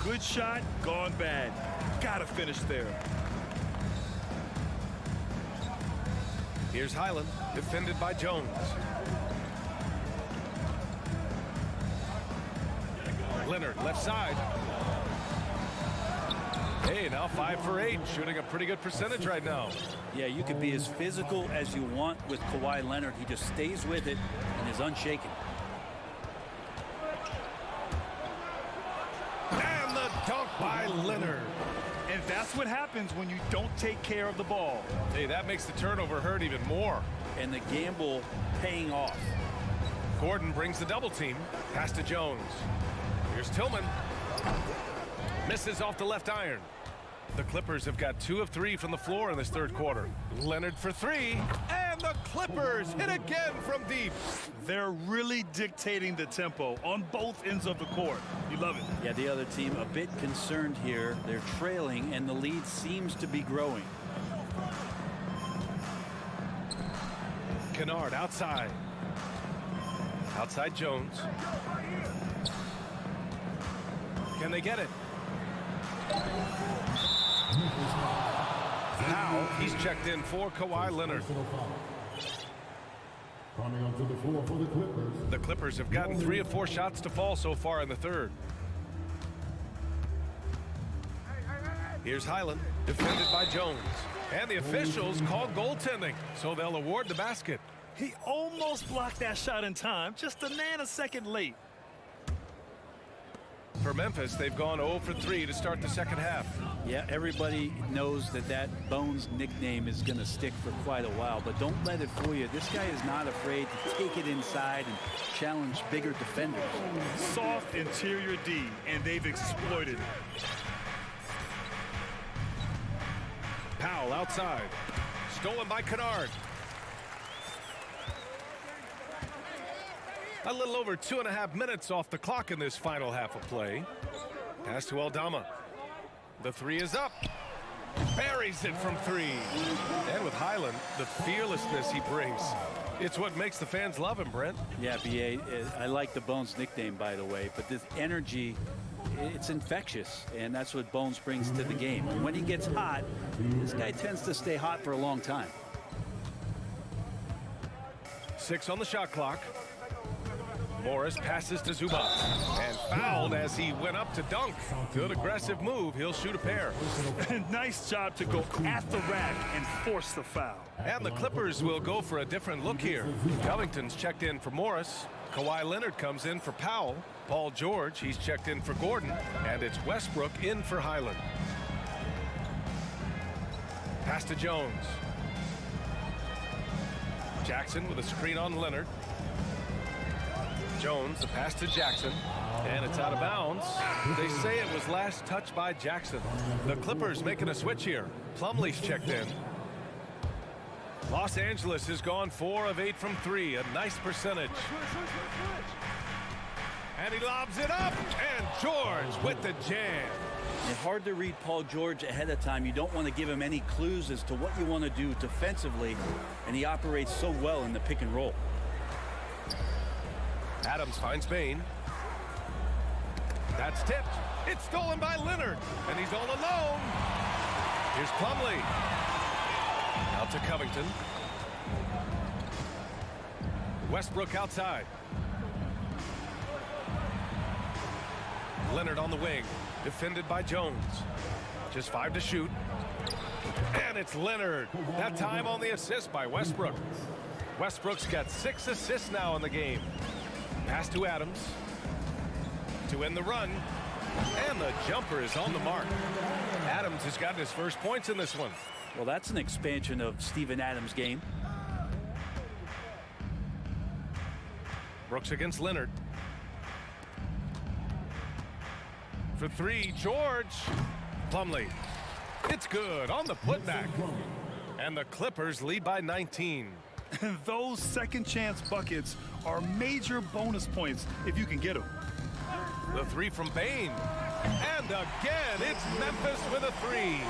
Good shot, gone bad. Gotta finish there. Here's Highland, defended by Jones. Leonard, left side. Hey, now 5 for 8, shooting a pretty good percentage right now. Yeah, you could be as physical as you want with Kawhi Leonard. He just stays with it and is unshaken. And the dunk by Leonard. And that's what happens when you don't take care of the ball. Hey, that makes the turnover hurt even more. And the gamble paying off. Gordon brings the double team. Pass to Jones. Here's Tillman. Misses off the left iron. The Clippers have got 2 of 3 from the floor in this third quarter. Leonard for 3. And the Clippers hit again from deep. They're really dictating the tempo on both ends of the court. You love it. Yeah, the other team a bit concerned here. They're trailing, and the lead seems to be growing. Kennard outside. Outside Jones. Can they get it? Powell, he's checked in for Kawhi Leonard. Coming onto the floor for the Clippers. The Clippers have gotten 3 of 4 shots to fall so far in the third. Here's Highland, defended by Jones. And the officials call goaltending, so they'll award the basket. He almost blocked that shot in time, just a nanosecond late. For Memphis, they've gone 0 for 3 to start the second half. Yeah, everybody knows that Bones nickname is going to stick for quite a while, but don't let it fool you. This guy is not afraid to take it inside and challenge bigger defenders. Soft interior D, and they've exploited it. Powell outside. Stolen by Kennard. A little over 2.5 minutes off the clock in this final half of play. Pass to Aldama. The 3 is up. Buries it from 3. And with Highland, the fearlessness he brings. It's what makes the fans love him, Brent. Yeah, B.A., I like the Bones nickname, by the way, but this energy, it's infectious, and that's what Bones brings to the game. And when he gets hot, this guy tends to stay hot for a long time. 6 on the shot clock. Morris passes to Zubac and fouled as he went up to dunk. Good aggressive move. He'll shoot a pair. Nice job to go at the rack and force the foul. And the Clippers will go for a different look here. Covington's checked in for Morris. Kawhi Leonard comes in for Powell. Paul George, he's checked in for Gordon. And it's Westbrook in for Highland. Pass to Jones. Jackson with a screen on Leonard. Jones, the pass to Jackson, and it's out of bounds. They say it was last touched by Jackson. The Clippers making a switch here. Plumlee's checked in. Los Angeles has gone 4 of 8 from 3, a nice percentage. And he lobs it up, and George with the jam. It's hard to read Paul George ahead of time. You don't want to give him any clues as to what you want to do defensively, and he operates so well in the pick and roll. Adams finds Bain. That's tipped. It's stolen by Leonard, and he's all alone. Here's Plumlee. Out to Covington. Westbrook outside. Leonard on the wing, defended by Jones. Just 5 to shoot. And it's Leonard. That time on the assist by Westbrook. Westbrook's got 6 assists now in the game. Pass to Adams to end the run, and the jumper is on the mark. Adams has gotten his first points in this one. Well, that's an expansion of Steven Adams' game. Brooks against Leonard. For 3, George. Plumlee. It's good on the putback. And the Clippers lead by 19. Those second chance buckets are major bonus points if you can get them. The 3 from Bain. And again, it's Memphis with a 3.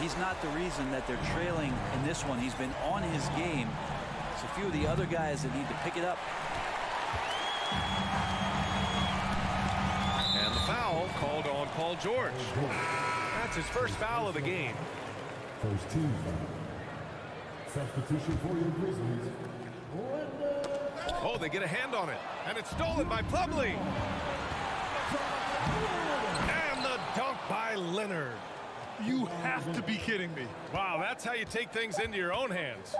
He's not the reason that they're trailing in this one. He's been on his game. It's a few of the other guys that need to pick it up. And the foul called on Paul George. That's his first foul of the game. First team foul. Substitution for your Grizzlies. Oh, they get a hand on it, and it's stolen by Plumlee. And the dunk by Leonard. You have to be kidding me. Wow, that's how you take things into your own hands.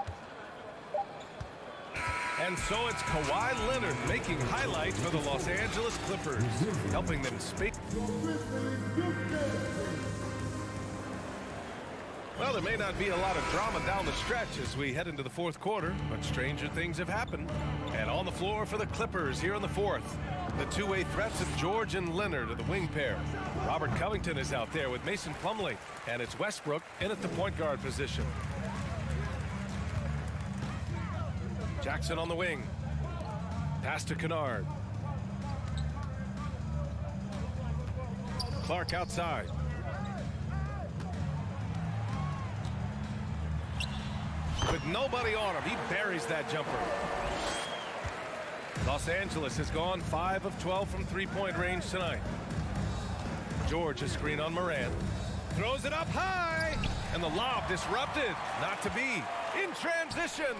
And so it's Kawhi Leonard making highlights for the Los Angeles Clippers, helping them speak. Well, there may not be a lot of drama down the stretch as we head into the fourth quarter, but stranger things have happened. And on the floor for the Clippers here in the fourth, the two-way threats of George and Leonard are the wing pair. Robert Covington is out there with Mason Plumlee, and it's Westbrook in at the point guard position. Jackson on the wing. Pass to Kennard. Clark outside. With nobody on him, he buries that jumper. Los Angeles has gone 5 of 12 from three-point range tonight. George a screen on Morant. Throws it up high. And the lob disrupted. Not to be. In transition.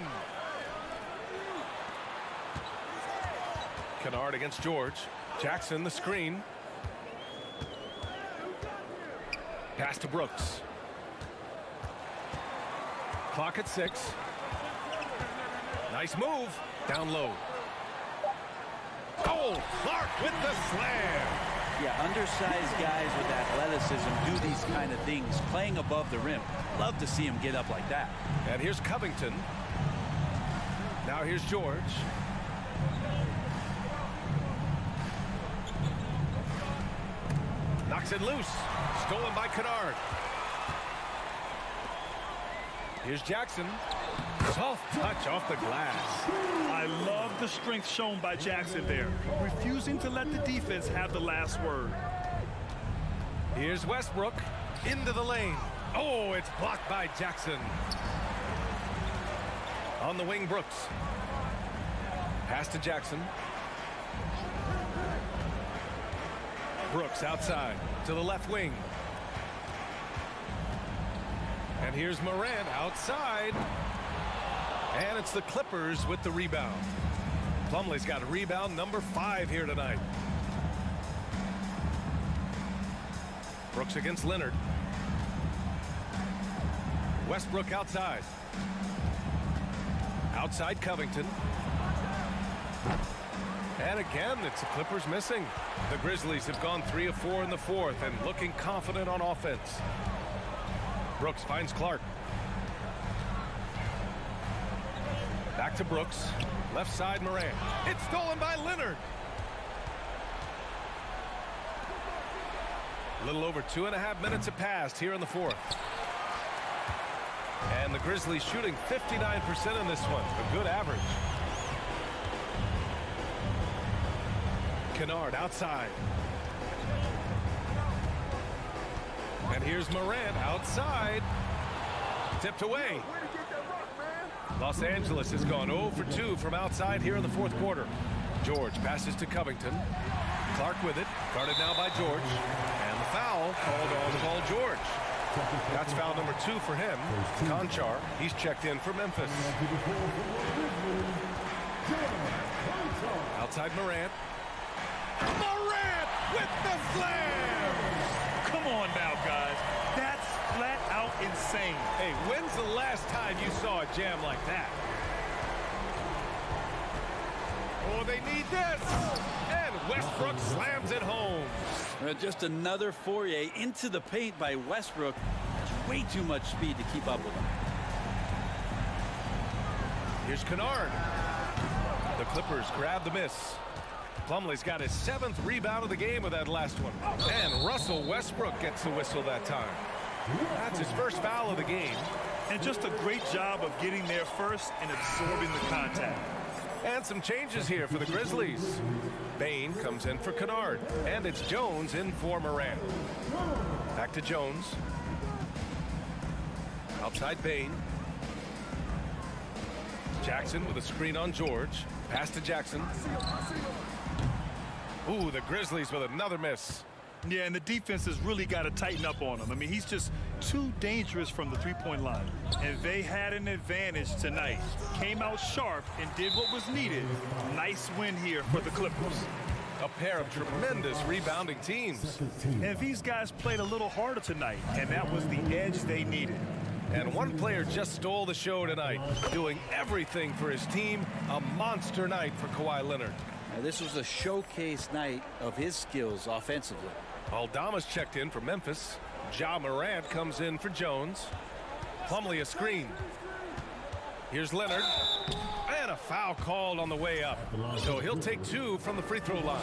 Kennard against George. Jackson the screen. Pass to Brooks. Clock at 6. Nice move. Down low. Oh, Clark with the slam. Yeah, undersized guys with athleticism do these kind of things, playing above the rim. Love to see him get up like that. And here's Covington. Now here's George. Knocks it loose. Stolen by Kennard. Here's Jackson. Soft touch off the glass. I love the strength shown by Jackson there, refusing to let the defense have the last word. Here's Westbrook into the lane. Oh, it's blocked by Jackson. On the wing, Brooks. Pass to Jackson. Brooks outside to the left wing. And here's Morant outside. And it's the Clippers with the rebound. Plumlee's got rebound number 5 here tonight. Brooks against Leonard. Westbrook outside. Outside Covington. And again, it's the Clippers missing. The Grizzlies have gone 3 of 4 in the 4th and looking confident on offense. Brooks finds Clark. Back to Brooks. Left side Morant. It's stolen by Leonard. A little over 2.5 minutes have passed here in the 4th. And the Grizzlies shooting 59% in this one. A good average. Kennard outside. And here's Morant outside. Tipped away. Los Angeles has gone 0 for 2 from outside here in the 4th quarter. George passes to Covington. Clark with it. Guarded now by George. And the foul called on Paul George. That's foul number 2 for him. Conchar, he's checked in for Memphis. Outside Morant. Morant with the slam! Come on now, guys. That's flat out insane. Hey, when's the last time you saw a jam like that? Oh, they need this! And Westbrook slams it home. Just another foray into the paint by Westbrook. Way too much speed to keep up with him. Here's Kennard. The Clippers grab the miss. Plumlee's got his 7th rebound of the game with that last one. And Russell Westbrook gets the whistle that time. That's his first foul of the game. And just a great job of getting there first and absorbing the contact. And some changes here for the Grizzlies. Bain comes in for Kennard. And it's Jones in for Morant. Back to Jones. Outside Bain. Jackson with a screen on George. Pass to Jackson. Ooh, the Grizzlies with another miss. Yeah, and the defense has really got to tighten up on him. I mean, he's just too dangerous from the three-point line. And they had an advantage tonight. Came out sharp and did what was needed. Nice win here for the Clippers. A pair of tremendous rebounding teams. And these guys played a little harder tonight, and that was the edge they needed. And one player just stole the show tonight, doing everything for his team. A monster night for Kawhi Leonard. Now, this was a showcase night of his skills offensively. Aldama's checked in for Memphis. Ja Morant comes in for Jones. Plumlee a screen. Here's Leonard. And a foul called on the way up. So he'll take 2 from the free throw line.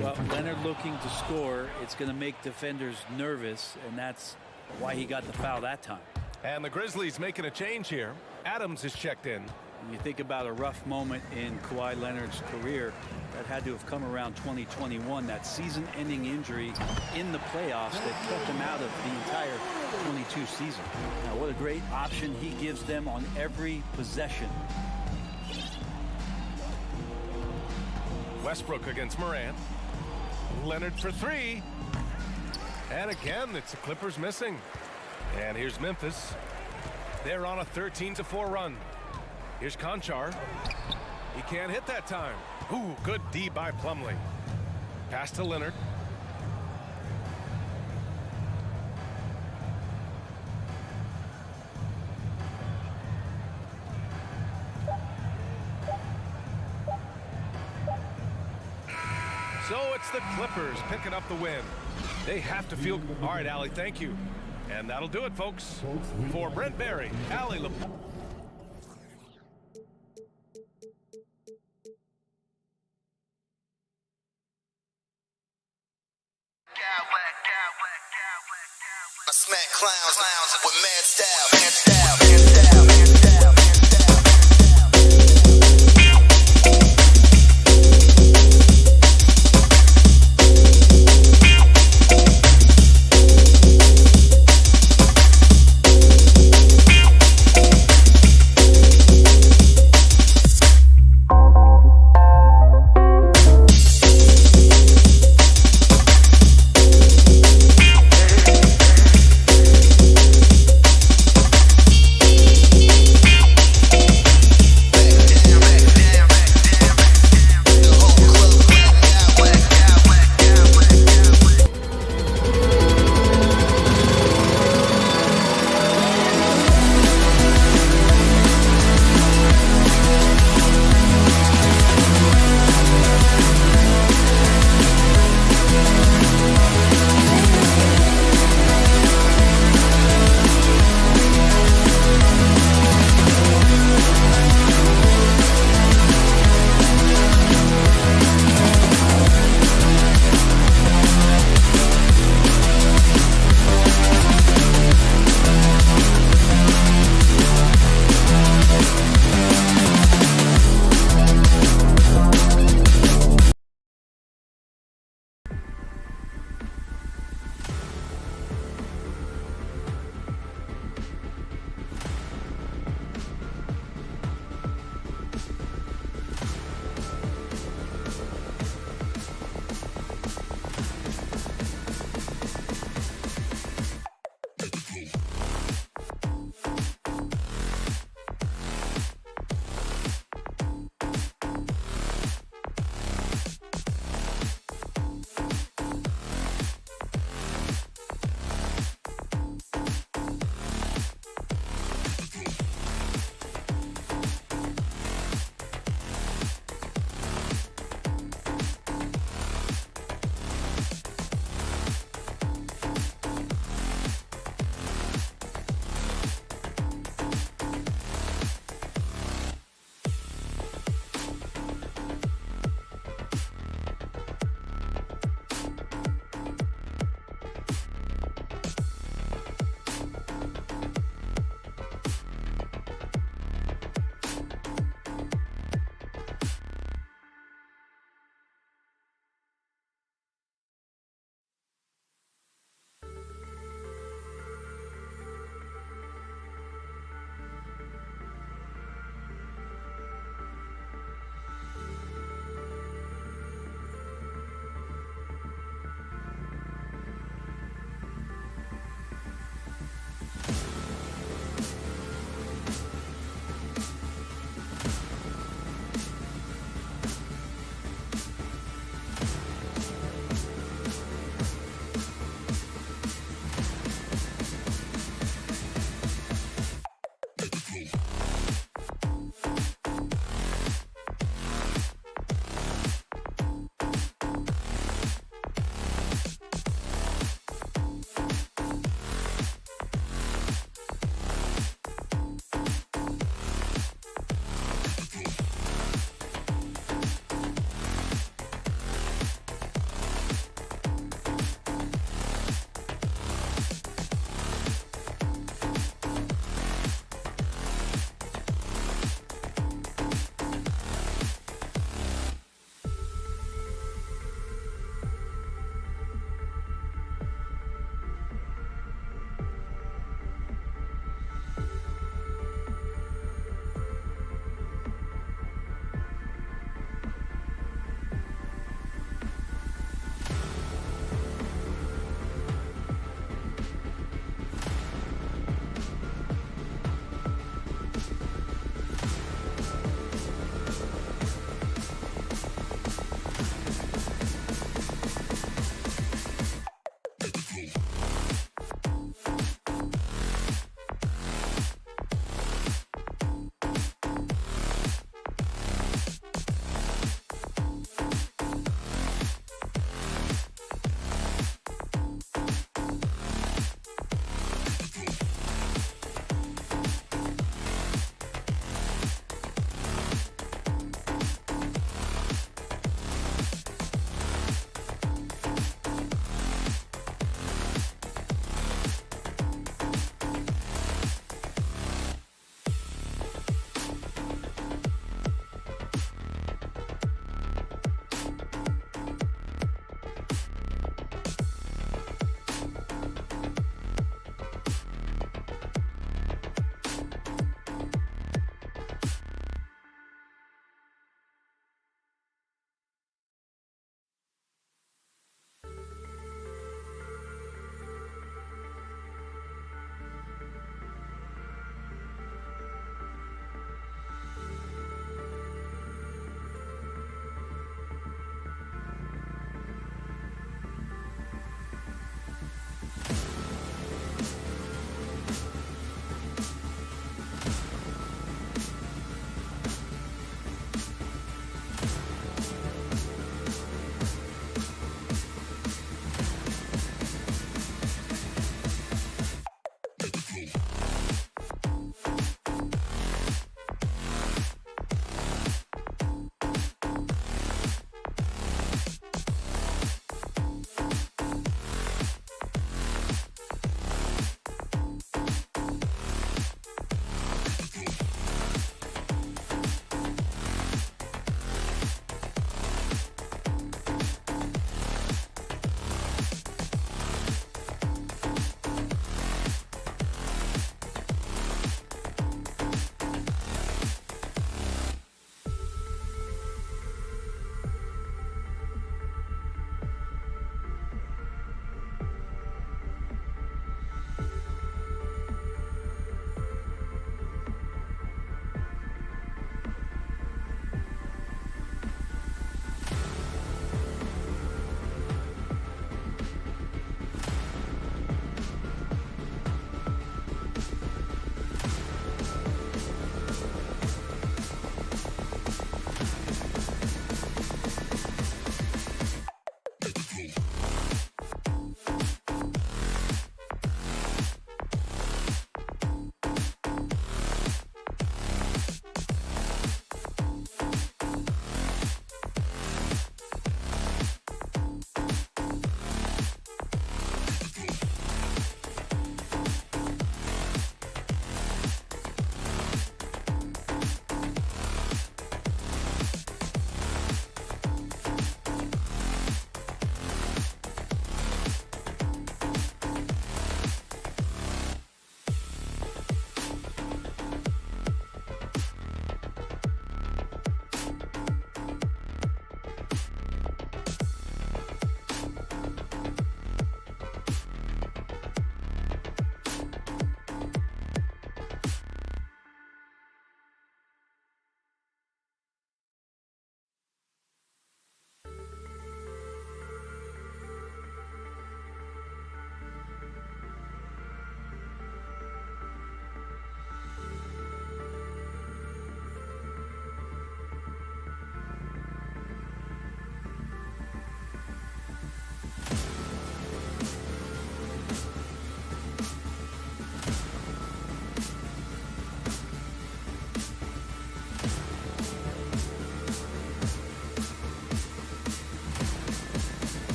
Well, Leonard looking to score. It's going to make defenders nervous, and that's why he got the foul that time. And the Grizzlies making a change here. Adams is checked in. When you think about a rough moment in Kawhi Leonard's career, that had to have come around 2021, that season-ending injury in the playoffs that kept him out of the entire 22 season. Now, what a great option he gives them on every possession. Westbrook against Morant. Leonard for 3. And again, it's the Clippers missing. And here's Memphis. They're on a 13-4 run. Here's Conchar. He can't hit that time. Ooh, good D by Plumlee. Pass to Leonard. So it's the Clippers picking up the win. They have to feel... All right, Allie, thank you. And that'll do it, folks. For Brent Barry, Allie LeBlanc. I smack clowns with mad style.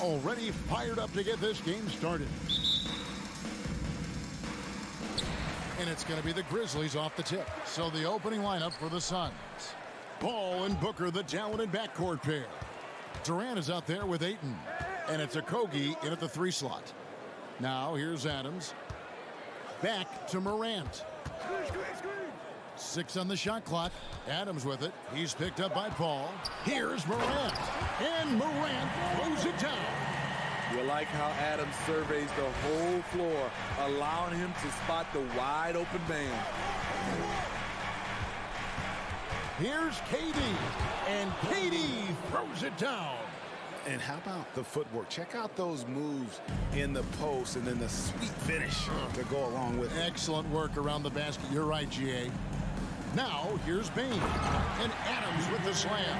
already fired up to get this game started. And it's going to be the Grizzlies off the tip. So the opening lineup for the Suns. Paul and Booker, the talented backcourt pair. Durant is out there with Ayton. And it's Okogie in at the 3 slot. Now here's Adams. Back to Morant. 6 on the shot clock. Adams with it. He's picked up by Paul. Here's Morant. And Morant throws it down. You like how Adams surveys the whole floor, allowing him to spot the wide open man. Here's KD. And KD throws it down. And how about the footwork? Check out those moves in the post and then the sweet finish to go along with it. Excellent work around the basket. You're right, GA. Now, here's Bain. And Adams with the slam.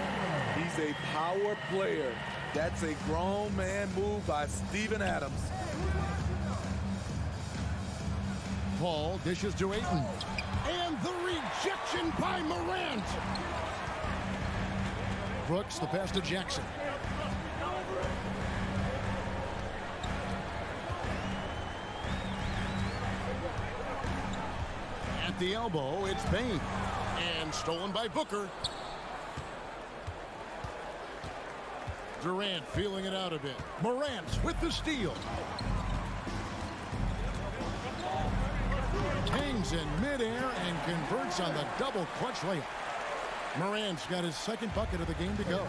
He's a power player. That's a grown man move by Steven Adams. Paul dishes to Ayton. And the rejection by Morant. Brooks, the pass to Jackson. At the elbow, it's Bain. And stolen by Booker. Durant feeling it out a bit. Morant with the steal. Hangs in midair and converts on the double clutch layup. Morant's got his second bucket of the game to go.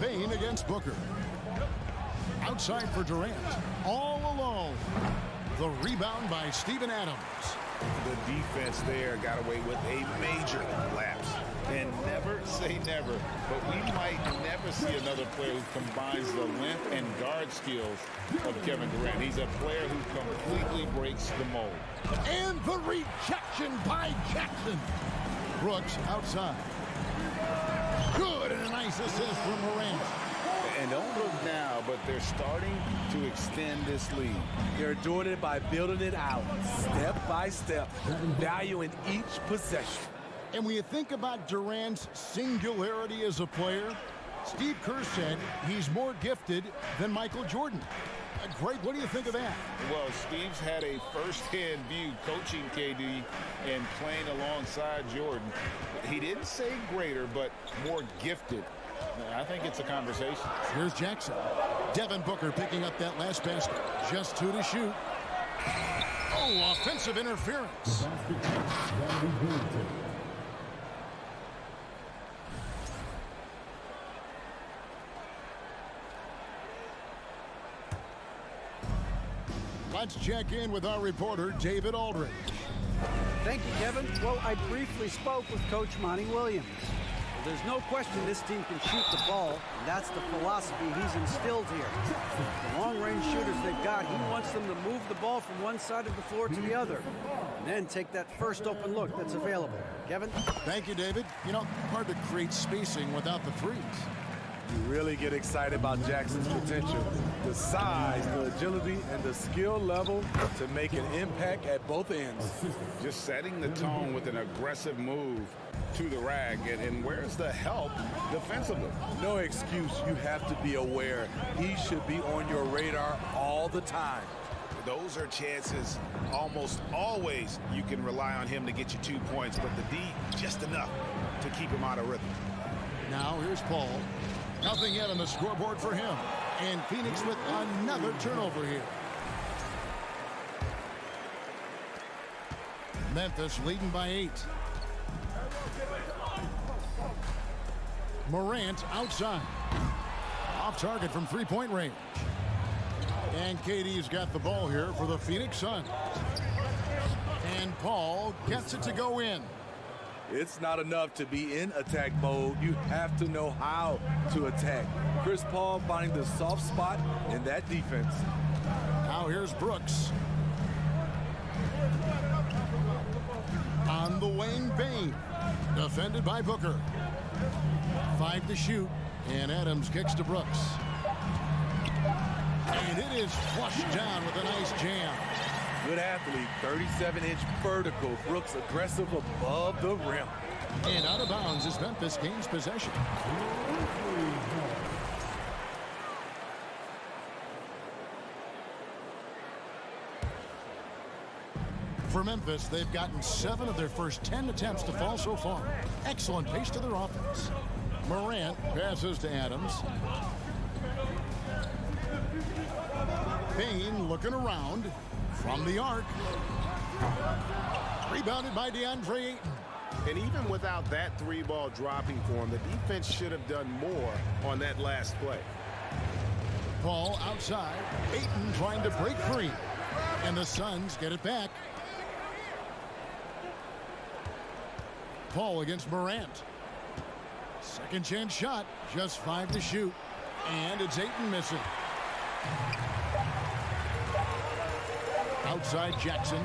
Bain against Booker. Outside for Durant. All alone. The rebound by Steven Adams. The defense there got away with a major lapse. And never say never, but we might never see another player who combines the length and guard skills of Kevin Durant. He's a player who completely breaks the mold. And the rejection by Jackson. Brooks outside. Good, and a nice assist from Morant. And don't look now, but they're starting to extend this lead. They're doing it by building it out, step by step, valuing each possession. And when you think about Durant's singularity as a player, Steve Kerr said he's more gifted than Michael Jordan. Greg, what do you think of that? Well, Steve's had a first-hand view coaching KD and playing alongside Jordan. He didn't say greater, but more gifted. I think it's a conversation. Here's Jackson. Devin Booker picking up that last basket. Just 2 to shoot. Oh, offensive interference. Let's check in with our reporter, David Aldridge. Thank you, Kevin. Well, I briefly spoke with Coach Monty Williams. Well, there's no question this team can shoot the ball, and that's the philosophy he's instilled here. The long-range shooters they've got, he wants them to move the ball from one side of the floor to the other, and then take that first open look that's available. Kevin? Thank you, David. You know, hard to create spacing without the threes. You really get excited about Jackson's potential. The size, the agility, and the skill level to make an impact at both ends. Just setting the tone with an aggressive move to the rag. And where's the help defensively? No excuse. You have to be aware. He should be on your radar all the time. Those are chances almost always you can rely on him to get you 2 points, but the D, just enough to keep him out of rhythm. Now here's Paul. Nothing yet on the scoreboard for him. And Phoenix with another turnover here. Memphis leading by 8. Morant outside. Off target from three-point range. And KD's got the ball here for the Phoenix Suns. And Paul gets it to go in. It's not enough to be in attack mode. You have to know how to attack. Chris Paul finding the soft spot in that defense. Now here's Brooks. On the wing, Bain. Defended by Booker. 5 to shoot. And Adams kicks to Brooks. And it is flushed down with a nice jam. Good athlete, 37-inch vertical. Brooks aggressive above the rim. And out of bounds as Memphis gains possession. For Memphis, they've gotten 7 of their first 10 attempts to fall so far. Excellent pace to their offense. Morant passes to Adams. Payne looking around from the arc. Rebounded by DeAndre Ayton. And even without that 3-ball dropping for him, the defense should have done more on that last play. Ball outside. Ayton trying to break free. And the Suns get it back. Paul against Morant. Second chance shot. Just 5 to shoot. And it's Ayton missing. Outside Jackson.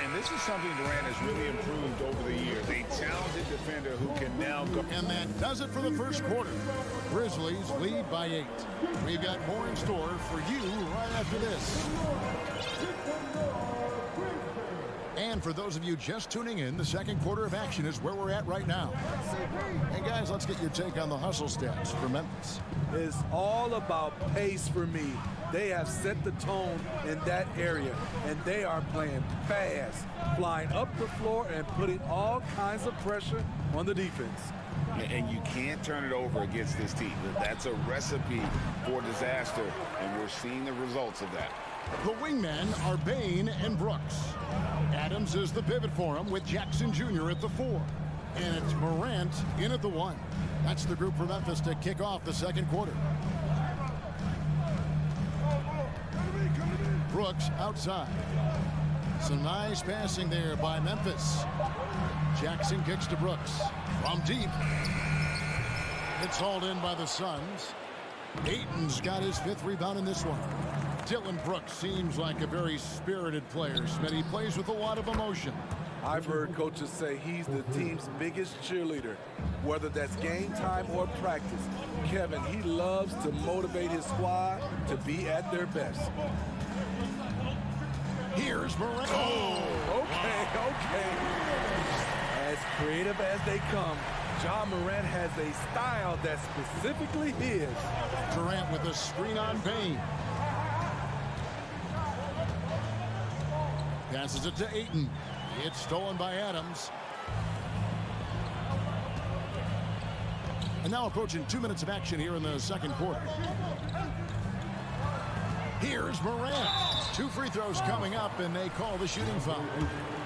And this is something Durant has really improved over the years. A talented defender who can now go. And that does it for the first quarter. Grizzlies lead by 8. We've got more in store for you right after this. And for those of you just tuning in, the second quarter of action is where we're at right now. And guys, let's get your take on the hustle stats for Memphis. It's all about pace for me. They have set the tone in that area, and they are playing fast, flying up the floor and putting all kinds of pressure on the defense. And you can't turn it over against this team. That's a recipe for disaster, and we're seeing the results of that. The wingmen are Bane and Brooks. Adams is the pivot for him with Jackson Jr. at the 4. And it's Morant in at the 1. That's the group for Memphis to kick off the second quarter. Brooks outside. Some nice passing there by Memphis. Jackson kicks to Brooks. From deep. It's hauled in by the Suns. Ayton's got his 5th rebound in this one. Dylan Brooks seems like a very spirited player, Smith. He plays with a lot of emotion. I've heard coaches say he's the team's biggest cheerleader, whether that's game time or practice. Kevin, he loves to motivate his squad to be at their best. Here's Morant. Oh, okay. As creative as they come, John Morant has a style that's specifically his. Durant with a screen on Payne. Passes it to Ayton. It's stolen by Adams. And now approaching 2 minutes of action here in the second quarter. Here's Morant. 2 free throws coming up, and they call the shooting foul.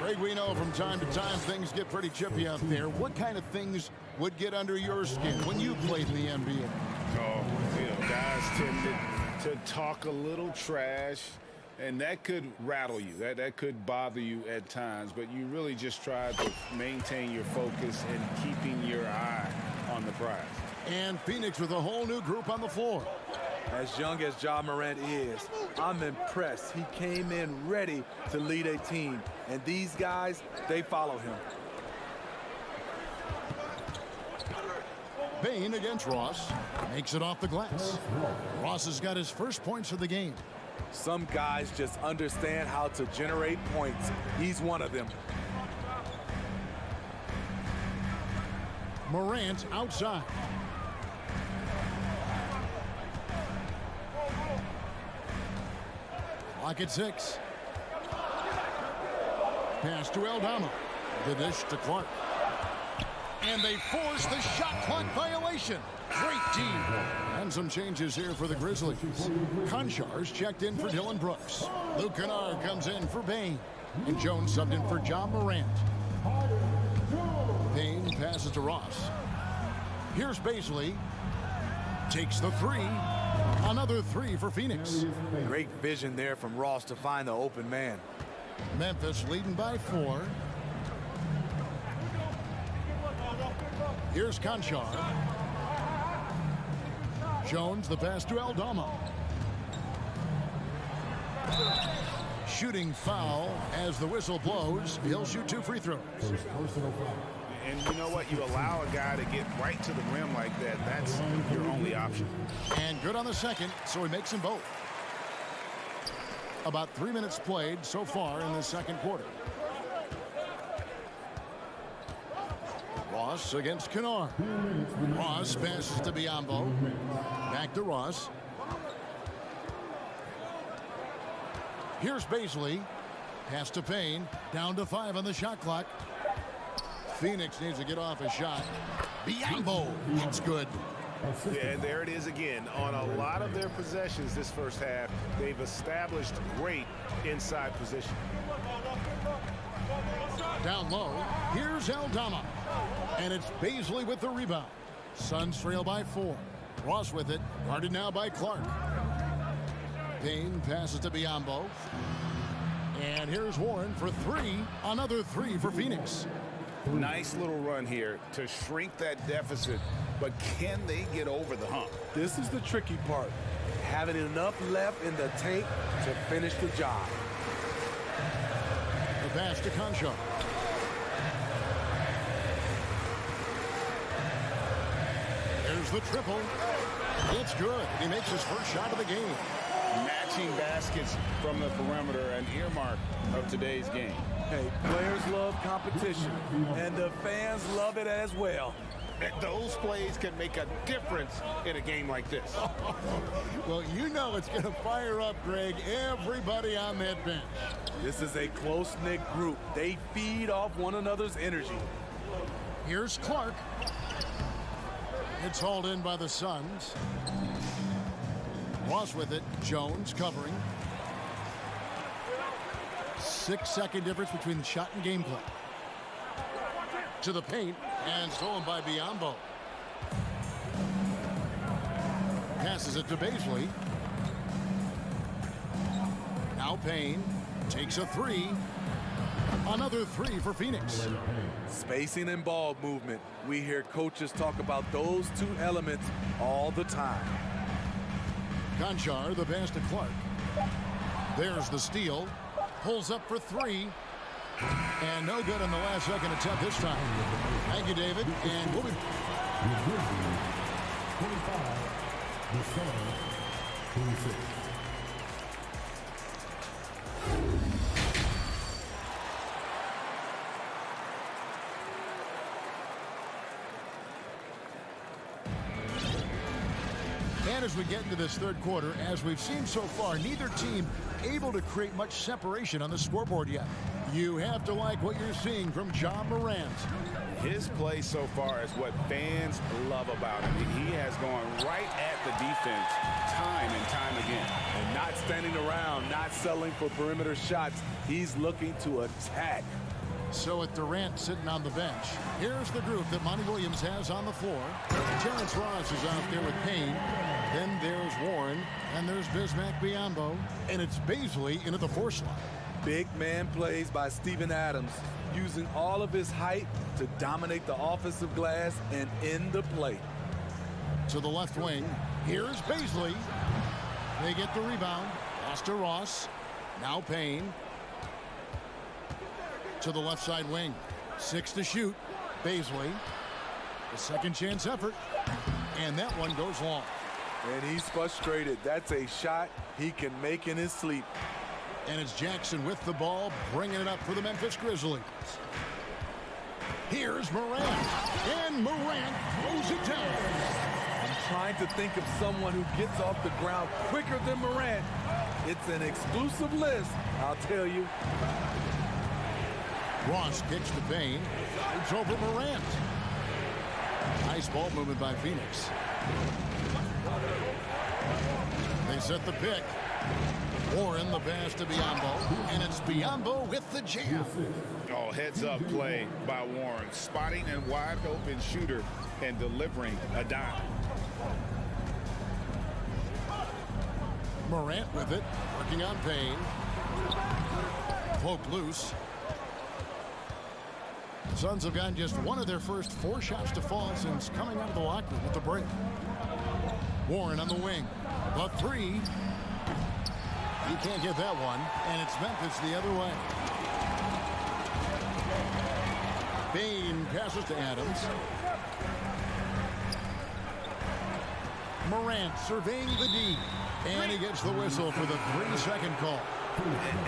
Greg, we know from time to time things get pretty chippy out there. What kind of things would get under your skin when you played in the NBA? Oh, guys tended to talk a little trash. And that could rattle you. That could bother you at times. But you really just try to maintain your focus and keeping your eye on the prize. And Phoenix with a whole new group on the floor. As young as Ja Morant is, I'm impressed. He came in ready to lead a team. And these guys, they follow him. Payne against Ross. Makes it off the glass. Ross has got his first points of the game. Some guys just understand how to generate points. He's one of them. Morant outside. Clock at 6. Pass to Eldorado. The dish to Clark. And they force the shot clock violation. Great team. And some changes here for the Grizzlies. Konchar's checked in for Dylan Brooks. Luke Kennard comes in for Payne. And Jones subbed in for John Morant. Payne passes to Ross. Here's Baisley. Takes the 3. Another 3 for Phoenix. Great vision there from Ross to find the open man. Memphis leading by 4. Here's Konchar. Jones, the pass to Aldama. Shooting foul as the whistle blows. He'll shoot 2 free throws. And you know what? You allow a guy to get right to the rim like that. That's your only option. And good on the second, so he makes them both. About 3 minutes played so far in the second quarter. Ross against Kennard. Ross passes to Biyombo. Back to Ross. Here's Baisley. Pass to Payne. Down to 5 on the shot clock. Phoenix needs to get off a shot. Biyombo. It's good. Yeah, and there it is again. On a lot of their possessions this first half, they've established great inside position. Down low, here's Aldama. And it's Baisley with the rebound. Suns trail by 4. Ross with it, guarded now by Clark. Payne passes to Biyombo. And here's Warren for 3. Another 3 for Phoenix. Nice little run here to shrink that deficit, but can they get over the hump? This is the tricky part. Having enough left in the tank to finish the job. The pass to Concho. There's the triple. It's good. He makes his first shot of the game. Matching baskets from the perimeter, an earmark of today's game. Hey, players love competition, and the fans love it as well. Those plays can make a difference in a game like this. Well, you know it's going to fire up, Greg, everybody on that bench. This is a close-knit group. They feed off one another's energy. Here's Clark. It's hauled in by the Suns. Ross with it. Jones covering. 6-second difference between the shot and gameplay. To the paint and stolen by Biyombo. Passes it to Baisley. Now Payne takes a 3. Another 3 for Phoenix. Spacing and ball movement. We hear coaches talk about those 2 elements all the time. Conchar, the pass to Clark. There's the steal. Pulls up for 3. And no good on the last second attempt this time. Thank you, David. And we'll be... 25, the Suns, 26. And as we get into this third quarter, as we've seen so far, neither team able to create much separation on the scoreboard yet. You have to like what you're seeing from Ja Morant. His play so far is what fans love about him. He has gone right at the defense time and time again. And not standing around, not settling for perimeter shots. He's looking to attack. So with Durant sitting on the bench, here's the group that Monty Williams has on the floor. Terrence Ross is out there with Payne. Then there's Warren, and there's Bismack Biyombo, and it's Baisley into the 4 slot. Big man plays by Steven Adams, using all of his height to dominate the offensive glass and end the play. To the left wing, here's Baisley. They get the rebound. Pass to Ross. Now Payne. To the left side wing. 6 to shoot. Baisley. The second chance effort. And that one goes long. And he's frustrated. That's a shot he can make in his sleep. And it's Jackson with the ball, bringing it up for the Memphis Grizzlies. Here's Morant. And Morant throws it down. I'm trying to think of someone who gets off the ground quicker than Morant. It's an exclusive list, I'll tell you. Ross kicks to Payne. It's over Morant. Nice ball movement by Phoenix. They set the pick. Warren the pass to Biyombo. And it's Biyombo with the jam. Oh, heads up play by Warren. Spotting a wide open shooter and delivering a dime. Morant with it. Working on Payne. Poked loose. The Suns have gotten just one of their first 4 shots to fall since coming out of the locker room with the break. Warren on the wing. The 3. He can't get that one, and it's Memphis the other way. Payne passes to Adams. Morant surveying the D, and he gets the whistle for the 3-second call.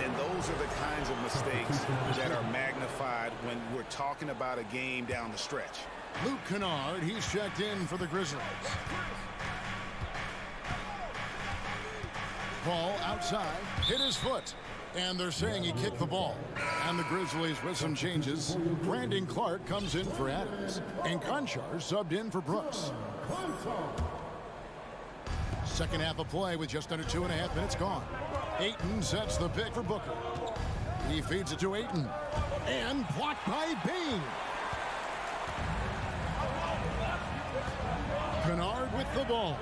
And those are the kinds of mistakes that are magnified when we're talking about a game down the stretch. Luke Kennard, he's checked in for the Grizzlies. Ball outside, hit his foot. And they're saying he kicked the ball. And the Grizzlies with some changes. Brandon Clark comes in for Adams. And Conchar subbed in for Brooks. Second half of play with just under 2.5 minutes gone. Ayton sets the pick for Booker. He feeds it to Ayton. And blocked by Bain. Kennard with the ball.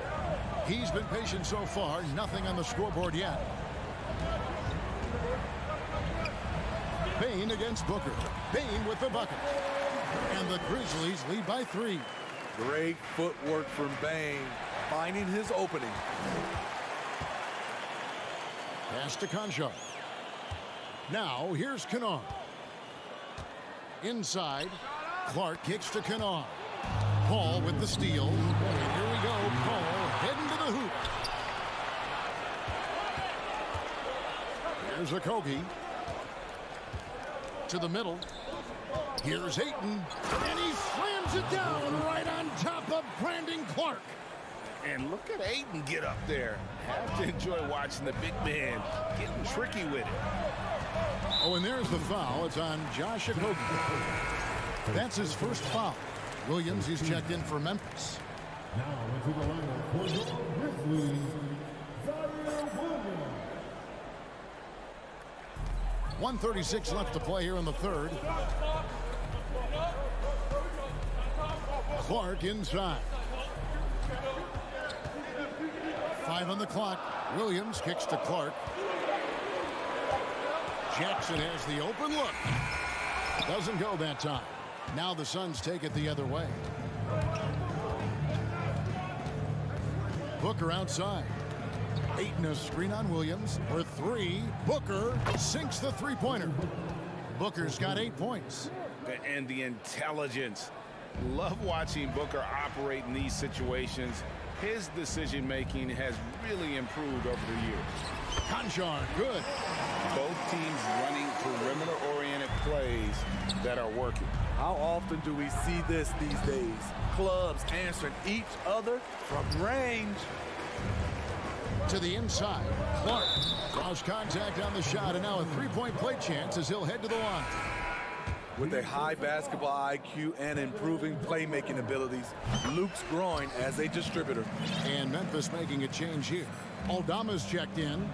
He's been patient so far. Nothing on the scoreboard yet. Bain against Booker. Bain with the bucket. And the Grizzlies lead by 3. Great footwork from Bain, finding his opening. Pass to Conchar. Now here's Kennard. Inside, Clark kicks to Kennard. Paul with the steal. And here we go, Paul heading to the hoop. Here's Okogie. To the middle. Here's Ayton. And he slams it down right on top of Brandon Clark. And look at Ayton get up there. Have to enjoy watching the big man getting tricky with it. Oh, and there's the foul. It's on Josh Okogie. That's his first foul. Williams, he's checked in for Memphis. Now into the lineup for your Grizzlies, Zion Williams. 1:36 left to play here in the third. Clark inside. 5 on the clock. Williams kicks to Clark. Jackson has the open look. Doesn't go that time. Now the Suns take it the other way. Booker outside. Ayton a screen on Williams for 3. Booker sinks the three-pointer. Booker's got 8 points. And the intelligence. Love watching Booker operate in these situations. His decision-making has really improved over the years. Conchar, good. Both teams running perimeter-oriented plays that are working. How often do we see this these days? Clubs answering each other from range. To the inside. Clark draws contact on the shot, and now a three-point play chance as he'll head to the line. With a high basketball IQ and improving playmaking abilities, Luke's growing as a distributor. And Memphis making a change here. Aldama's checked in.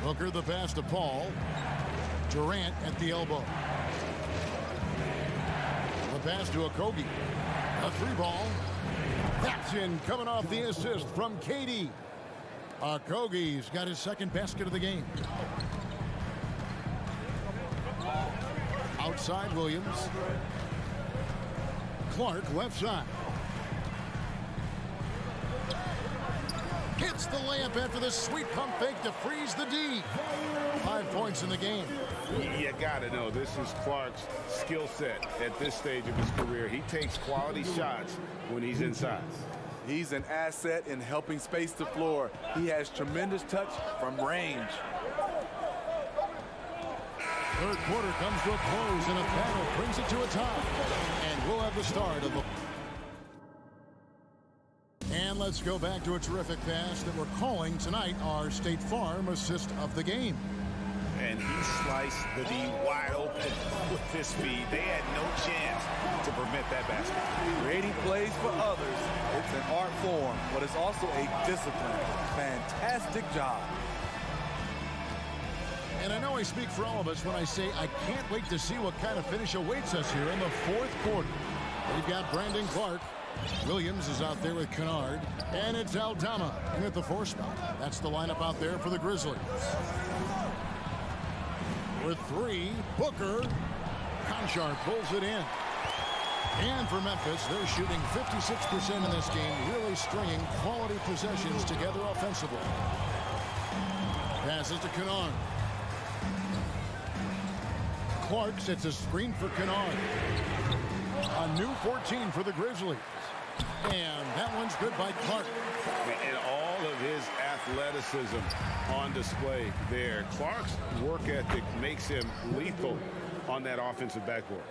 Booker the pass to Paul. Durant at the elbow. The pass to Okogie. A 3-ball. That's in, coming off the assist from KD. Okogie's got his second basket of the game. Outside Williams. Clark left side. Hits the layup after the sweet pump fake to freeze the D. 5 points in the game. You gotta know this is Clark's skill set at this stage of his career. He takes quality shots when he's inside. He's an asset in helping space the floor. He has tremendous touch from range. Third quarter comes to a close, and a battle brings it to a tie. And we'll have the start of the... And let's go back to a terrific pass that we're calling tonight our State Farm assist of the game. And he sliced the D wide open with his speed. They had no chance to prevent that basket. Creating plays for others, it's an art form, but it's also a discipline. Fantastic job. And I know I speak for all of us when I say I can't wait to see what kind of finish awaits us here in the fourth quarter. We've got Brandon Clark. Williams is out there with Kennard. And it's Aldama in at the 4 spot. That's the lineup out there for the Grizzlies. With 3, Booker. Conchar pulls it in. And for Memphis, they're shooting 56% in this game, really stringing quality possessions together offensively. Passes to Kennard. Clark sets a screen for Kennard. A new 14 for the Grizzlies. And that one's good by Clark. And all of his athleticism on display there. Clark's work ethic makes him lethal on that offensive backboard.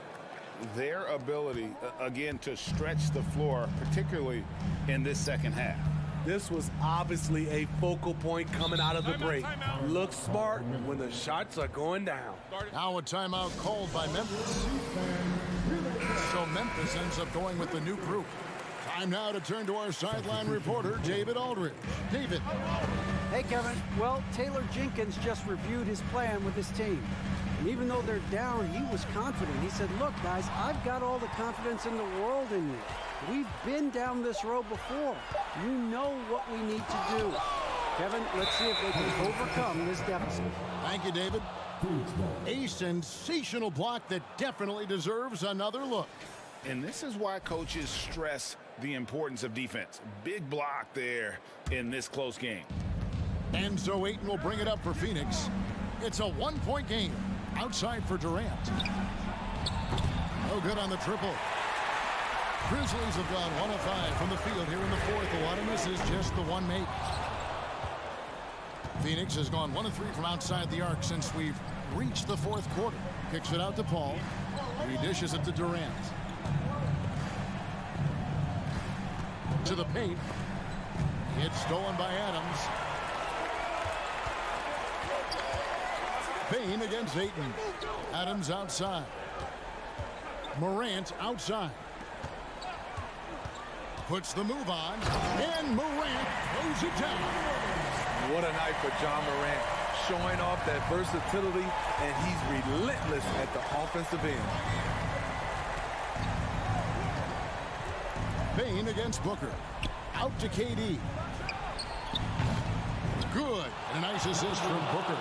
Their ability, again, to stretch the floor, particularly in this second half. This was obviously a focal point coming out of the break. Look smart when the shots are going down. Now a timeout called by Memphis. So Memphis ends up going with the new group. Time now to turn to our sideline reporter, David Aldridge. David. Hey, Kevin. Well, Taylor Jenkins just reviewed his plan with his team. And even though they're down, he was confident. He said, look, guys, I've got all the confidence in the world in you. We've been down this road before. You know what we need to do. Kevin, let's see if they can overcome this deficit. Thank you, David. A sensational block that definitely deserves another look. And this is why coaches stress the importance of defense. Big block there in this close game. And so Ayton will bring it up for Phoenix. It's a one-point game. Outside for Durant. No good on the triple. Grizzlies have gone 1 of 5 from the field here in the fourth. A lot of misses, just the one make. Phoenix has gone 1 of 3 from outside the arc since we've reached the fourth quarter. Kicks it out to Paul. He dishes it to Durant. To the paint. It's stolen by Adams. Payne against Ayton. Adams outside. Morant outside. Puts the move on. And Morant throws it down. What a night for John Morant. Showing off that versatility, and he's relentless at the offensive end. Payne against Booker. Out to KD. Good. And a nice assist from Booker.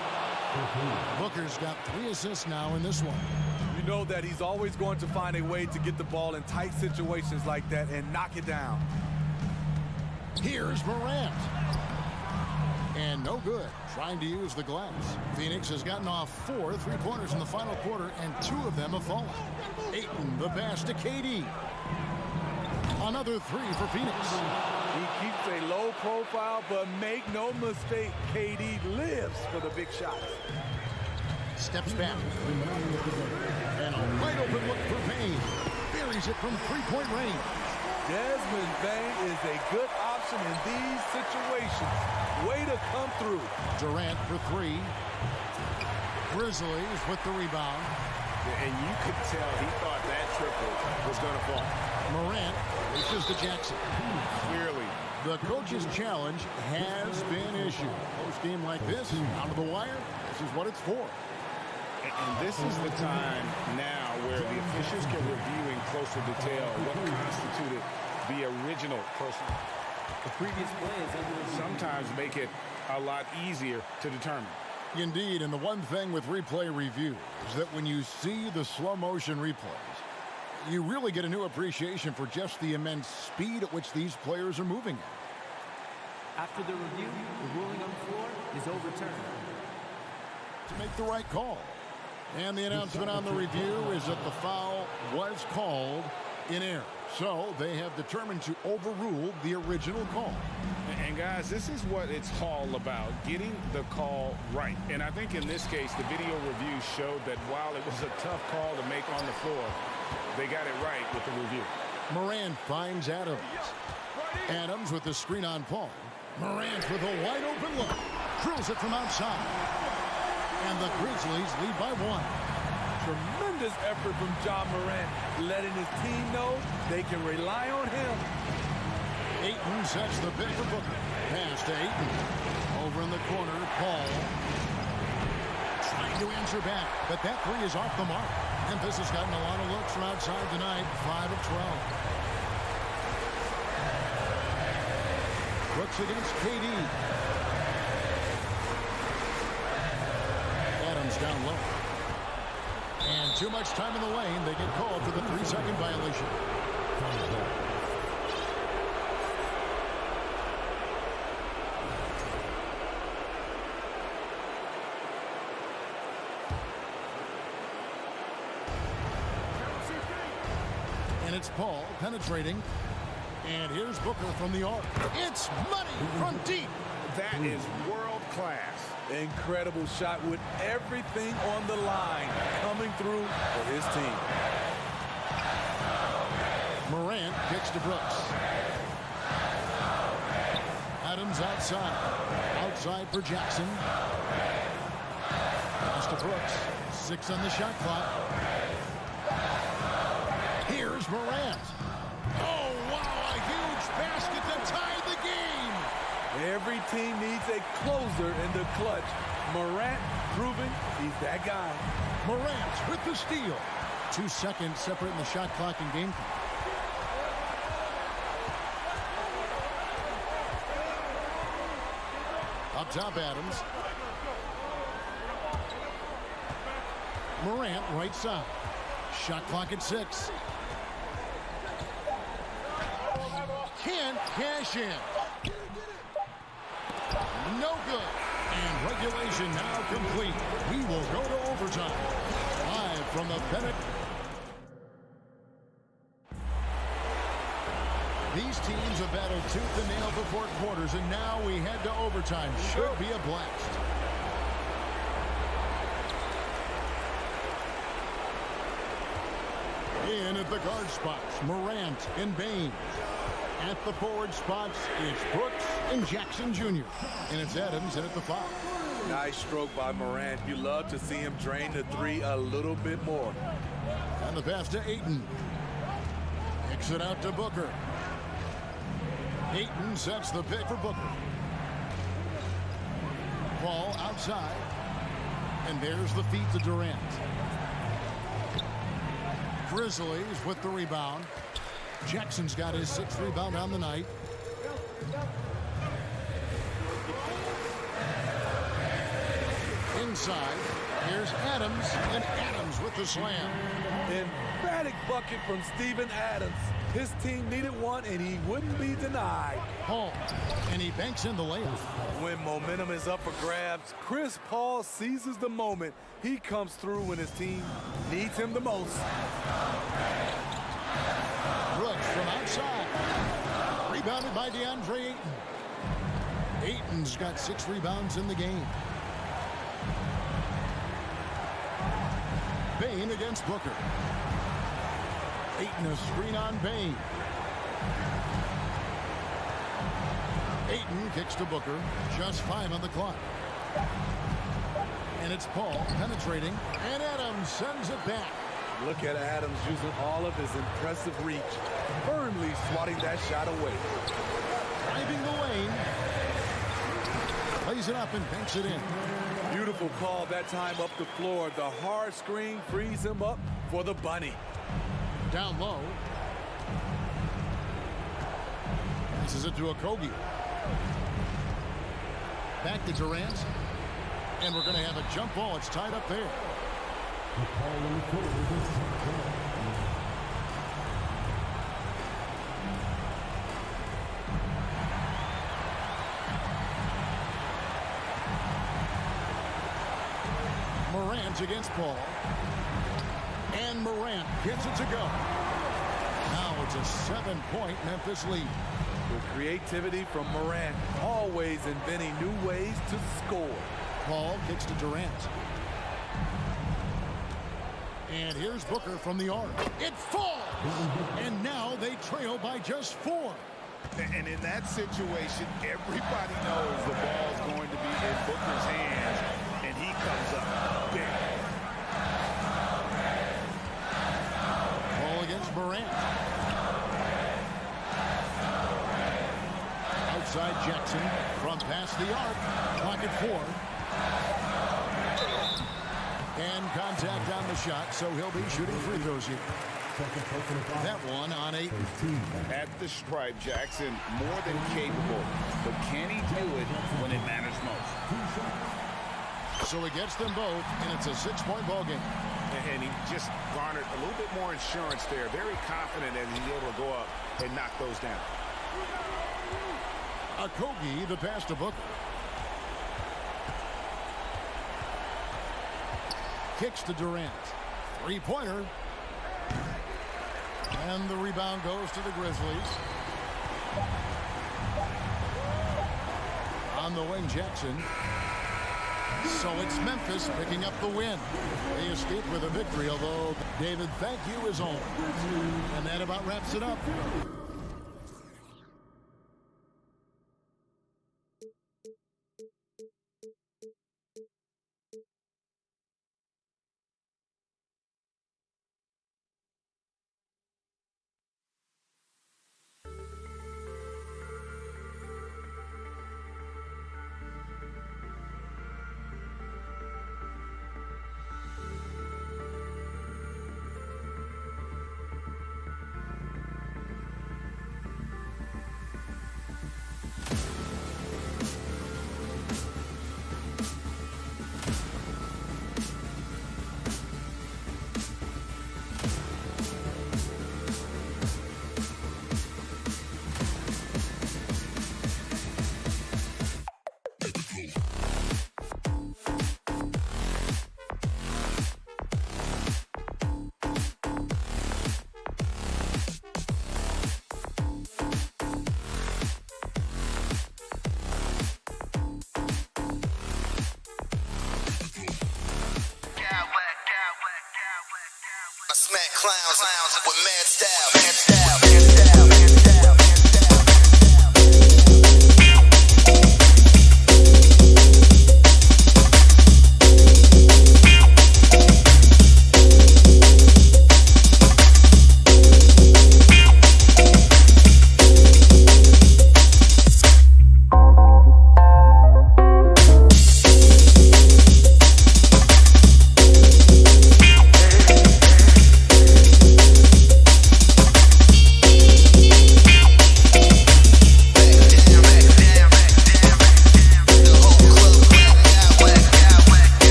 Booker's got 3 assists now in this one. You know that he's always going to find a way to get the ball in tight situations like that and knock it down. Here's Morant. And no good. Trying to use the glass. Phoenix has gotten off 4 3-pointers in the final quarter, and 2 of them have fallen. Ayton, the pass to KD. Another 3 for Phoenix. He keeps a low profile, but make no mistake, KD lives for the big shots. Steps back. And a wide open look for Payne. Buries it from 3-point range. Desmond Bain is a good option in these situations. Way to come through. Durant for 3. Grizzlies with the rebound. And you could tell he thought that triple was going to fall. Morant reaches to Jackson. Clearly. The coach's challenge has been issued. Post game like this, out of the wire, this is what it's for. And this is the time now where the officials can review in closer detail what constituted the original personal. The previous play is sometimes make it a lot easier to determine. Indeed, and the one thing with replay review is that when you see the slow motion replays, you really get a new appreciation for just the immense speed at which these players are moving at. After the review, the ruling on the floor is overturned. To make the right call. And the announcement on the review is that the foul was called in error. So they have determined to overrule the original call. And guys, this is what it's all about, getting the call right. And I think in this case, the video review showed that while it was a tough call to make on the floor, they got it right with the review. Morant finds Adams. Adams with the screen on Paul. Morant with a wide open look. Drills it from outside. And the Grizzlies lead by 1. Tremendous effort from John Morant, letting his team know they can rely on him. Ayton sets the pick for Booker. Pass to Ayton. Over in the corner, Paul. Trying to answer back, but that 3 is off the mark. Memphis has gotten a lot of looks from outside tonight, 5 of 12. Brooks against KD. Adams down low. And too much time in the lane. They get called for the 3-second violation. And it's Paul penetrating. And here's Booker from the arc. It's money from deep. That is world class. Incredible shot with everything on the line coming through for his team. Morant kicks to Brooks. Adams outside. Outside for Jackson. Pass to Brooks. 6 on the shot clock. Here's Morant. Oh, wow, a huge basket to tie the game. Every team needs a closer in the clutch. Morant proving he's that guy. Morant with the steal. 2 seconds separating the shot clock and game clock. Up top, Adams. Morant right side. Shot clock at 6. Can't cash in. No good. And regulation now complete. We will go to overtime. Live from the Bennett. These teams have battled tooth and nail for 4 quarters, and now we head to overtime. Should be a blast. In at the guard spots, Morant and Bain. At the forward spots, it's Brooks and Jackson Jr. And it's Adams in at the 5. Nice stroke by Morant. You love to see him drain the 3 a little bit more. And the pass to Ayton. Kicks it out to Booker. Ayton sets the pick for Booker. Ball outside. And there's the feed to Durant. Grizzlies with the rebound. Jackson's got his 6th rebound on the night. Inside, here's Adams, and Adams with the slam. Emphatic bucket from Steven Adams. His team needed one, and he wouldn't be denied. Paul, and he banks in the layup. When momentum is up for grabs, Chris Paul seizes the moment. He comes through when his team needs him the most. Brooks from outside. Rebounded by DeAndre Ayton. Ayton's got 6 rebounds in the game. Bain against Booker. Ayton a screen on Bain. Ayton kicks to Booker. Just 5 on the clock. And it's Paul penetrating. And Adams sends it back. Look at Adams using all of his impressive reach, firmly swatting that shot away. Driving the lane. Plays it up and banks it in. Beautiful call that time up the floor. The hard screen frees him up for the bunny. Down low. Passes it to Okogie. Back to Durant. And we're going to have a jump ball. It's tied up there. Morant against Paul. And Morant gets it to go. Now it's a 7-point Memphis lead. With creativity from Morant, always inventing new ways to score. Paul kicks to Durant. And here's Booker from the arc. It falls! And now they trail by just 4. And in that situation, everybody knows the ball's going to be in Booker's hands, and he comes up big. Ball against Morant. Outside Jackson from past the arc. Clock at 4. And contact on the shot, so he'll be shooting free throws here. That one on 8. At the stripe, Jackson more than capable, but can he do it when it matters most? So he gets them both, and it's a 6-point ball game. And he just garnered a little bit more insurance there. Very confident that he's able to go up and knock those down. Okogie, the pass to Booker. Kicks to Durant. 3-pointer. And the rebound goes to the Grizzlies. On the wing, Jackson. So it's Memphis picking up the win. They escape with a victory, although, David, thank you as always. And that about wraps it up. Smack clowns with mad style.